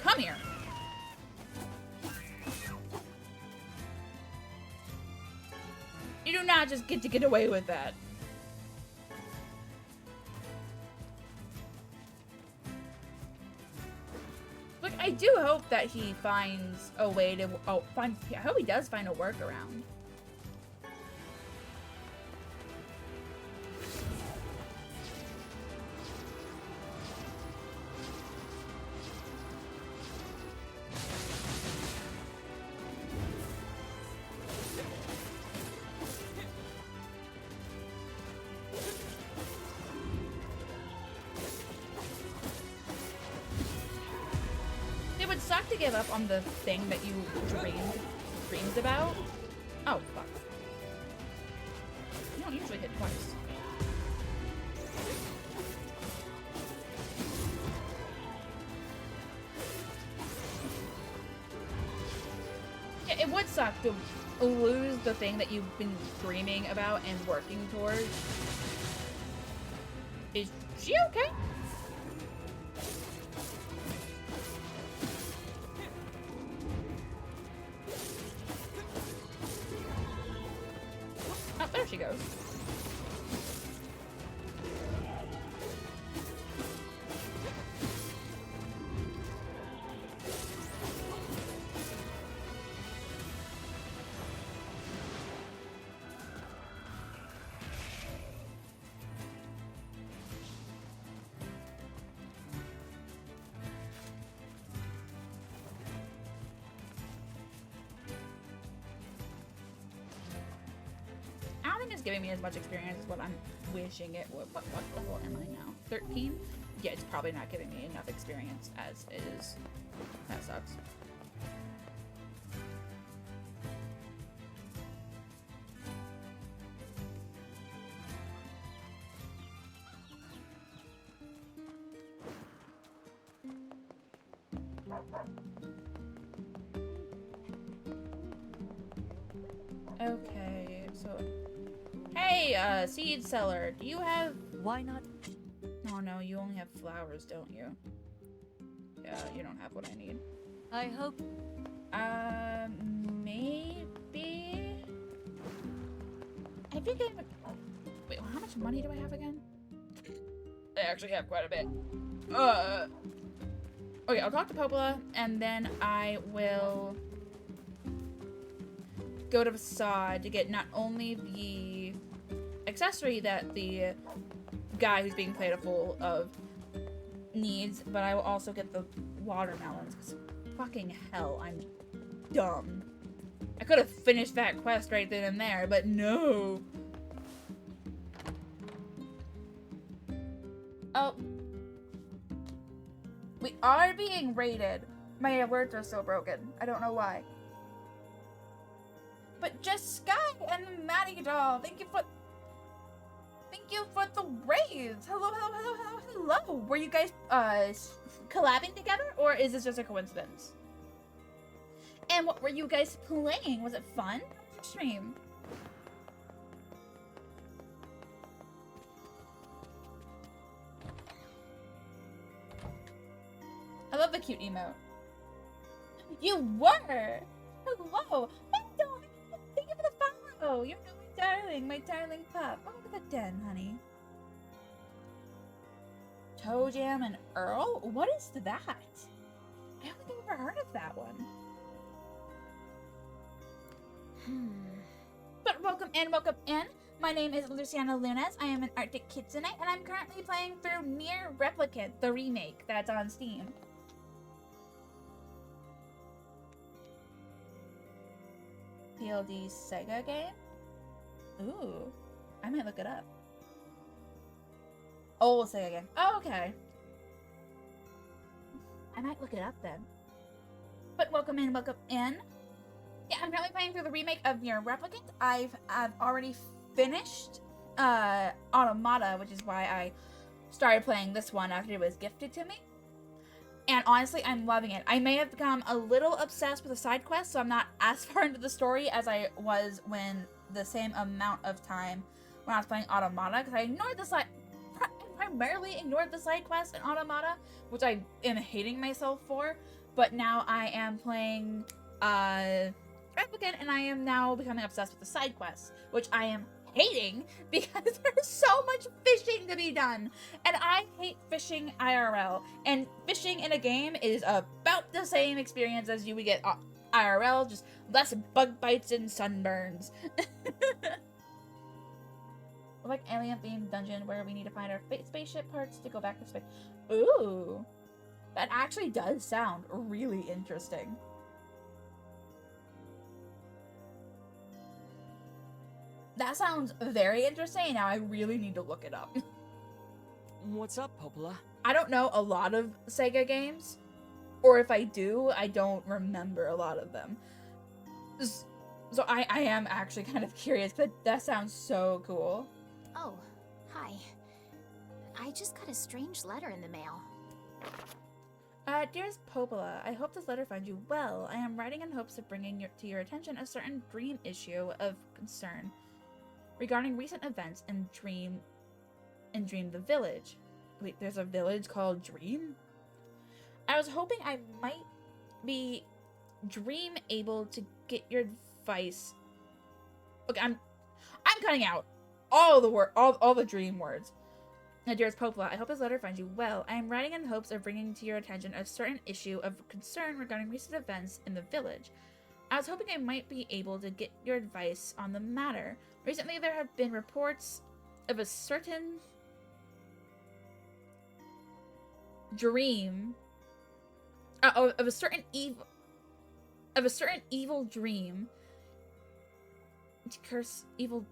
Come here. You do not just get to get away with that. Look, I do hope that he finds a way to I hope he does find a workaround. It would suck to give up on the thing that you dreamed about. Oh, fuck. You don't usually hit twice. Yeah, it would suck to lose the thing that you've been dreaming about and working towards. Is she okay? Oh, there she goes. I don't think it's giving me as much experience as what I'm wishing it would. What level am I now? 13? Yeah, it's probably not giving me enough experience as it is. That sucks. Okay, so hey, seed seller, do you have? Why not? Oh no, you only have flowers, don't you? Yeah, you don't have what I need. I hope. Maybe. I think I have. Wait, how much money do I have again? I actually have quite a bit. Okay, I'll talk to Popola, and then I will go to Facade to get not only the accessory that the guy who's being played a fool of needs, but I will also get the watermelons, because fucking hell, I'm dumb. I could have finished that quest right then and there, but no. Oh. We are being raided. My alerts are so broken. I don't know why. But just Sky and Maddie Doll, thank you for the raids. Hello. Were you guys collabing together, or is this just a coincidence? And what were you guys playing? Was it fun? Stream. I love the cute emote. You were. Hello. Thank you for the follow. You're my darling pup. Oh, look at that den, honey. Toe Jam and Earl? What is that? I don't think I've ever heard of that one. But welcome in, welcome in. My name is Luciana Lunes. I am an Arctic Kitsune, and I'm currently playing through Nier Replicant, the remake that's on Steam. PLD Sega game? Ooh, I might look it up. Oh, Sega game. Oh, okay. I might look it up then. But welcome in, welcome in. Yeah, I'm currently playing through the remake of Nier Replicant. I've already finished Automata, which is why I started playing this one after it was gifted to me. And honestly, I'm loving it. I may have become a little obsessed with the side quests, so I'm not as far into the story as I was when the same amount of time when I was playing Automata, because I ignored the primarily ignored the side quests in Automata, which I am hating myself for. But now I am playing Replicant, and I am now becoming obsessed with the side quests, which I am hating because there's so much fishing to be done, and I hate fishing IRL. And fishing in a game is about the same experience as you would get IRL, just less bug bites and sunburns. Like alien themed dungeon where we need to find our spaceship parts to go back to space. Ooh, that actually does sound really interesting. That sounds very interesting. Now I really need to look it up. What's up, Popola? I don't know a lot of Sega games, or if I do, I don't remember a lot of them. So I am actually kind of curious, but that sounds so cool. Oh, hi. I just got a strange letter in the mail. Dearest Popola, I hope this letter finds you well. I am writing in hopes of bringing to your attention a certain Dream issue of concern regarding recent events in Dream the Village. Wait, there's a village called Dream? I was hoping I might be able to get your advice. Okay, I'm cutting out all the Dream words. Now, dearest Popola, I hope this letter finds you well. I am writing in hopes of bringing to your attention a certain issue of concern regarding recent events in the village. I was hoping I might be able to get your advice on the matter. Recently, there have been reports of a certain dream, of a certain evil dream. To curse evil.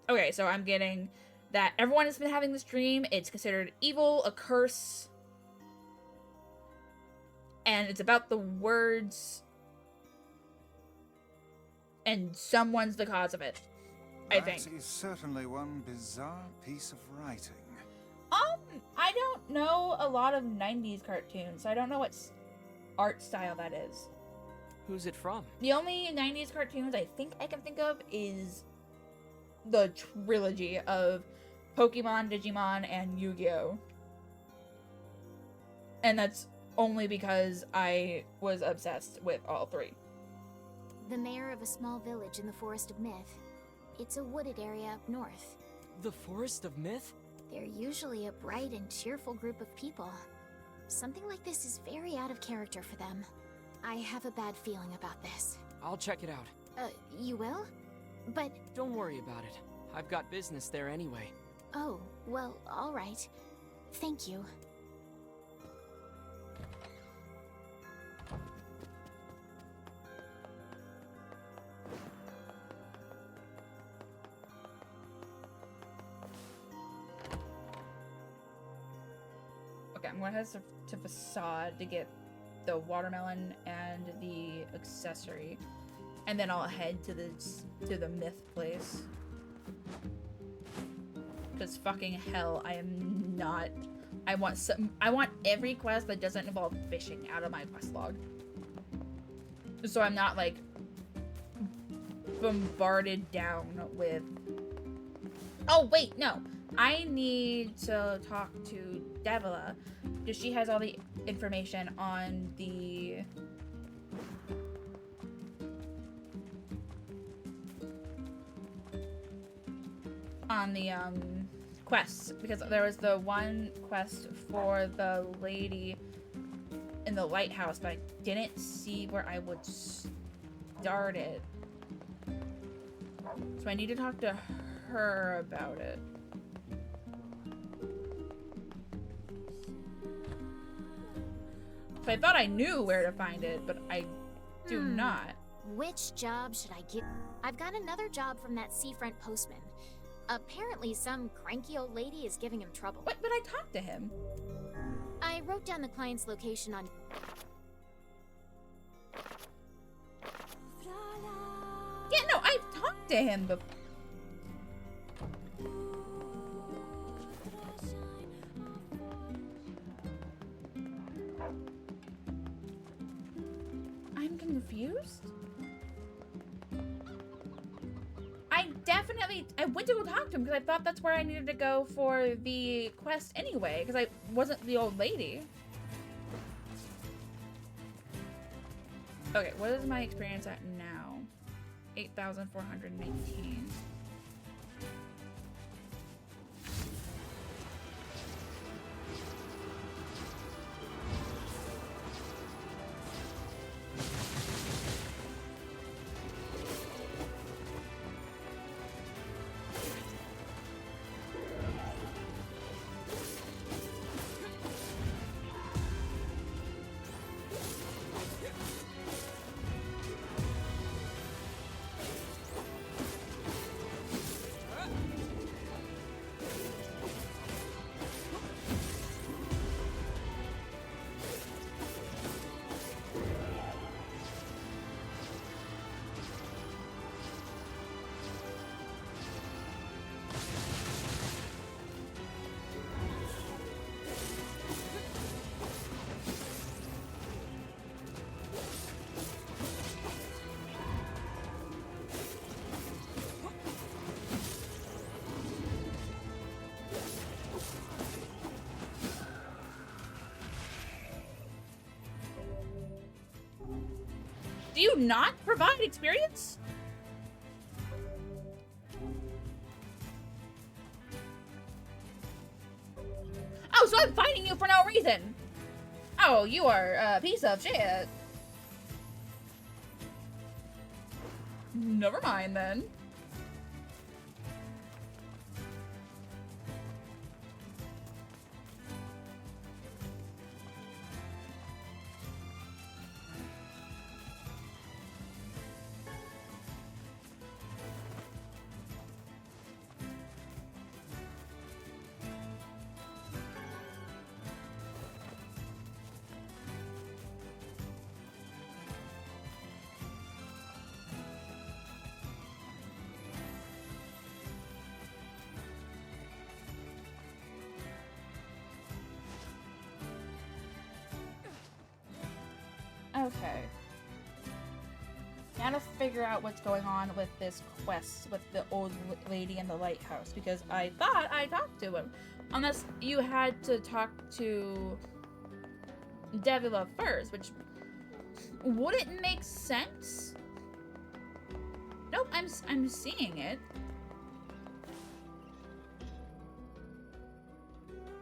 Okay, so I'm getting that everyone has been having this dream. It's considered evil, a curse, and it's about the words, and someone's the cause of it, I think. That is certainly one bizarre piece of writing. I don't know a lot of 90s cartoons, so I don't know what art style that is. Who's it from? The only 90s cartoons I think I can think of is the trilogy of Pokemon, Digimon, and Yu-Gi-Oh! And that's only because I was obsessed with all three. The mayor of a small village in the Forest of Myth. It's a wooded area up north. The Forest of Myth? They're usually a bright and cheerful group of people. Something like this is very out of character for them. I have a bad feeling about this. I'll check it out. You will? But... Don't worry about it. I've got business there anyway. Oh, well, all right. Thank you. Okay, I'm gonna head to Facade to get the watermelon and the accessory, and then I'll head to the Myth place. Because fucking hell, I am not. I want every quest that doesn't involve fishing out of my quest log, so I'm not like bombarded down with. Oh wait, no. I need to talk to Davila because she has all the information on the quests, because there was the one quest for the lady in the lighthouse, but I didn't see where I would start it. So I need to talk to her about it. So I thought I knew where to find it, but I do not. Which job should I get? I've got another job from that seafront postman. Apparently some cranky old lady is giving him trouble. What? But I talked to him. I wrote down the client's location on... Yeah, no, I've talked to him before. I'm confused. I went to go talk to him because I thought that's where I needed to go for the quest anyway, because I wasn't the old lady. Okay, what is my experience at now? 8,419. Do you not provide experience? Oh, so I'm fighting you for no reason. Oh, you are a piece of shit. Never mind then. Okay. Now to figure out what's going on with this quest with the old lady in the lighthouse, because I thought I talked to him. Unless you had to talk to Davila first, which wouldn't make sense. Nope, I'm seeing it.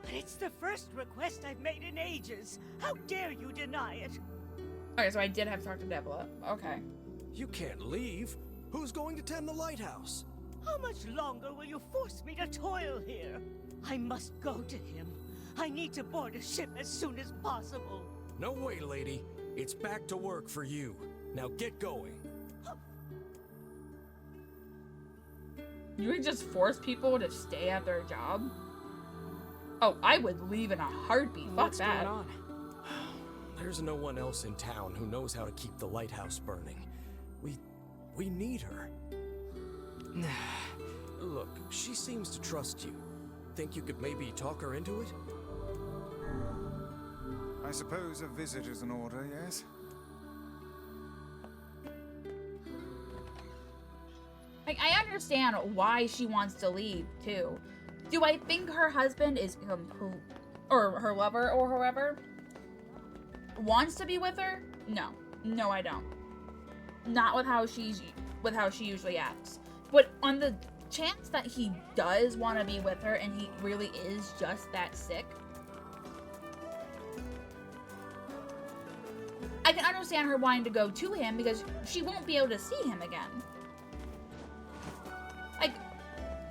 But it's the first request I've made in ages. How dare you deny it? Okay, so I did have to talk to Davila. Okay. You can't leave. Who's going to tend the lighthouse? How much longer will you force me to toil here? I must go to him. I need to board a ship as soon as possible. No way, lady. It's back to work for you. Now get going. You would just force people to stay at their job? Oh, I would leave in a heartbeat. Fuck What's that. going on? There's no one else in town who knows how to keep the lighthouse burning. We need her. Look, she seems to trust you. Think you could maybe talk her into it? I suppose a visit is in order, yes? Like, I understand why she wants to leave, too. Do I think her husband is or her lover or whoever wants to be with her? No. No, I don't. Not with how she usually acts. But on the chance that he does want to be with her and he really is just that sick, I can understand her wanting to go to him because she won't be able to see him again. Like,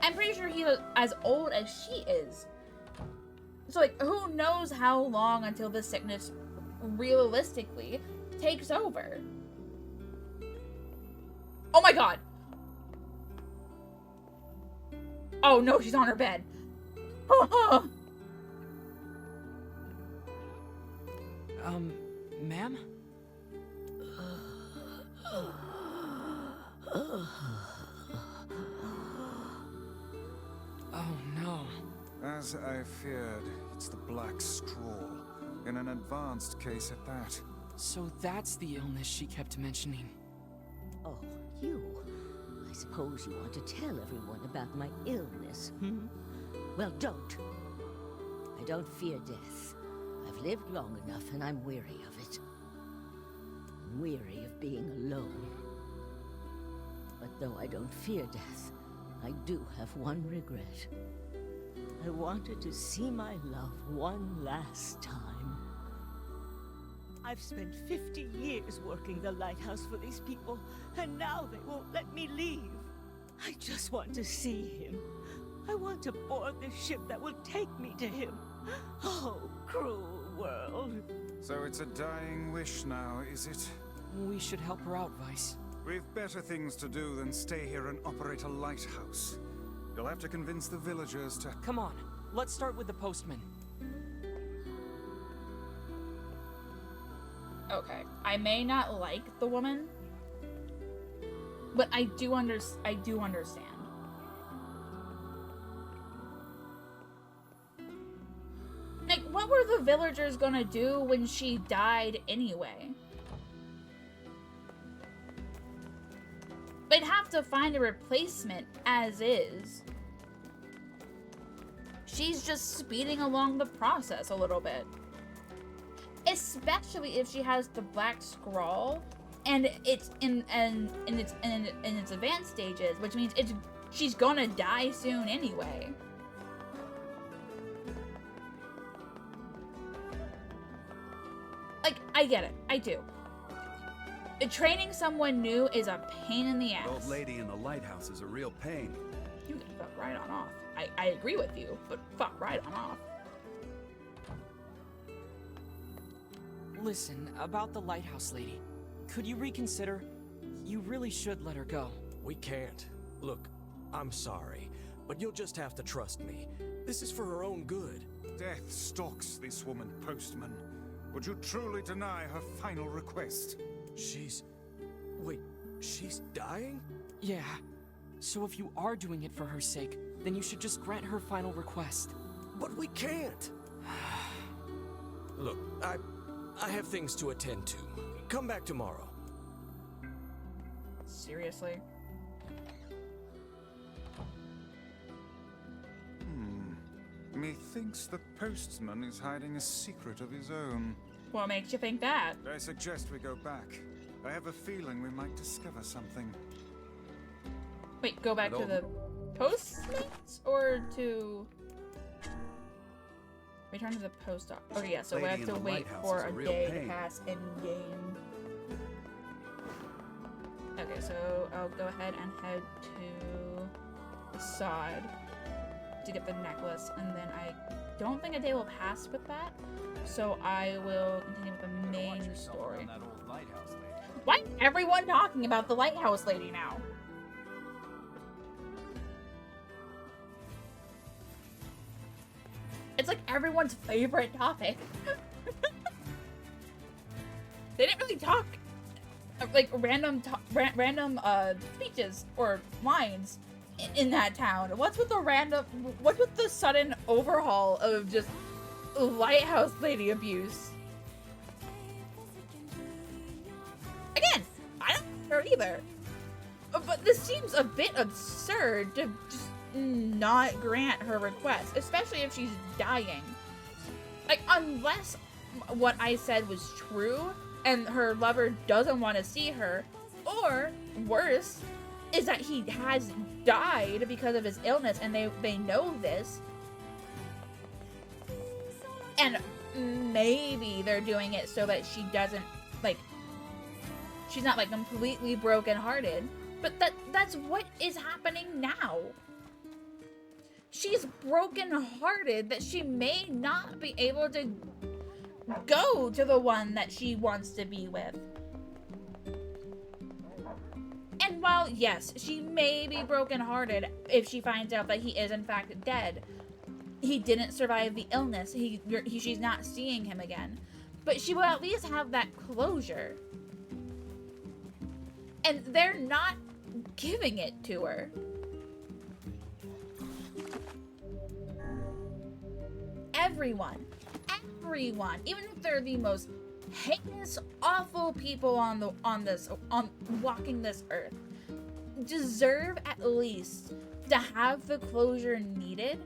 I'm pretty sure he's as old as she is. So, like, who knows how long until this sickness realistically takes over? Oh my god! Oh no, she's on her bed. Ma'am? Oh no. As I feared, it's the Black Scrawl. In an advanced case at that. So that's the illness she kept mentioning. Oh, you. I suppose you want to tell everyone about my illness, hmm? Well, don't. I don't fear death. I've lived long enough and I'm weary of it. I'm weary of being alone. But though I don't fear death, I do have one regret. I wanted to see my love one last time. I've spent 50 years working the lighthouse for these people, and now they won't let me leave. I just want to see him. I want to board the ship that will take me to him. Oh, cruel world. So it's a dying wish now, is it? We should help her out, Vice. We've better things to do than stay here and operate a lighthouse. You'll have to convince the villagers to... Come on, let's start with the postman. Okay, I may not like the woman, but I do understand. Like, what were the villagers gonna do when she died anyway? They'd have to find a replacement as is. She's just speeding along the process a little bit. Especially if she has the Black Scrawl and it's in its advanced stages, which means she's gonna die soon anyway. Like, I get it. I do. Training someone new is a pain in the ass. The old lady in the lighthouse is a real pain. You can fuck right on off. I agree with you, but fuck right on off. Listen, about the lighthouse lady. Could you reconsider? You really should let her go. We can't. Look, I'm sorry, but you'll just have to trust me. This is for her own good. Death stalks this woman, Postman. Would you truly deny her final request? Wait, she's dying? Yeah. So if you are doing it for her sake, then you should just grant her final request. But we can't! Look, I have things to attend to. Come back tomorrow. Seriously? Methinks the postman is hiding a secret of his own. What makes you think that? I suggest we go back. I have a feeling we might discover something. Wait, go back to the postmates or to return to the post office? Okay, yeah, so we have to wait for a day to pass in game. Okay, so I'll go ahead and head to the sod to get the necklace, and then I don't think a day will pass with that, so I will continue with the main story. Why is everyone talking about the lighthouse lady now? It's like everyone's favorite topic. They didn't really talk like random speeches or lines in that town. What's with the sudden overhaul of just lighthouse lady abuse? Again, I don't care either. But this seems a bit absurd to just not grant her request, especially if she's dying. Like, unless what I said was true and her lover doesn't want to see her, or worse, is that he has died because of his illness, and they know this. And maybe they're doing it so that she doesn't, like, she's not, like, completely brokenhearted. But that's what is happening now. She's brokenhearted that she may not be able to go to the one that she wants to be with. And while, yes, she may be brokenhearted if she finds out that he is in fact dead, he didn't survive the illness, she's not seeing him again, but she will at least have that closure. And they're not giving it to her. Everyone, even if they're the most heinous, awful people on walking this earth, deserve at least to have the closure needed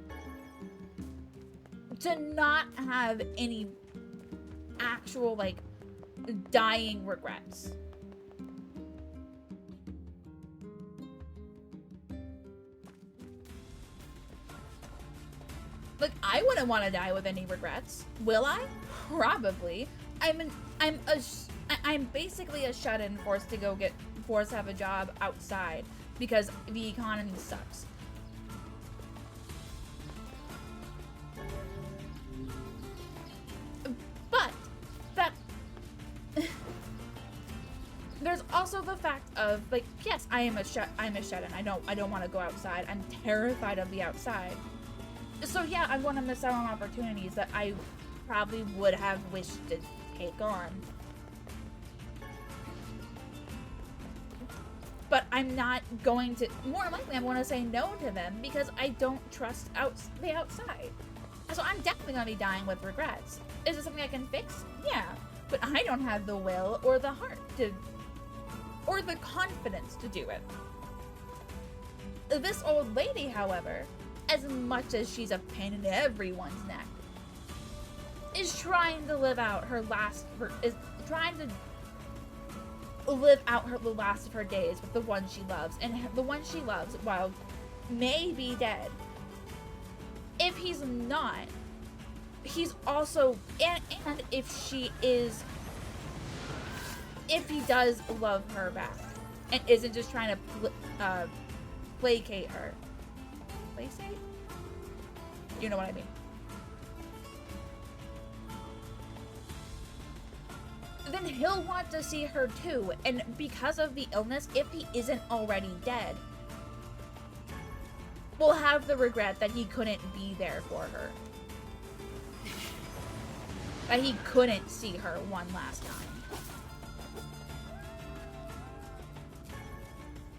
to not have any actual, like, dying regrets. Like, I wouldn't want to die with any regrets. Will I? Probably. I'm basically a shut-in forced to have a job outside because the economy sucks. But that there's also the fact of, like, yes, I'm a shut-in. I don't want to go outside. I'm terrified of the outside. So yeah, I'm going to miss out on opportunities that I probably would have wished to take on. But I'm not going to, more likely I'm going to say no to them because I don't trust the outside. So I'm definitely going to be dying with regrets. Is it something I can fix? Yeah. But I don't have the will or the heart to, or the confidence to do it. This old lady, however, as much as she's a pain in everyone's neck, is trying to live out the last of her days with the one she loves, and the one she loves, while may be dead, if he's not, he's also, and if he does love her back and isn't just trying to placate her. Placate? You know what I mean. Then he'll want to see her too, and because of the illness, if he isn't already dead, will have the regret that he couldn't be there for her. That he couldn't see her one last time.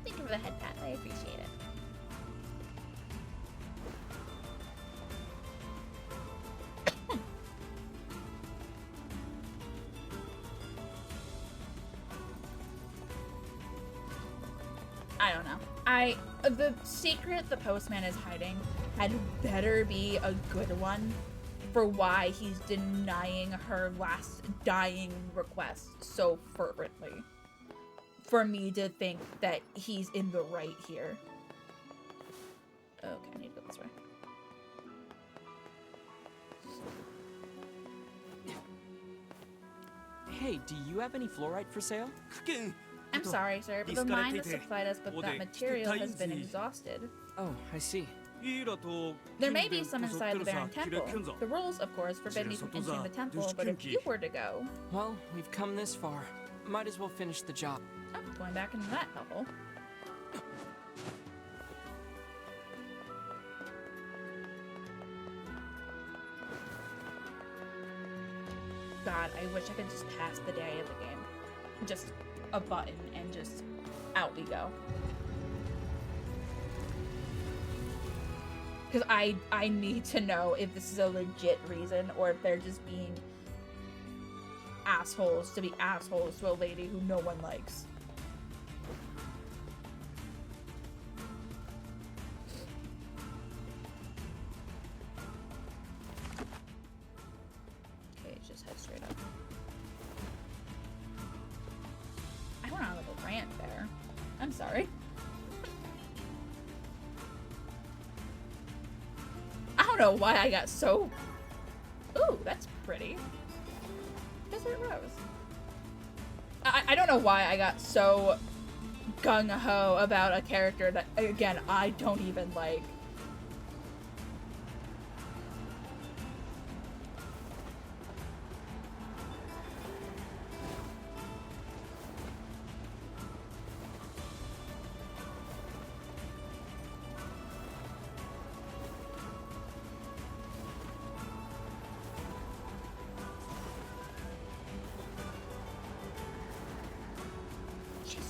Thank you for the head pat, I appreciate it. I don't know. The secret the postman is hiding had better be a good one for why he's denying her last dying request so fervently. For me to think that he's in the right here. Okay, I need to go this way. Hey, do you have any fluorite for sale? I'm sorry, sir, but the mine that supplied us with that material has been exhausted. Oh, I see. There may be some inside the Baron Temple. The rules, of course, forbid me from entering the temple, but if you were to go... Well, we've come this far. Might as well finish the job. I'm going back into that temple. God, I wish I could just pass the day of the game. Just a button and just out we go. Because I need to know if this is a legit reason or if they're just being assholes to be assholes to a lady who no one likes. Okay, just head straight up. I went on a little rant there. I'm sorry. know why I got so... Ooh, that's pretty. Desert Rose. I don't know why I got so gung-ho about a character that, again, I don't even like.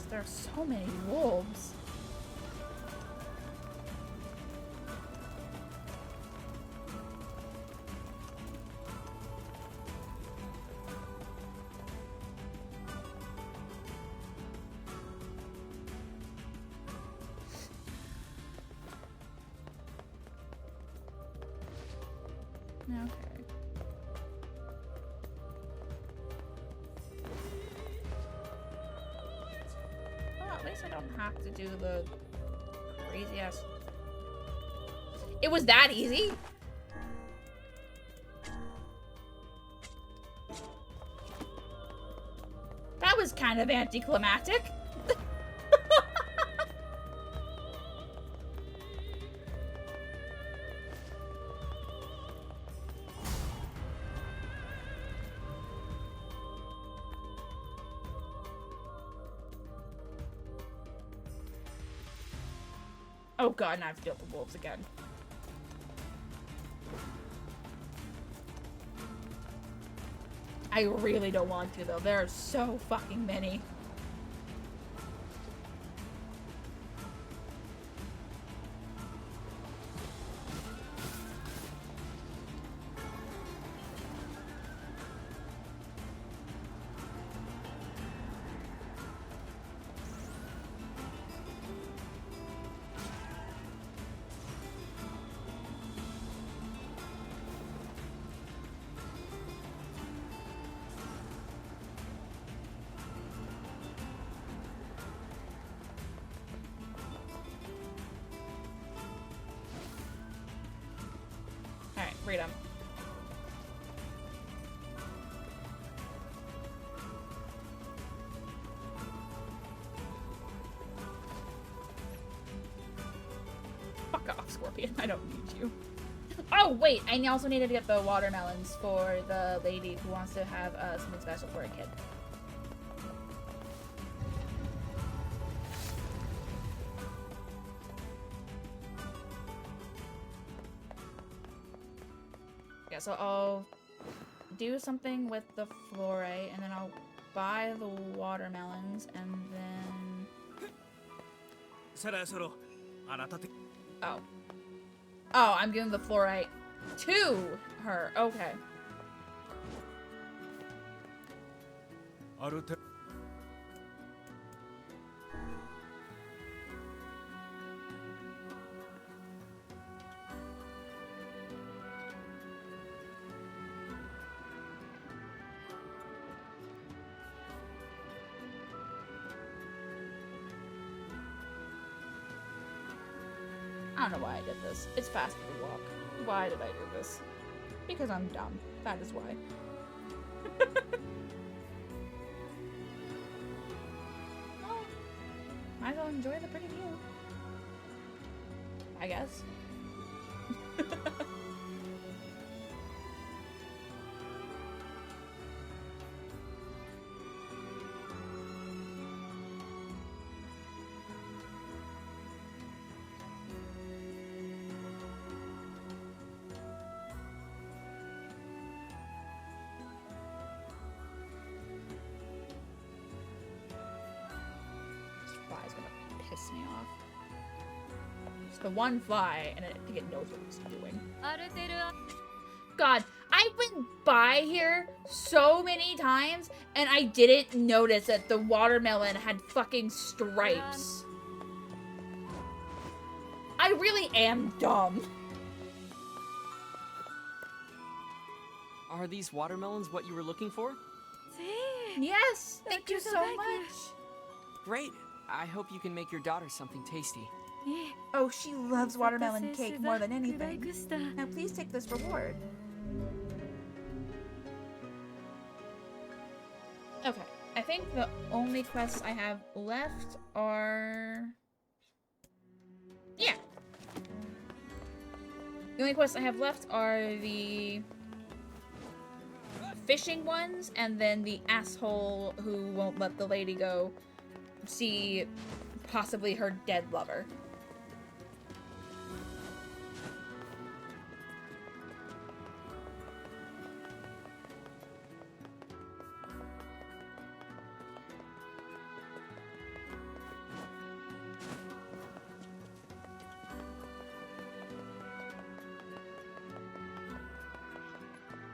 There are so many wolves. Okay. At least I don't have to do the crazy ass. It was that easy? That was kind of anticlimactic. Oh god, and I have to deal with the wolves again. I really don't want to though. There are so fucking many. Freedom. Fuck off, Scorpion. I don't need you. Oh, wait! I also needed to get the watermelons for the lady who wants to have something special for a kid. So I'll do something with the flore, and then I'll buy the watermelons, and then... Oh. Oh, I'm giving the flore to her. Okay. I don't know why I did this. It's faster to walk. Why did I do this? Because I'm dumb. That is why. Well, might as well enjoy the pretty view. I guess. Piss me off. Just the one fly, and I think it knows what it's doing. God, I've been by here so many times, and I didn't notice that the watermelon had fucking stripes. I really am dumb. Are these watermelons what you were looking for? Yes, thank you so much. Great. I hope you can make your daughter something tasty. Oh, she loves watermelon cake more than anything. Now please take this reward. Okay, I think the only quests I have left are... Yeah. The only quests I have left are the fishing ones, and then the asshole who won't let the lady go see possibly her dead lover.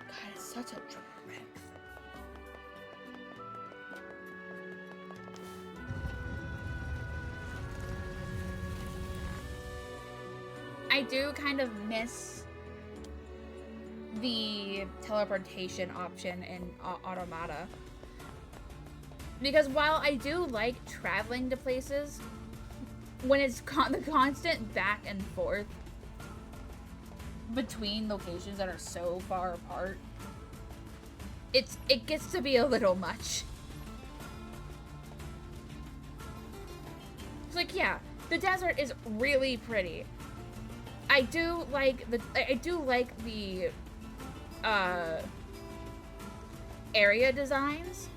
God, it's such a trick. I do kind of miss the teleportation option in Automata. Because while I do like traveling to places, when it's the constant back and forth between locations that are so far apart, it gets to be a little much. It's like, yeah, the desert is really pretty. I do like the area designs,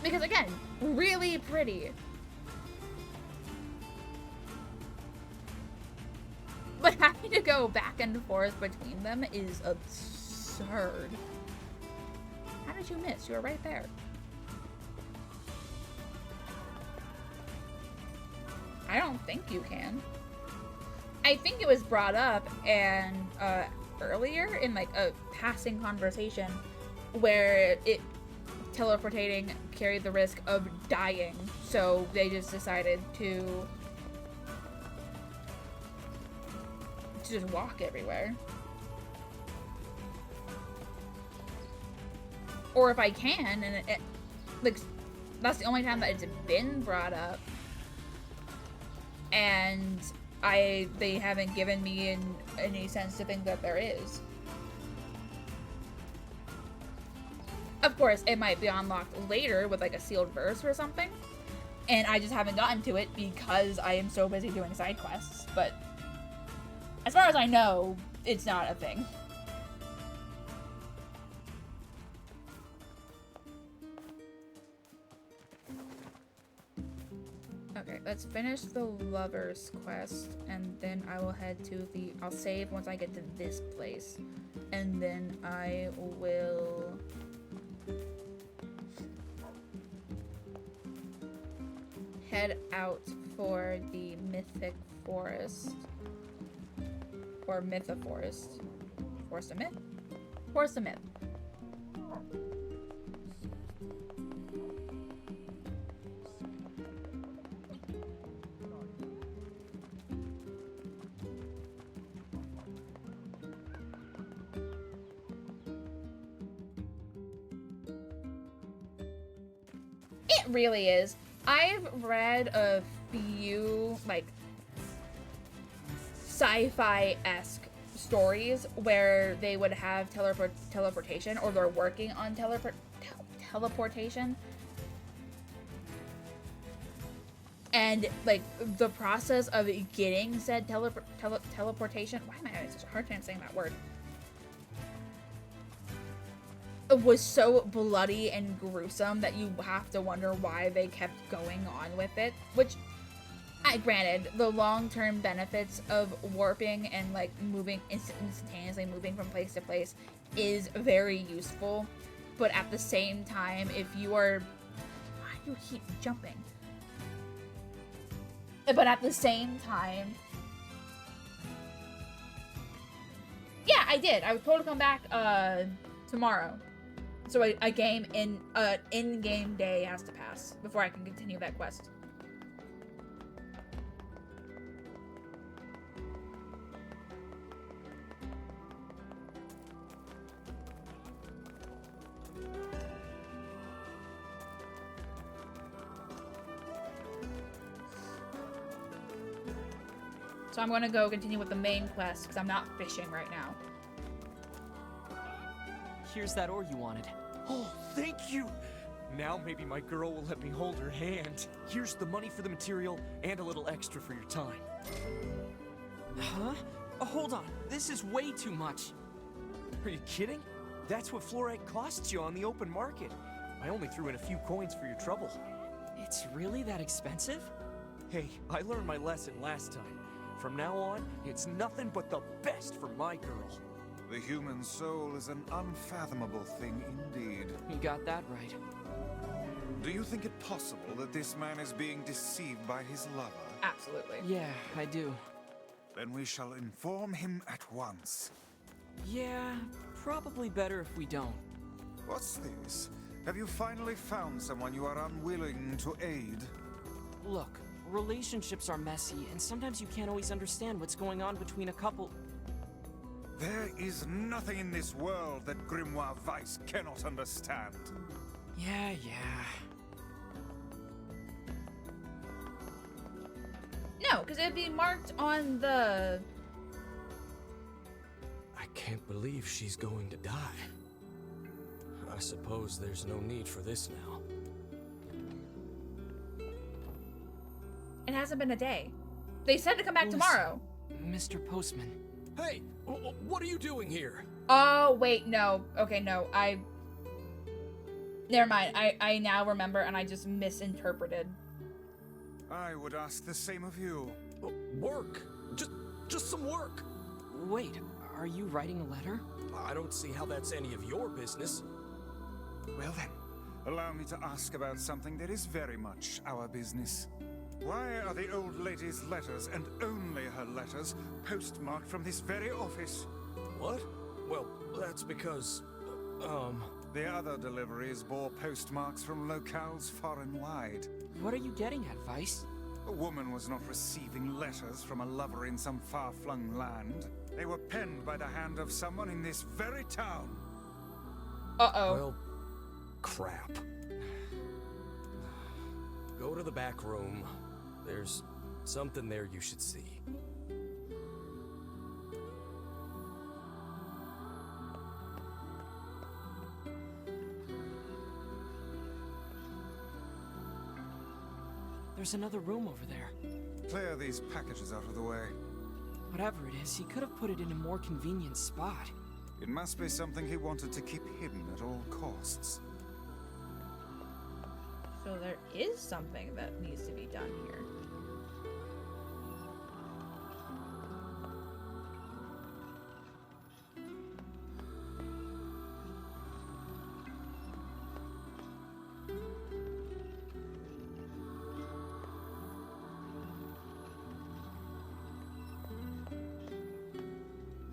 because again, really pretty. But having to go back and forth between them is absurd. How did you miss? You were right there. I don't think you can. I think it was brought up and earlier in like a passing conversation where teleportating carried the risk of dying, so they just decided to just walk everywhere. Or if I can, and like that's the only time that it's been brought up, and they haven't given me any sense to think that there is. Of course, it might be unlocked later with like a sealed verse or something, and I just haven't gotten to it because I am so busy doing side quests, but as far as I know, it's not a thing. Okay, let's finish the lover's quest, and then I will head to I'll save once I get to this place, and then I will head out for the Mythic Forest. Or Mythoforest. Forest of Myth? Forest of Myth. It really is. I've read a few, like, sci-fi-esque stories where they would have teleportation, or they're working on teleportation. And, like, the process of getting said teleportation... Why am I having such a hard time saying that word? It was so bloody and gruesome that you have to wonder why they kept going on with it. Which, granted, the long-term benefits of warping and, like, moving instantaneously moving from place to place is very useful. But at the same time, if you are... Why do you keep jumping? But at the same time... Yeah, I did. I was told to come back, tomorrow. So a game in-game day has to pass before I can continue that quest. So I'm gonna go continue with the main quest because I'm not fishing right now. Here's that ore you wanted. Oh, thank you! Now maybe my girl will let me hold her hand. Here's the money for the material and a little extra for your time. Huh? Oh, hold on. This is way too much. Are you kidding? That's what fluorite costs you on the open market. I only threw in a few coins for your trouble. It's really that expensive? Hey, I learned my lesson last time. From now on, it's nothing but the best for my girl. The human soul is an unfathomable thing indeed. You got that right. Do you think it possible that this man is being deceived by his lover? Absolutely. Yeah, I do. Then we shall inform him at once. Yeah, probably better if we don't. What's this? Have you finally found someone you are unwilling to aid? Look, relationships are messy, and sometimes you can't always understand what's going on between a couple. There is nothing in this world that Grimoire Weiss cannot understand. Yeah. No, because it'd be marked on the... I can't believe she's going to die. I suppose there's no need for this now. It hasn't been a day. They said to come back tomorrow. Mr. Postman. Hey, what are you doing here? Oh, wait, no. Okay, no, never mind. I now remember, and I just misinterpreted. I would ask the same of you. Work. Just some work. Wait, are you writing a letter? I don't see how that's any of your business. Well then, allow me to ask about something that is very much our business. Why are the old lady's letters, and only her letters, postmarked from this very office? What? Well, that's because, The other deliveries bore postmarks from locales far and wide. What are you getting at, Weiss? A woman was not receiving letters from a lover in some far-flung land. They were penned by the hand of someone in this very town. Uh-oh. Well, crap. Go to the back room. There's something there you should see. There's another room over there. Clear these packages out of the way. Whatever it is, he could have put it in a more convenient spot. It must be something he wanted to keep hidden at all costs. So there is something that needs to be done here.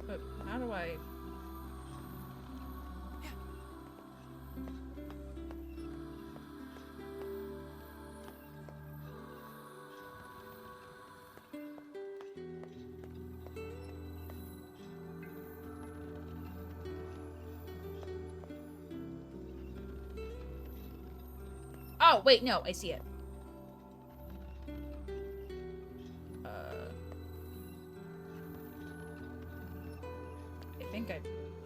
But how do I... Oh, wait, no, I see it. I think I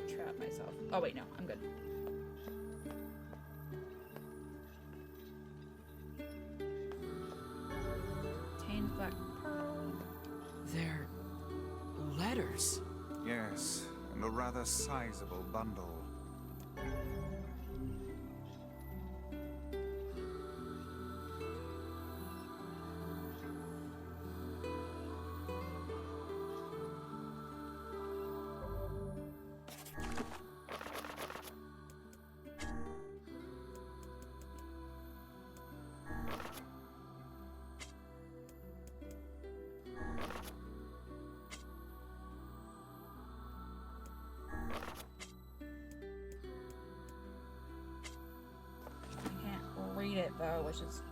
trapped myself. Oh, wait, no, I'm good. Tained black pearl. They're letters. Yes, and a rather sizable bundle. Read it though, which is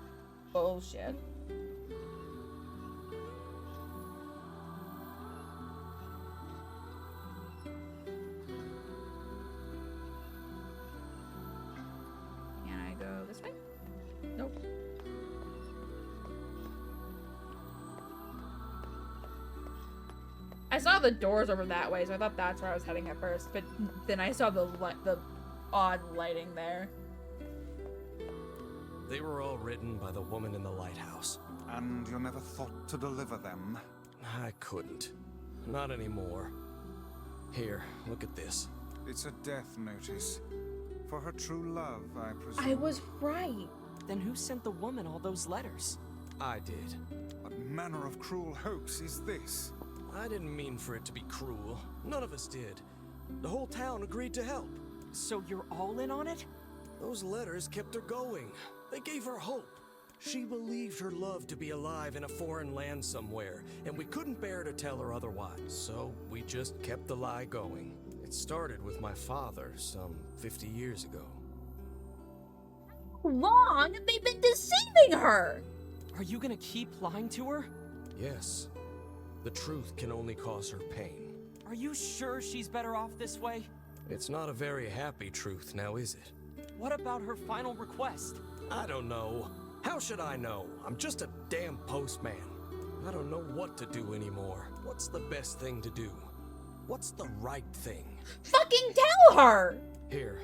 bullshit. Can I go this way? Nope. I saw the doors over that way, so I thought that's where I was heading at first. But then I saw the odd lighting there. They were all written by the woman in the lighthouse. And you never thought to deliver them? I couldn't. Not anymore. Here, look at this. It's a death notice. For her true love, I presume. I was right. Then who sent the woman all those letters? I did. What manner of cruel hoax is this? I didn't mean for it to be cruel. None of us did. The whole town agreed to help. So you're all in on it? Those letters kept her going. They gave her hope. She believed her love to be alive in a foreign land somewhere, and we couldn't bear to tell her otherwise. So we just kept the lie going. It started with my father some 50 years ago. How long have they been deceiving her? Are you gonna keep lying to her? Yes. The truth can only cause her pain. Are you sure she's better off this way? It's not a very happy truth, now is it? What about her final request? I don't know. How should I know? I'm just a damn postman. I don't know what to do anymore. What's the best thing to do? What's the right thing? Fucking tell her! Here,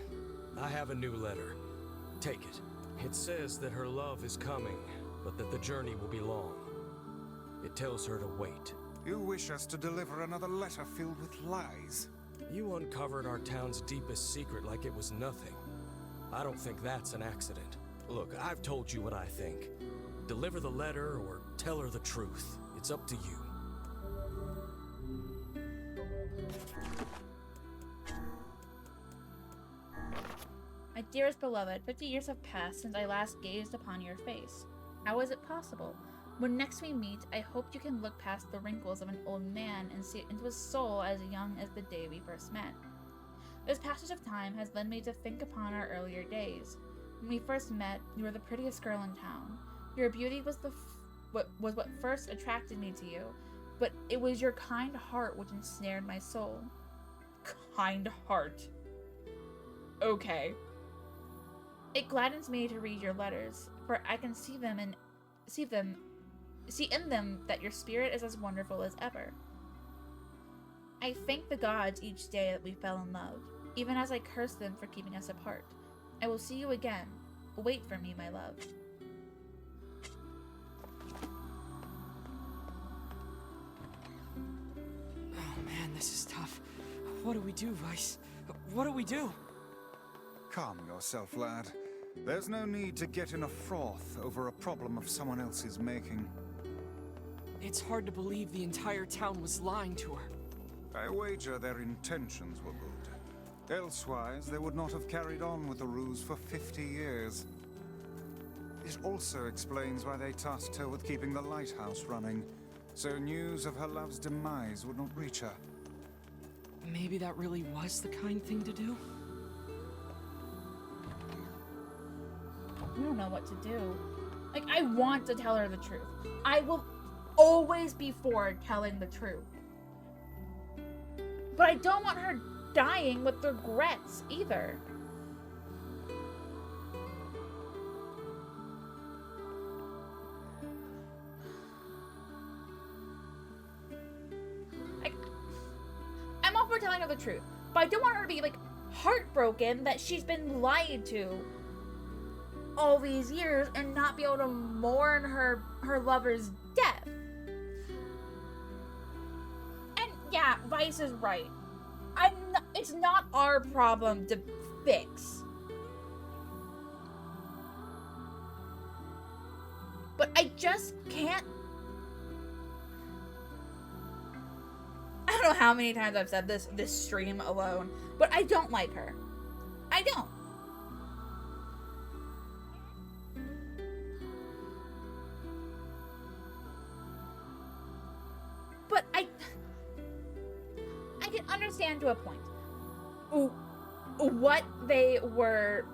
I have a new letter. Take it. It says that her love is coming, but that the journey will be long. It tells her to wait. You wish us to deliver another letter filled with lies? You uncovered our town's deepest secret like it was nothing. I don't think that's an accident. Look, I've told you what I think. Deliver the letter or tell her the truth. It's up to you. My dearest beloved, 50 years have passed since I last gazed upon your face. How is it possible? When next we meet, I hope you can look past the wrinkles of an old man and see into a soul as young as the day we first met. This passage of time has led me to think upon our earlier days. When we first met, you were the prettiest girl in town. Your beauty was what first attracted me to you, but it was your kind heart which ensnared my soul. Kind heart. Okay. It gladdens me to read your letters, for I can see in them that your spirit is as wonderful as ever. I thank the gods each day that we fell in love, even as I curse them for keeping us apart. I will see you again. Wait for me, my love. Oh man, this is tough. What do we do, Vice? What do we do? Calm yourself, lad. There's no need to get in a froth over a problem of someone else's making. It's hard to believe the entire town was lying to her. I wager their intentions were good. Elsewise, they would not have carried on with the ruse for 50 years. It also explains why they tasked her with keeping the lighthouse running, so news of her love's demise would not reach her. Maybe that really was the kind thing to do? I don't know what to do. Like, I want to tell her the truth. I will always be for telling the truth. But I don't want her dying with regrets either. I'm all for telling her the truth, but I don't want her to be like heartbroken that she's been lied to all these years and not be able to mourn her lover's death. And yeah, Vice is right. It's not our problem to fix. But I just can't. I don't know how many times I've said this stream alone, but I don't like her. I don't. But I can understand to a point what they were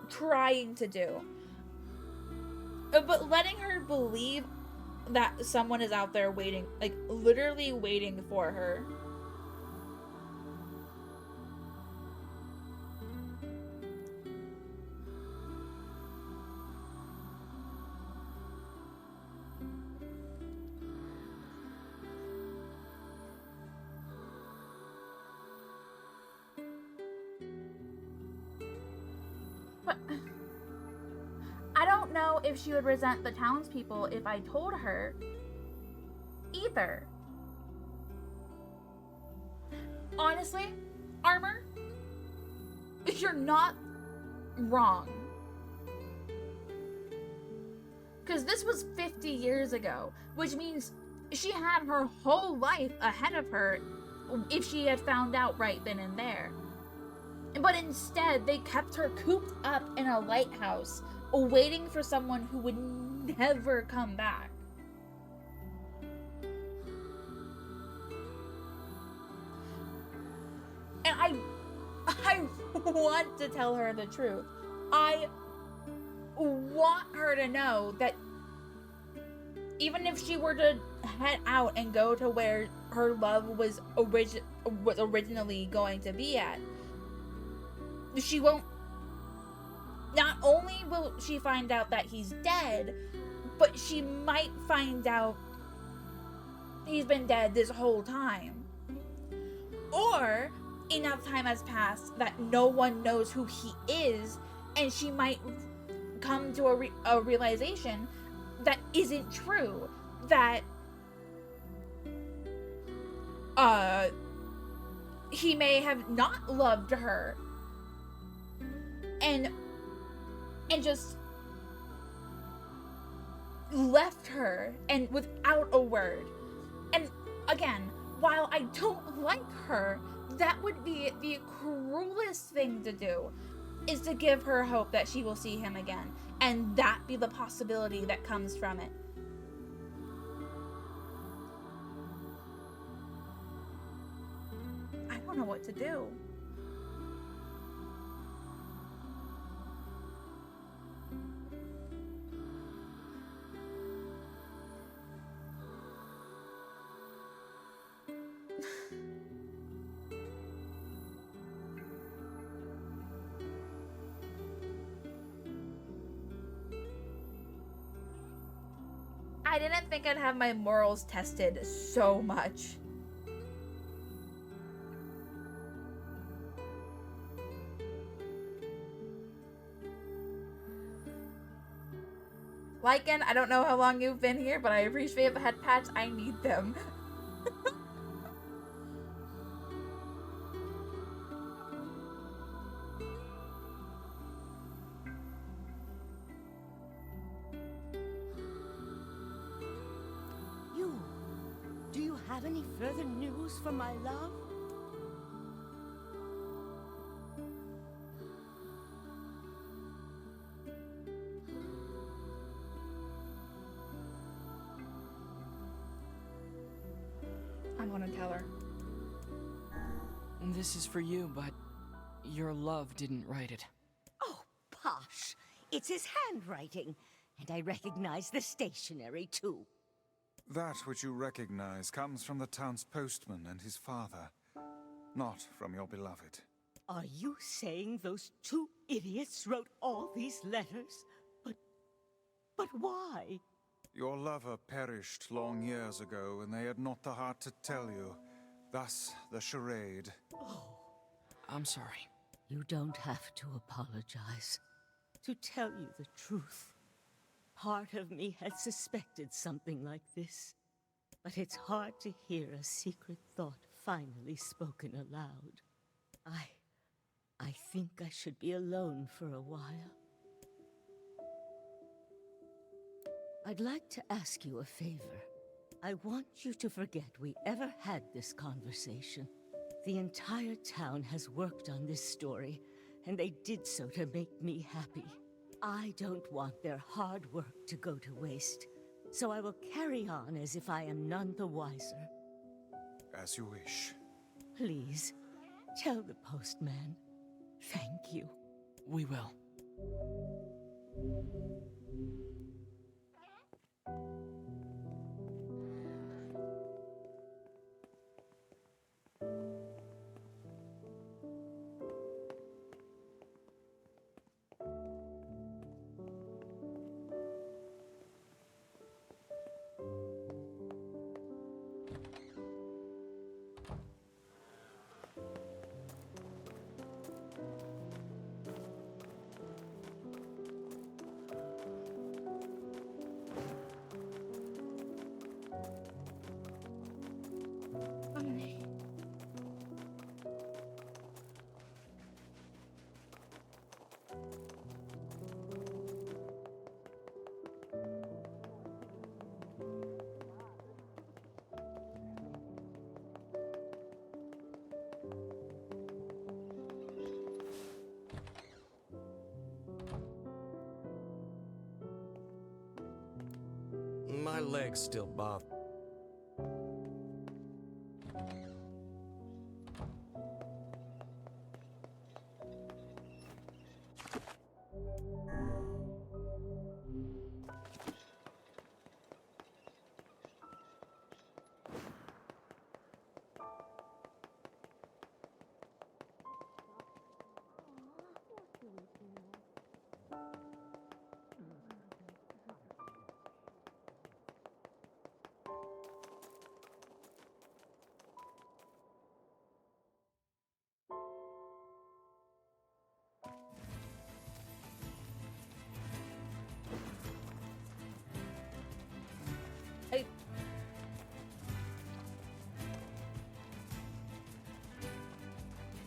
trying to do. But letting her believe that someone is out there waiting, like literally waiting for her. I don't know if she would resent the townspeople if I told her either. Honestly, Armor, you're not wrong. Because this was 50 years ago, which means she had her whole life ahead of her if she had found out right then and there. But instead, they kept her cooped up in a lighthouse, waiting for someone who would never come back. And I want to tell her the truth. I want her to know that even if she were to head out and go to where her love was originally going to be at, she won't. Not only will she find out that he's dead, but she might find out he's been dead this whole time. Or enough time has passed that no one knows who he is, and she might come to a realization that isn't true. That he may have not loved her and just left her and without a word. And again, while I don't like her, that would be the cruelest thing to do, is to give her hope that she will see him again, and that be the possibility that comes from it. I don't know what to do. I didn't think I'd have my morals tested so much. Lycan, I don't know how long you've been here, but I appreciate the head pats. I need them. Do you have any further news for my love? I want to tell her. This is for you, but your love didn't write it. Oh, Posh! It's his handwriting, and I recognize the stationery, too. That which you recognize comes from the town's postman and his father, not from your beloved. Are you saying those two idiots wrote all these letters? But why? Your lover perished long years ago, and they had not the heart to tell you. Thus, the charade. Oh. I'm sorry. You don't have to apologize. To tell you the truth, part of me had suspected something like this. But it's hard to hear a secret thought finally spoken aloud. I think I should be alone for a while. I'd like to ask you a favor. I want you to forget we ever had this conversation. The entire town has worked on this story, and they did so to make me happy. I don't want their hard work to go to waste, so I will carry on as if I am none the wiser. As you wish. Please, tell the postman. Thank you. We will. legs still bother.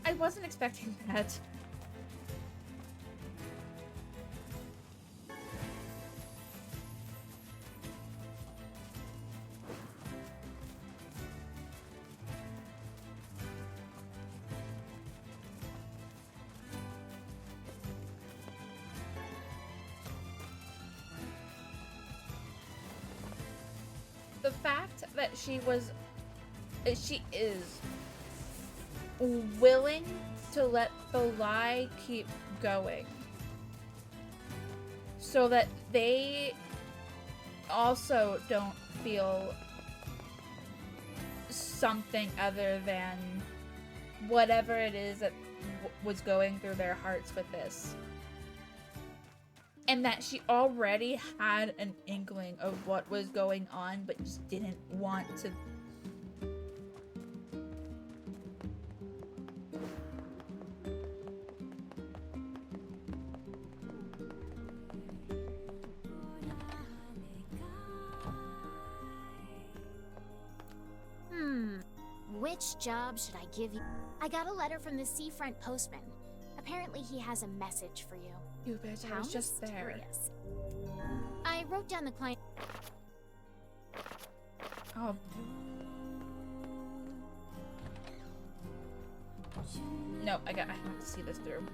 I wasn't expecting that. The fact that she is willing to let the lie keep going so that they also don't feel something other than whatever it is that was going through their hearts with this. And that she already had an inkling of what was going on, but just didn't want to. Which job should I give you? I got a letter from the seafront postman. Apparently he has a message for you. You bitch, I was just there. Mysterious. I wrote down the client. Oh. No, I have to see this through.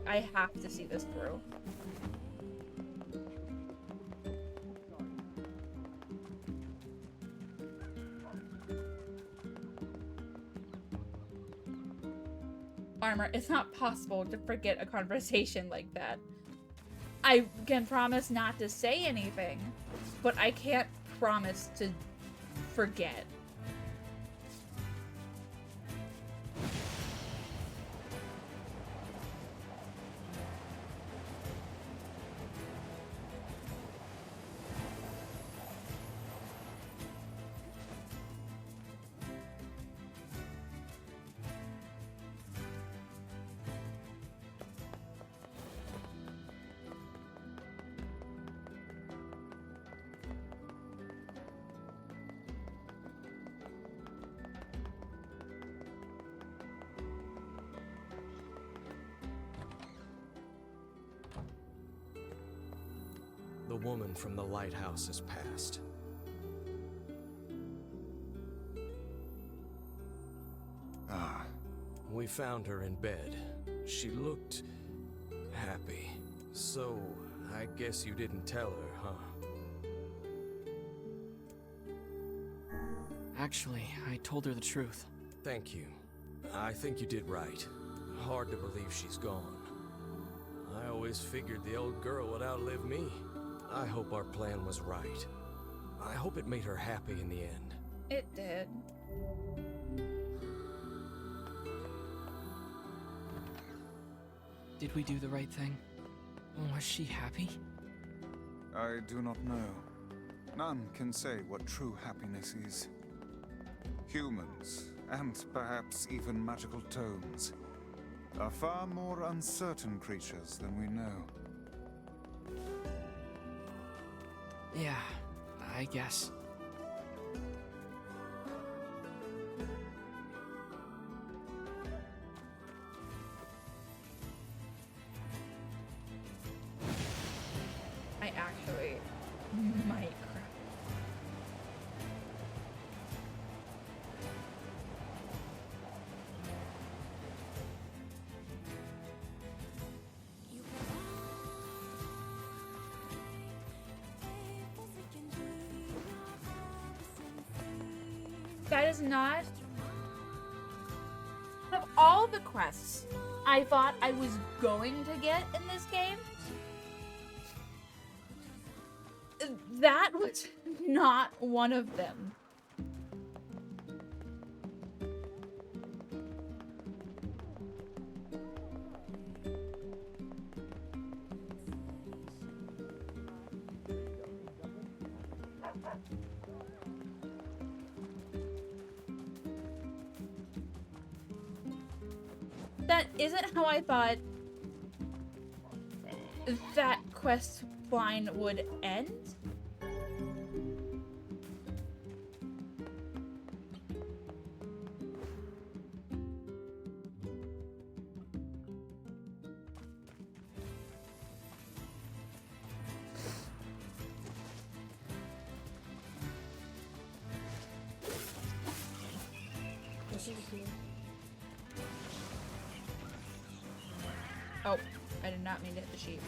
I have to see this through. Armor, it's not possible to forget a conversation like that. I can promise not to say anything, but I can't promise to forget. The woman from the lighthouse has passed. Ah. We found her in bed. She looked happy. So, I guess you didn't tell her, huh? Actually, I told her the truth. Thank you. I think you did right. Hard to believe she's gone. I always figured the old girl would outlive me. I hope our plan was right. I hope it made her happy in the end. It did. Did we do the right thing? Was she happy? I do not know. None can say what true happiness is. Humans, and perhaps even magical tomes, are far more uncertain creatures than we know. Yeah, I guess. I actually might cry. That is not... Of all the quests I thought I was going to get in this game, that was not one of them. That isn't how I thought that quest line would end. Oh, I did not mean to hit the sheep.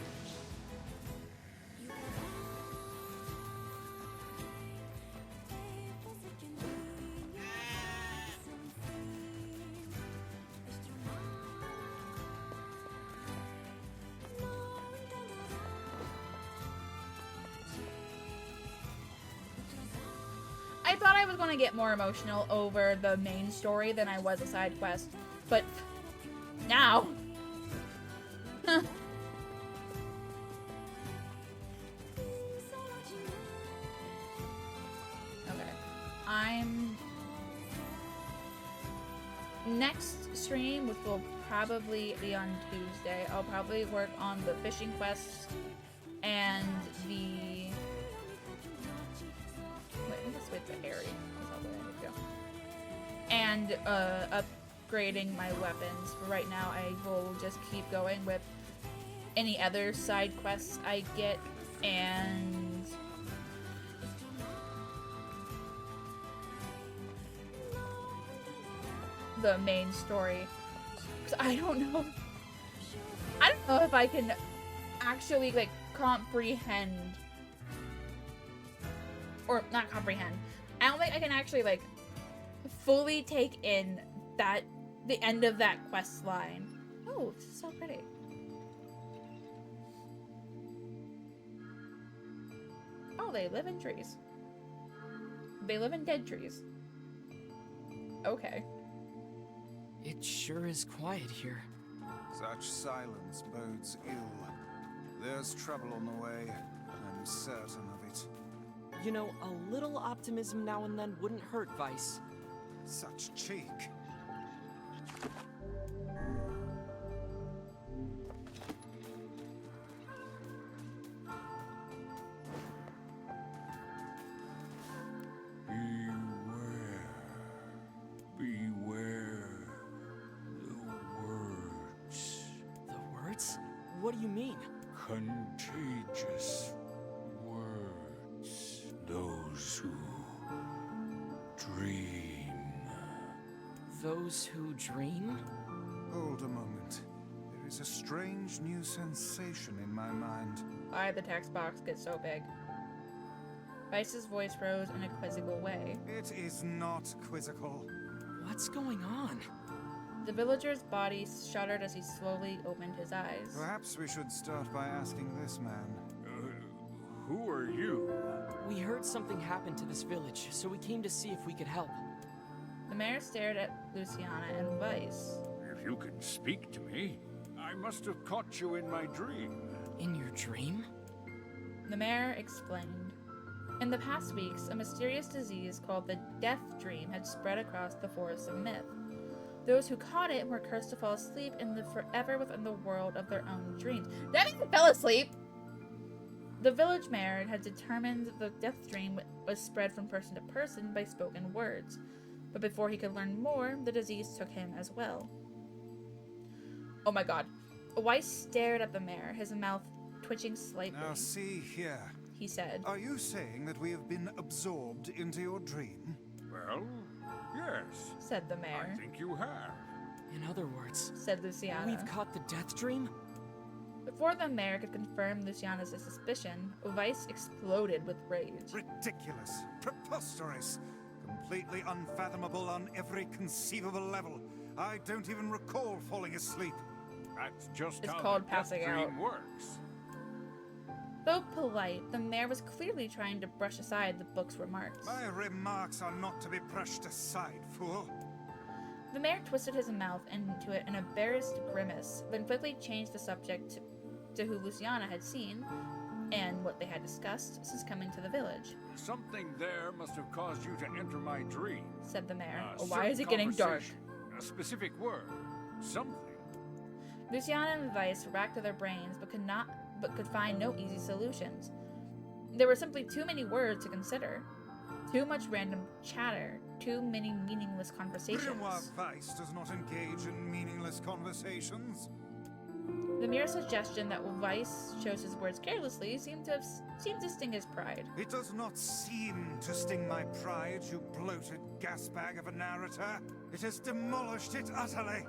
I thought I was going to get more emotional over the main story than I was a side quest, but now... Next stream, which will probably be on Tuesday, I'll probably work on the fishing quests and the... Wait, let's switch to Aerie. That's not where I need to go. And upgrading my weapons. For right now, I will just keep going with any other side quests I get, and the main story. 'Cause I don't know if I can actually like comprehend, or not comprehend. I don't think I can actually like fully take in that the end of that quest line. Oh, this is so pretty. Oh, they live in trees. They live in dead trees. Okay. It sure is quiet here. Such silence bodes ill. There's trouble on the way. I'm certain of it. You know, a little optimism now and then wouldn't hurt, Vice. Such cheek. What do you mean? Contagious words. Those who dream. Those who dream? Hold a moment. There is a strange new sensation in my mind. Why the text box gets so big? Vice's voice rose in a quizzical way. It is not quizzical. What's going on? The villager's body shuddered as he slowly opened his eyes. Perhaps we should start by asking this man. Who are you? We heard something happened to this village, so we came to see if we could help. The mayor stared at Luciana and Vice. If you can speak to me, I must have caught you in my dream. In your dream? The mayor explained. In the past weeks, a mysterious disease called the Death Dream had spread across the Forest of Myth. Those who caught it were cursed to fall asleep and live forever within the world of their own dreams. That means they fell asleep! The village mayor had determined the death dream was spread from person to person by spoken words. But before he could learn more, the disease took him as well. Oh my god. Weiss stared at the mayor, his mouth twitching slightly. Now see here, he said. Are you saying that we have been absorbed into your dream? Well, yes, said the mayor. I think you have. In other words, said Luciana. We've caught the death dream? Before the mayor could confirm Luciana's suspicion, Weiss exploded with rage. Ridiculous! Preposterous! Completely unfathomable on every conceivable level. I don't even recall falling asleep. That's just It's how called the death passing dream out. works. Though polite, the mayor was clearly trying to brush aside the book's remarks. My remarks are not to be brushed aside, fool. The mayor twisted his mouth into an embarrassed grimace, then quickly changed the subject to who Luciana had seen and what they had discussed since coming to the village. Something there must have caused you to enter my dream. Said the mayor. A Why is it getting dark? conversation, a specific word. Something. Luciana and Weiss racked their brains but could find no easy solutions. There were simply too many words to consider. Too much random chatter. Too many meaningless conversations. Grimoire Weiss does not engage in meaningless conversations. The mere suggestion that Weiss chose his words carelessly seemed to sting his pride. It does not seem to sting my pride, you bloated gasbag of a narrator. It has demolished it utterly.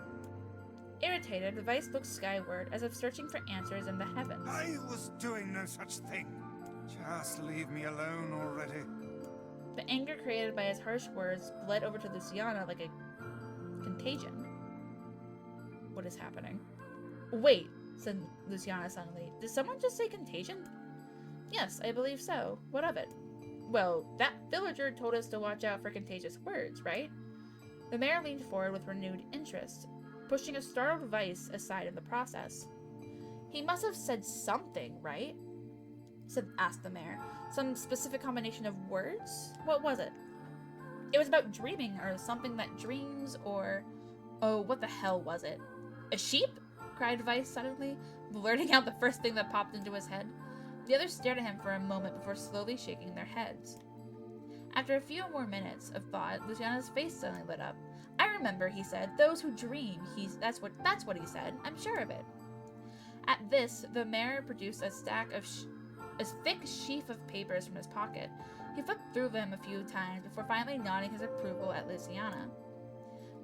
Irritated, Weiss looked skyward as if searching for answers in the heavens. I was doing no such thing. Just leave me alone already. The anger created by his harsh words bled over to Luciana like a contagion. What is happening? Wait, said Luciana suddenly. Did someone just say contagion? Yes, I believe so. What of it? Well, that villager told us to watch out for contagious words, right? The mayor leaned forward with renewed interest, pushing a startled Weiss aside in the process. He must have said something, right? Asked the mayor. Some specific combination of words? What was it? It was about dreaming, or something that dreams, or... Oh, what the hell was it? A sheep? Cried Weiss suddenly, blurting out the first thing that popped into his head. The others stared at him for a moment before slowly shaking their heads. After a few more minutes of thought, Luciana's face suddenly lit up. I remember, he said. Those who dream. That's what he said. I'm sure of it. At this, the mayor produced a stack of a thick sheaf of papers from his pocket. He flipped through them a few times before finally nodding his approval at Luciana.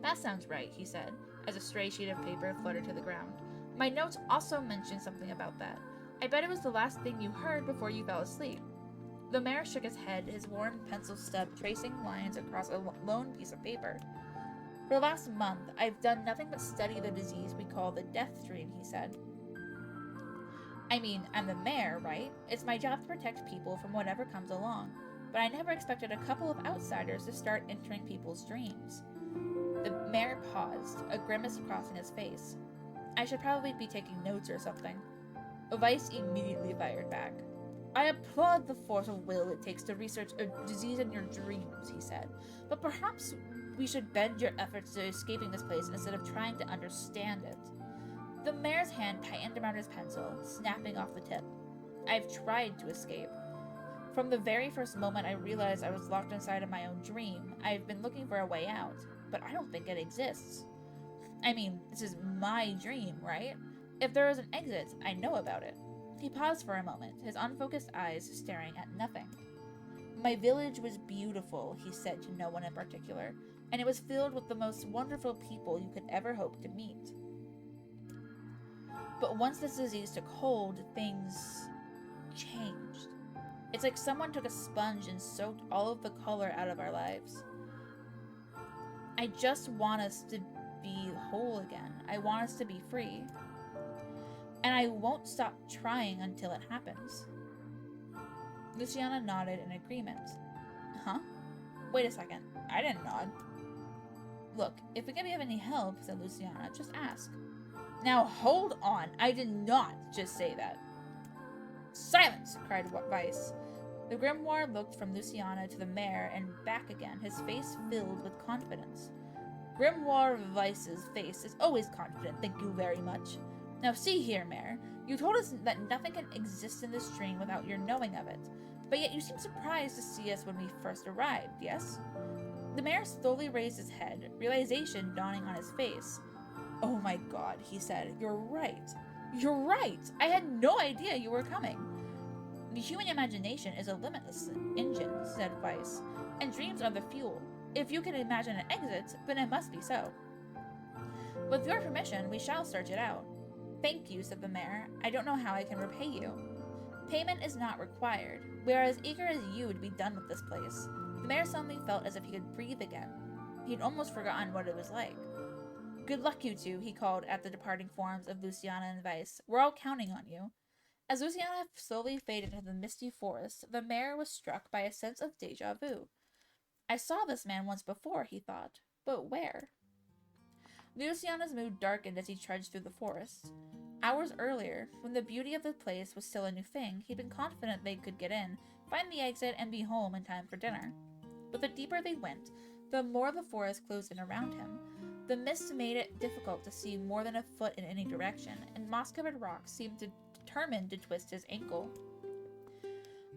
That sounds right, he said, as a stray sheet of paper fluttered to the ground. My notes also mentioned something about that. I bet it was the last thing you heard before you fell asleep. The mayor shook his head, his worn pencil stub tracing lines across a lone piece of paper. For the last month, I've done nothing but study the disease we call the death dream, he said. I mean, I'm the mayor, right? It's my job to protect people from whatever comes along, but I never expected a couple of outsiders to start entering people's dreams. The mayor paused, a grimace crossing his face. I should probably be taking notes or something. Weiss immediately fired back. I applaud the force of will it takes to research a disease in your dreams, he said, but perhaps we should bend your efforts to escaping this place instead of trying to understand it. The mayor's hand tightened around his pencil, snapping off the tip. I've tried to escape. From the very first moment I realized I was locked inside of my own dream, I've been looking for a way out, but I don't think it exists. I mean, this is my dream, right? If there is an exit, I know about it. He paused for a moment, his unfocused eyes staring at nothing. My village was beautiful, he said to no one in particular, and it was filled with the most wonderful people you could ever hope to meet. But once this disease took hold, things changed. It's like someone took a sponge and soaked all of the color out of our lives. I just want us to be whole again. I want us to be free. And I won't stop trying until it happens. Luciana nodded in agreement. Huh? Wait a second. I didn't nod. Look, if we can be of any help, said Luciana, just ask. Now hold on, I did not just say that. Silence, cried Weiss. The grimoire looked from Luciana to the mayor and back again, his face filled with confidence. Grimoire Weiss's face is always confident, thank you very much. Now see here, Mayor, you told us that nothing can exist in this dream without your knowing of it, but yet you seem surprised to see us when we first arrived, yes? The mayor slowly raised his head, realization dawning on his face. Oh my god, he said, you're right. You're right! I had no idea you were coming. The human imagination is a limitless engine, said Weiss, and dreams are the fuel. If you can imagine an exit, then it must be so. With your permission, we shall search it out. Thank you, said the mayor. I don't know how I can repay you. Payment is not required. We are as eager as you to be done with this place. The mayor suddenly felt as if he could breathe again. He'd almost forgotten what it was like. "Good luck, you two," he called at the departing forms of Luciana and Vice. "We're all counting on you." As Luciana slowly faded into the misty forest, the mayor was struck by a sense of deja vu. I saw this man once before, he thought, but where? Luciana's mood darkened as he trudged through the forest. Hours earlier, when the beauty of the place was still a new thing, he'd been confident they could get in, find the exit, and be home in time for dinner. But the deeper they went, the more the forest closed in around him. The mist made it difficult to see more than a foot in any direction, and moss-covered rocks seemed determined to twist his ankle.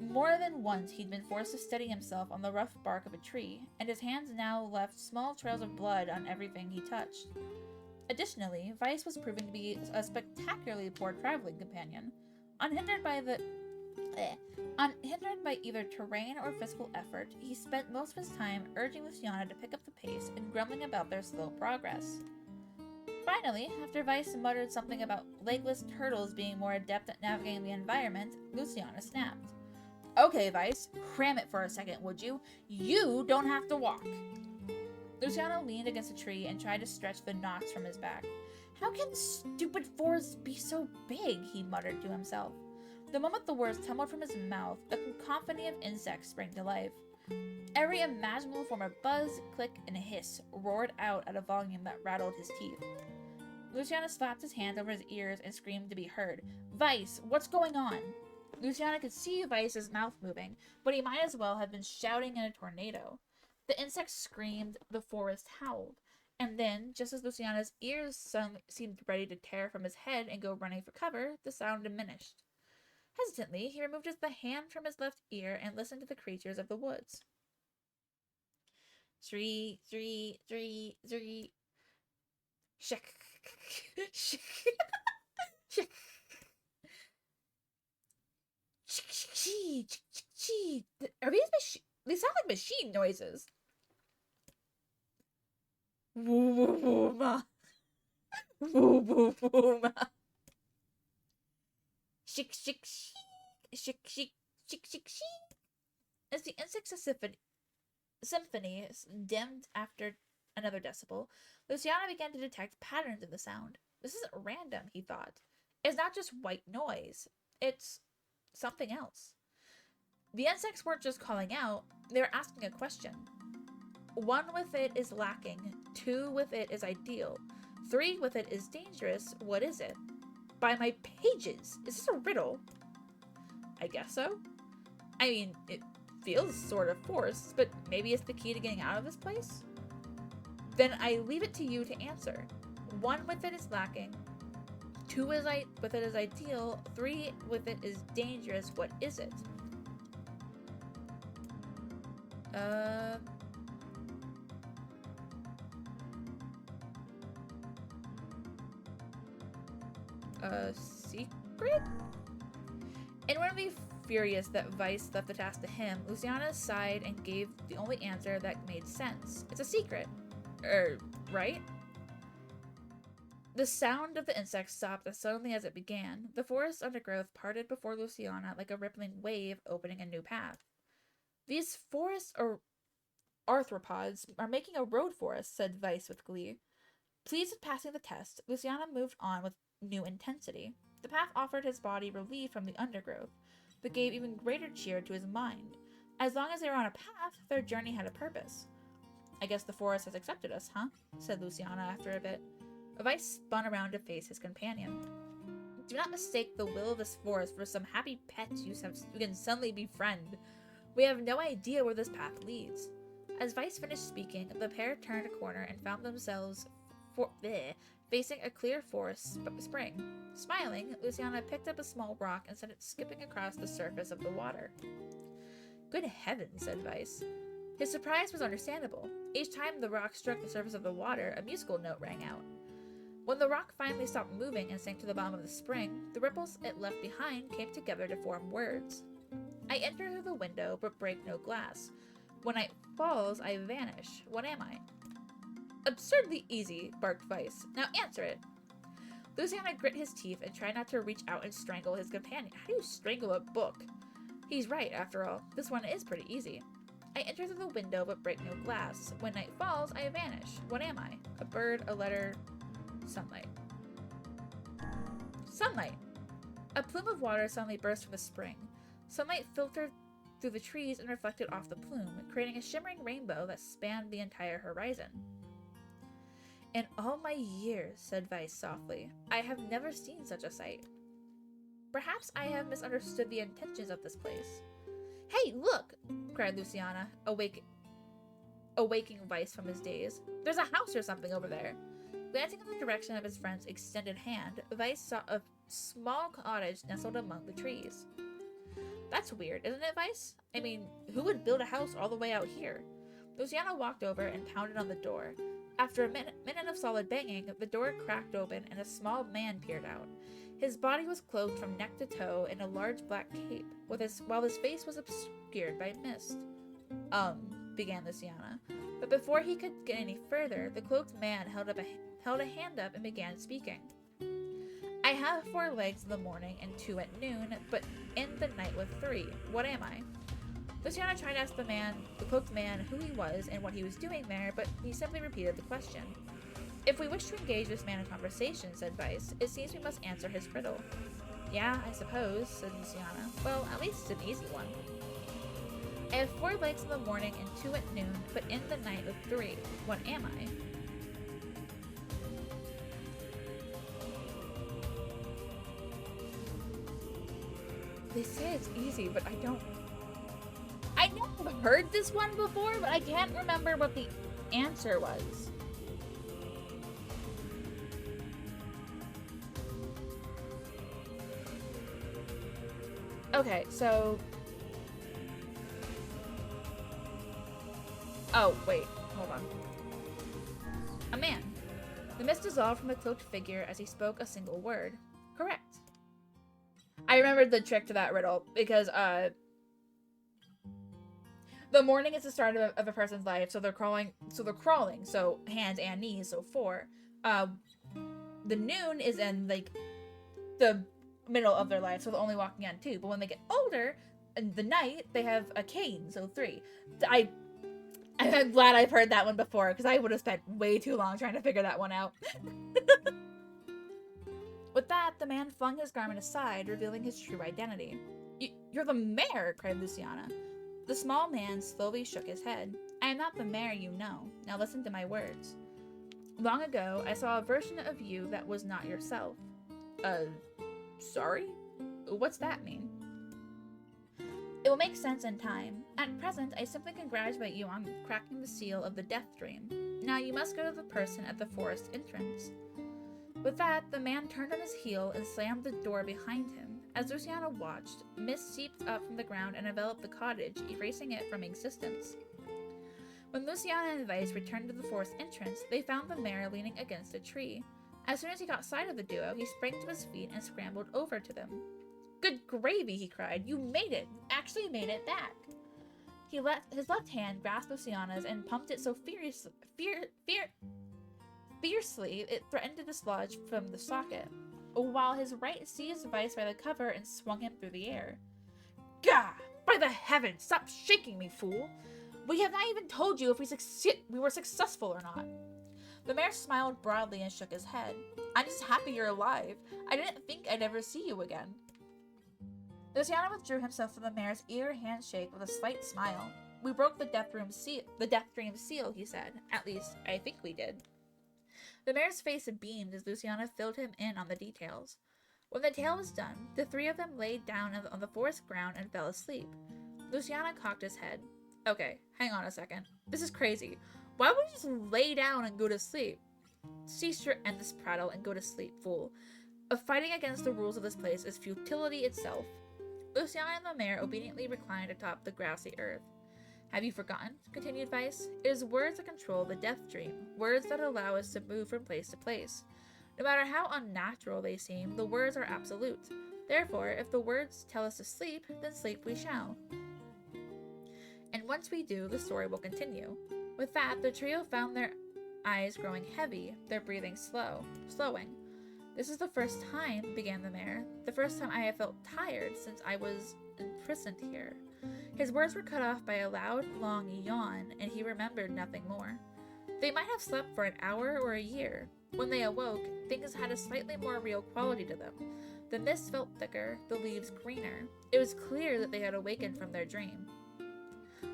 More than once he'd been forced to steady himself on the rough bark of a tree, and his hands now left small trails of blood on everything he touched. Additionally, Vice was proving to be a spectacularly poor traveling companion. Unhindered by either terrain or physical effort, he spent most of his time urging Luciana to pick up the pace and grumbling about their slow progress. Finally, after Vice muttered something about legless turtles being more adept at navigating the environment, Luciana snapped. "Okay, Vice, cram it for a second, would you? You don't have to walk." Luciano leaned against a tree and tried to stretch the knots from his back. "How can stupid forests be so big?" he muttered to himself. The moment the words tumbled from his mouth, a cacophony of insects sprang to life. Every imaginable form of buzz, click, and hiss roared out at a volume that rattled his teeth. Luciana slapped his hand over his ears and screamed to be heard. "Vice, what's going on?" Luciana could see Vice's mouth moving, but he might as well have been shouting in a tornado. The insects screamed, the forest howled, and then, just as Luciana's ears seemed ready to tear from his head and go running for cover, the sound diminished. Hesitantly, he removed the hand from his left ear and listened to the creatures of the woods. Three. Shik. Are these they sound like machine noises. Woo-woo-woo-ma. Woo-woo-woo-ma. Shik. As the insect symphony dimmed after another decibel, Luciana began to detect patterns in the sound. This isn't random, he thought. It's not just white noise. It's something else. The insects weren't just calling out, they were asking a question. 1 with it is lacking, 2 with it is ideal, 3 with it is dangerous, what is it? By my pages, is this a riddle? I guess so. I mean, it feels sort of forced, but maybe it's the key to getting out of this place? Then I leave it to you to answer. 1 with it is lacking, 2 with it is ideal, 3 with it is dangerous, what is it? A secret? Inwardly furious that Vice left the task to him, Luciana sighed and gave the only answer that made sense. It's a secret. Right? The sound of the insects stopped as suddenly as it began. The forest undergrowth parted before Luciana like a rippling wave opening a new path. These forest arthropods are making a road for us, said Vice with glee. Pleased with passing the test, Luciana moved on with new intensity. The path offered his body relief from the undergrowth, but gave even greater cheer to his mind. As long as they were on a path, their journey had a purpose. I guess the forest has accepted us, huh? Said Luciana after a bit. Vice spun around to face his companion. Do not mistake the will of this forest for some happy pet you can suddenly befriend. We have no idea where this path leads. As Vice finished speaking, the pair turned a corner and found themselves facing a clear forest spring. Smiling, Luciana picked up a small rock and sent it skipping across the surface of the water. Good heavens, said Vice. His surprise was understandable. Each time the rock struck the surface of the water, a musical note rang out. When the rock finally stopped moving and sank to the bottom of the spring, the ripples it left behind came together to form words. I enter through the window, but break no glass. When night falls, I vanish. What am I? Absurdly easy, barked Vice. Now answer it. Luciana grit his teeth and tried not to reach out and strangle his companion. How do you strangle a book? He's right, after all. This one is pretty easy. I enter through the window but break no glass. When night falls, I vanish. What am I? A bird, a letter, sunlight. Sunlight! A plume of water suddenly burst from the spring. Sunlight filtered through the trees and reflected off the plume, creating a shimmering rainbow that spanned the entire horizon. In all my years, said Weiss softly, I have never seen such a sight. Perhaps I have misunderstood the intentions of this place. Hey, look! Cried Luciana, awaking Weiss from his daze. There's a house or something over there. Glancing in the direction of his friend's extended hand, Weiss saw a small cottage nestled among the trees. That's weird, isn't it, Weiss? I mean, who would build a house all the way out here? Luciana walked over and pounded on the door. After a minute of solid banging, the door cracked open and a small man peered out. His body was clothed from neck to toe in a large black cape, while his face was obscured by mist. Began Luciana. But before he could get any further, the cloaked man held a hand up and began speaking. I have 4 legs in the morning and 2 at noon, but in the night with 3. What am I? Luciana tried to ask the cloaked man who he was and what he was doing there, but he simply repeated the question. If we wish to engage this man in conversation, said Weiss, it seems we must answer his riddle. Yeah, I suppose, said Luciana. Well, at least it's an easy one. I have 4 legs in the morning and 2 at noon, but in the night with 3. What am I? They say it's easy, but I know I've heard this one before, but I can't remember what the answer was. Okay, so... Oh, wait. Hold on. A man. The mist dissolved from the cloaked figure as he spoke a single word. Correct. I remembered the trick to that riddle, because, the morning is the start of a person's life, so they're crawling, so hands and knees, so 4. The noon is in, like, the middle of their life, so they're only walking on 2, but when they get older, in the night, they have a cane, so 3. I'm glad I've heard that one before, because I would have spent way too long trying to figure that one out. With that, the man flung his garment aside, revealing his true identity. You're the mayor, cried Luciana. The small man slowly shook his head. I am not the mayor you know. Now listen to my words. Long ago, I saw a version of you that was not yourself. Sorry? What's that mean? It will make sense in time. At present, I simply congratulate you on cracking the seal of the Death Dream. Now you must go to the person at the forest entrance. With that, the man turned on his heel and slammed the door behind him. As Luciana watched, mist seeped up from the ground and enveloped the cottage, erasing it from existence. When Luciana and Weiss returned to the forest entrance, they found the mayor leaning against a tree. As soon as he caught sight of the duo, he sprang to his feet and scrambled over to them. Good gravy, he cried. You made it! Actually made it back! His left hand grasped Luciana's and pumped it so fiercely it threatened to dislodge from the socket, while his right seized Weiss by the cover and swung him through the air. Gah! By the heavens, stop shaking me, fool! We have not even told you if we were successful or not. The mayor smiled broadly and shook his head. I'm just happy you're alive. I didn't think I'd ever see you again. Luciana withdrew himself from the mayor's eager handshake with a slight smile. We broke the Death Dream seal, he said. At least, I think we did. The mayor's face beamed as Luciana filled him in on the details. When the tale was done, the 3 of them laid down on the forest ground and fell asleep. Luciana cocked his head. Okay, hang on a second. This is crazy. Why would you just lay down and go to sleep? Cease your endless prattle and go to sleep, fool. Fighting against the rules of this place is futility itself. Luciana and the mayor obediently reclined atop the grassy earth. Have you forgotten? Continued Weiss. It is words that control the Death Dream, words that allow us to move from place to place. No matter how unnatural they seem, the words are absolute. Therefore, if the words tell us to sleep, then sleep we shall. And once we do, the story will continue. With that, the trio found their eyes growing heavy, their breathing slowing. This is the first time, began the mayor, the first time I have felt tired since I was imprisoned here. His words were cut off by a loud, long yawn, and he remembered nothing more. They might have slept for an hour or a year. When they awoke, things had a slightly more real quality to them. The mist felt thicker, the leaves greener. It was clear that they had awakened from their dream.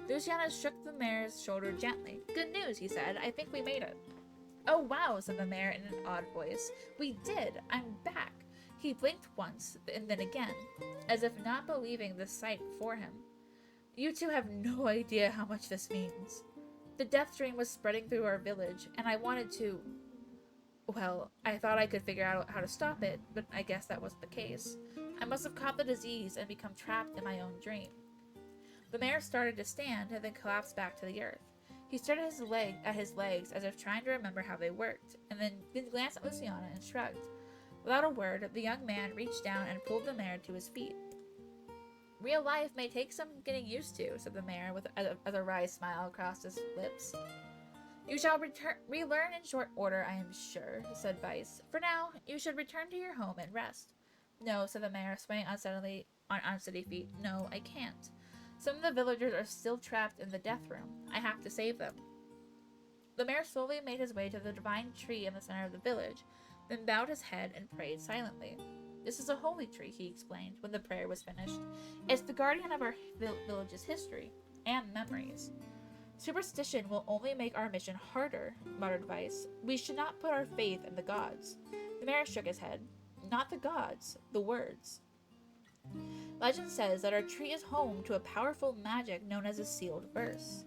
Luciana shook the mayor's shoulder gently. "Good news," he said. "I think we made it." "Oh wow," said the mayor in an odd voice. "We did. I'm back." He blinked once, and then again, as if not believing the sight before him. "You two have no idea how much this means. The death dream was spreading through our village, and I wanted to... Well, I thought I could figure out how to stop it, but I guess that wasn't the case. I must have caught the disease and become trapped in my own dream." The mayor started to stand and then collapsed back to the earth. He stared at his legs as if trying to remember how they worked, and then glanced at Luciana and shrugged. Without a word, the young man reached down and pulled the mayor to his feet. "Real life may take some getting used to," said the mayor with a wry smile across his lips. "You shall relearn in short order, I am sure," said Weiss. "For now, you should return to your home and rest." "No," said the mayor, swaying unsteadily on unsteady feet. "No, I can't. Some of the villagers are still trapped in the death room. I have to save them." The mayor slowly made his way to the divine tree in the center of the village, then bowed his head and prayed silently. "This is a holy tree," he explained when the prayer was finished. "It's the guardian of our village's history and memories." "Superstition will only make our mission harder," muttered Weiss. "We should not put our faith in the gods." The mayor shook his head. "Not the gods, the words. Legend says that our tree is home to a powerful magic known as a sealed verse."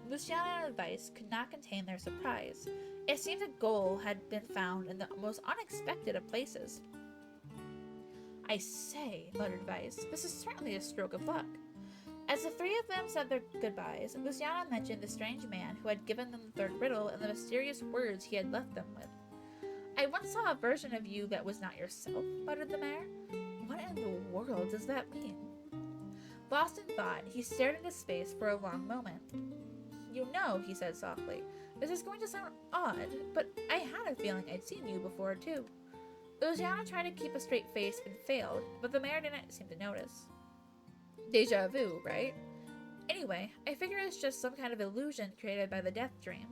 Luciana and Weiss could not contain their surprise. It seemed a goal had been found in the most unexpected of places. "I say," muttered Weiss, "this is certainly a stroke of luck." As the three of them said their goodbyes, Luciana mentioned the strange man who had given them the third riddle and the mysterious words he had left them with. "I once saw a version of you that was not yourself," muttered the mayor. "What in the world does that mean?" Lost in thought, he stared into space for a long moment. "You know," he said softly, "this is going to sound odd, but I had a feeling I'd seen you before, too." Luciana tried to keep a straight face and failed, but the mayor didn't seem to notice. Deja vu, right? Anyway, I figure it's just some kind of illusion created by the death dream.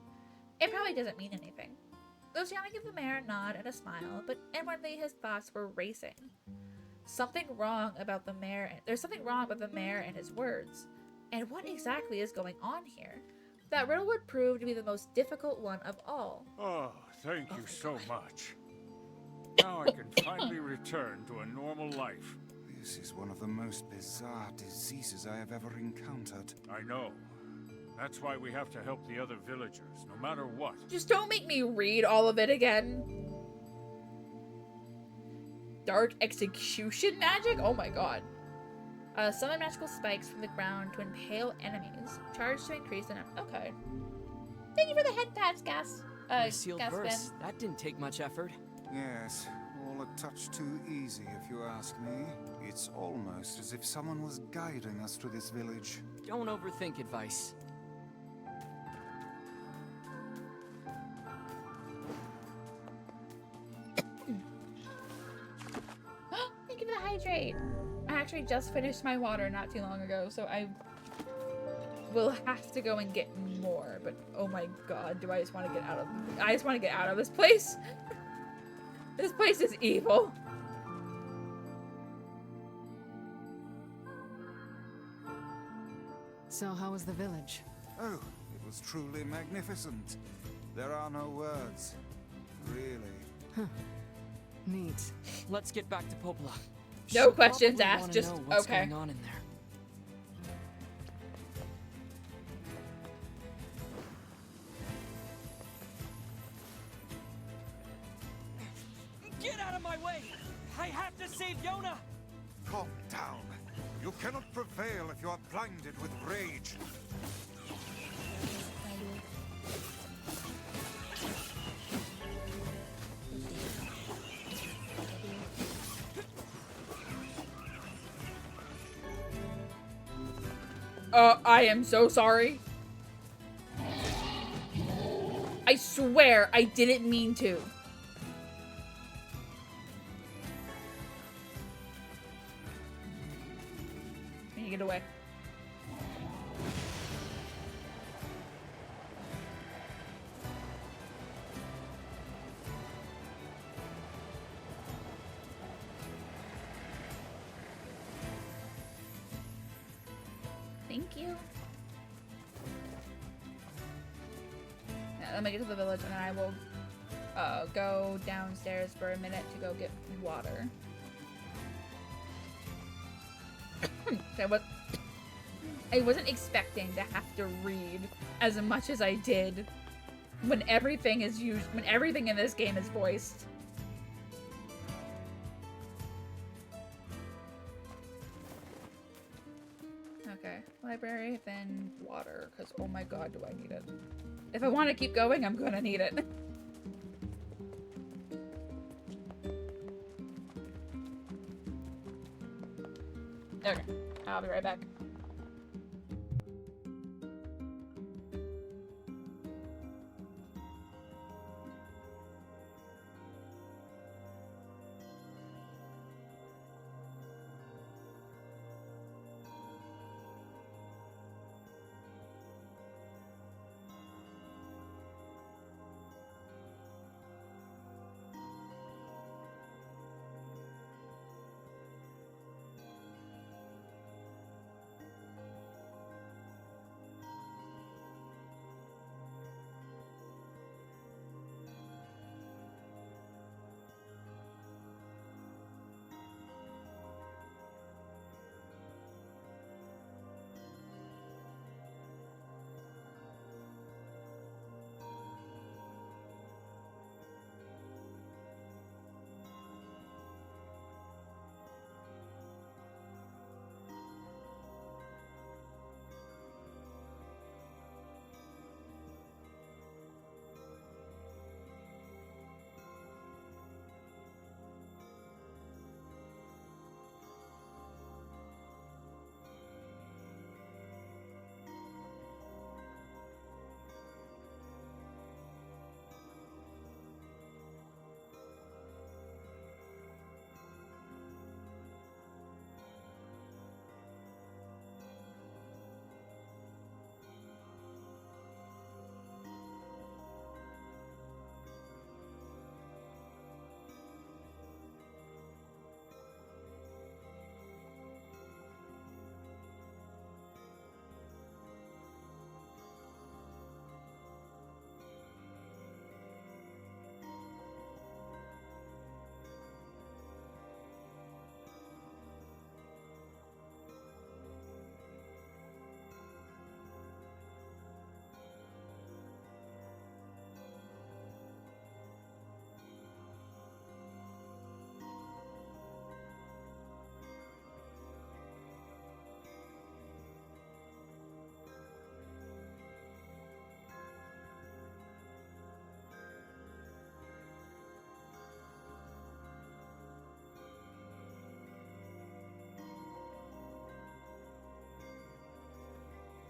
It probably doesn't mean anything. Luciana gave the mayor a nod and a smile, but inwardly his thoughts were racing. There's something wrong about the mayor and his words. And what exactly is going on here? That riddle would prove to be the most difficult one of all. Oh, thank you so much. Now I can finally return to a normal life. This is one of the most bizarre diseases I have ever encountered. I know. That's why we have to help the other villagers, no matter what. Just don't make me read all of it again. Dark execution magic? Oh my god. Summon magical spikes from the ground to impale enemies. Charge to increase the number. Okay. Thank you for the head pats, Gas. Sealed verse. That didn't take much effort. Yes, all a touch too easy if you ask me. It's almost as if someone was guiding us to this village. Don't overthink advice. Thank you for the hydrate. I actually just finished my water not too long ago, so I will have to go and get more. But oh my god, do I just want to get out of... I just want to get out of this place. This place is evil. So how was the village? Oh, it was truly magnificent. There are no words. Really. Huh. Neat. Let's get back to Popla. No questions asked, just know what's okay. going on in there. Get out of my way! I have to save Yona! Calm down. You cannot prevail if you are blinded with rage. I am so sorry. I swear I didn't mean to. away. Thank you. Yeah, let me get to the village and then I will go downstairs for a minute to go get water. I wasn't expecting to have to read as much as I did when everything in this game is voiced. Okay, library, then water, because oh my god, do I need it. If I want to keep going, I'm gonna need it. Okay, I'll be right back.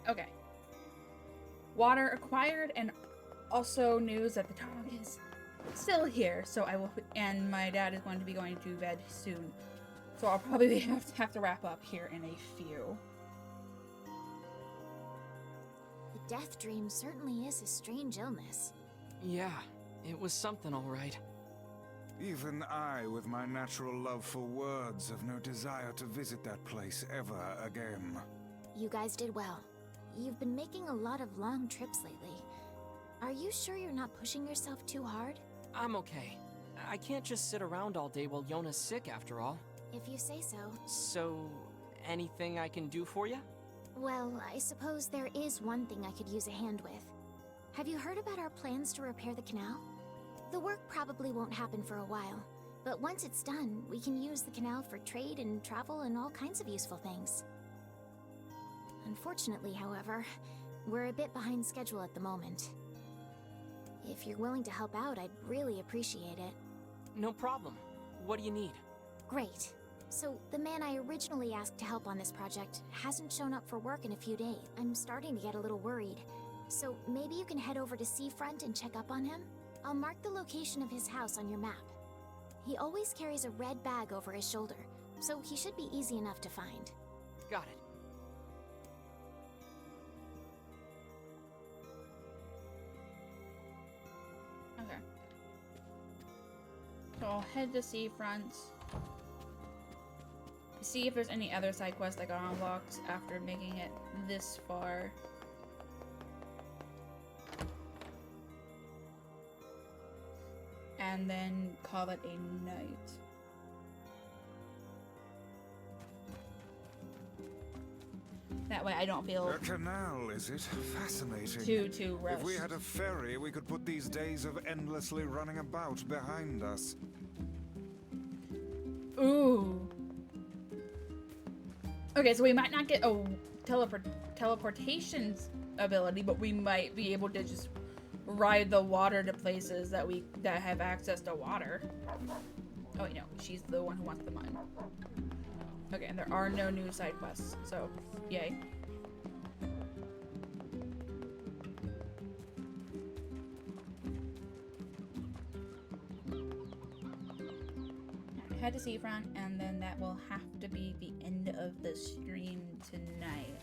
Okay. Water acquired, and also news that the dog is still here. So I will, and my dad is going to be going to bed soon. So I'll probably have to wrap up here in a few. The death dream certainly is a strange illness. Yeah, it was something all right. Even I, with my natural love for words, have no desire to visit that place ever again. You guys did well. You've been making a lot of long trips lately. Are you sure you're not pushing yourself too hard? I'm okay. I can't just sit around all day while Yona's sick, after all. If you say so. So, anything I can do for you? Well, I suppose there is one thing I could use a hand with. Have you heard about our plans to repair the canal? The work probably won't happen for a while, but once it's done, we can use the canal for trade and travel and all kinds of useful things. Unfortunately, however, we're a bit behind schedule at the moment. If you're willing to help out, I'd really appreciate it. No problem. What do you need? Great. So, the man I originally asked to help on this project hasn't shown up for work in a few days. I'm starting to get a little worried. So, maybe you can head over to Seafront and check up on him? I'll mark the location of his house on your map. He always carries a red bag over his shoulder, so he should be easy enough to find. Got it. So I'll head to Seafront. See if there's any other side quests I got unlocked after making it this far. And then call it a night. That way I don't feel A canal, is it? Fascinating. too rushed. If we had a ferry, we could put these days of endlessly running about behind us. Ooh. Okay, so we might not get a teleportation ability, but we might be able to just ride the water to places that have access to water. Oh wait, no, she's the one who wants the mine. Okay, and there are no new side quests, so yay. Head to Seafront, and then that will have to be the end of the stream tonight.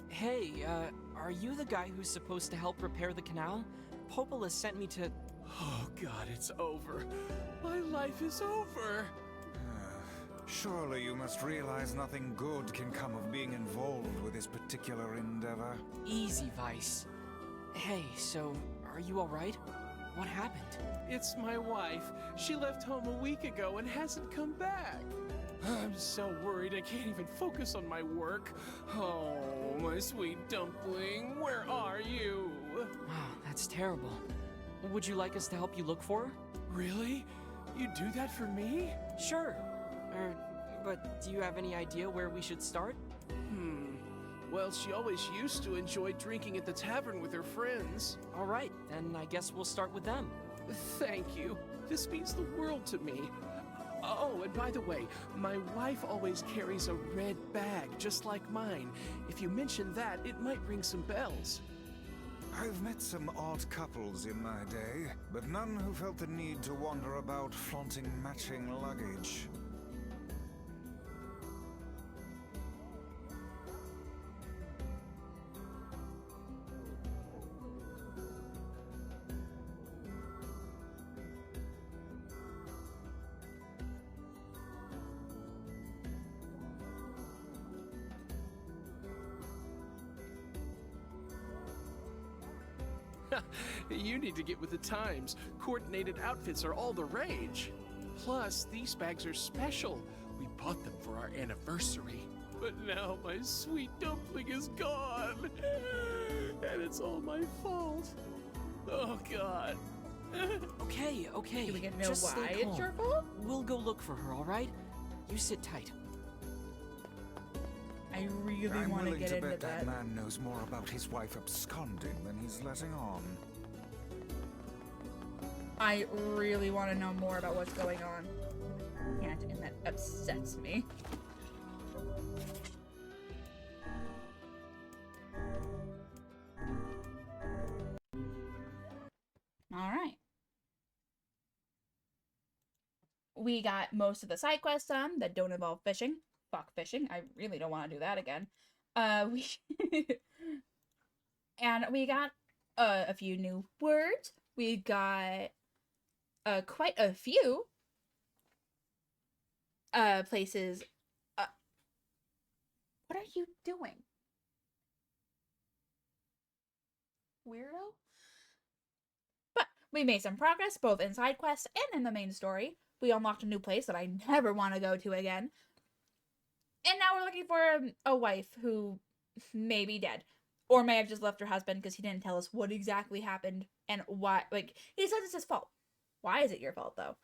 Hey, are you the guy who's supposed to help repair the canal? Popola sent me to... Oh god, it's over. My life is over. Surely you must realize nothing good can come of being involved with this particular endeavor. Easy, Vice. Hey, so, are you alright? What happened? It's my wife. She left home a week ago and hasn't come back. I'm so worried I can't even focus on my work. Oh, my sweet dumpling, where are you? Wow, that's terrible. Would you like us to help you look for her? Really? You do that for me? Sure. But do you have any idea where we should start? Well, she always used to enjoy drinking at the tavern with her friends. Alright, then I guess we'll start with them. Thank you. This means the world to me. Oh, and by the way, my wife always carries a red bag, just like mine. If you mention that, it might ring some bells. I've met some odd couples in my day, but none who felt the need to wander about flaunting matching luggage. You need to get with the times. Coordinated outfits are all the rage. Plus, these bags are special. We bought them for our anniversary. But now my sweet dumpling is gone. And it's all my fault. Oh, God. Okay. Do we get to know Just why stay it's calm. your fault? We'll go look for her, alright? You sit tight. I really I'm want to willing get to into bet that. that man knows more about his wife absconding than he's letting on. I really want to know more about what's going on. And that upsets me. Alright. We got most of the side quests done that don't involve fishing. Fuck fishing. I really don't want to do that again. And we got a few new words. We got quite a few places. What are you doing? Weirdo? But we made some progress both in side quests and in the main story. We unlocked a new place that I never want to go to again. And now we're looking for a wife who may be dead. Or may have just left her husband because he didn't tell us what exactly happened and why. Like, he says it's his fault. Why is it your fault, though?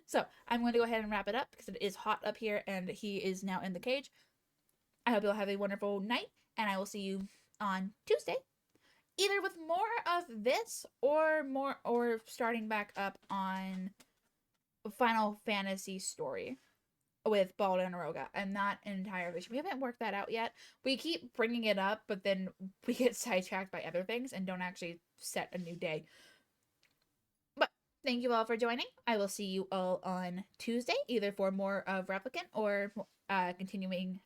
So I'm going to go ahead and wrap it up because it is hot up here and he is now in the cage. I hope you'll have a wonderful night, and I will see you on Tuesday, either with more of this or starting back up on Final Fantasy story with Bald and Aroga. I'm not entirely sure. We haven't worked that out yet. We keep bringing it up, but then we get sidetracked by other things and don't actually set a new day. But thank you all for joining. I will see you all on Tuesday, either for more of Replicant or continuing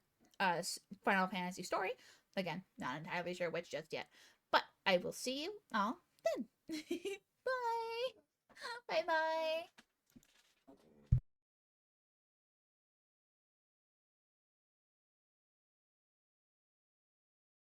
Final Fantasy story. Again, not entirely sure which just yet. But I will see you all then. Bye. Bye-bye.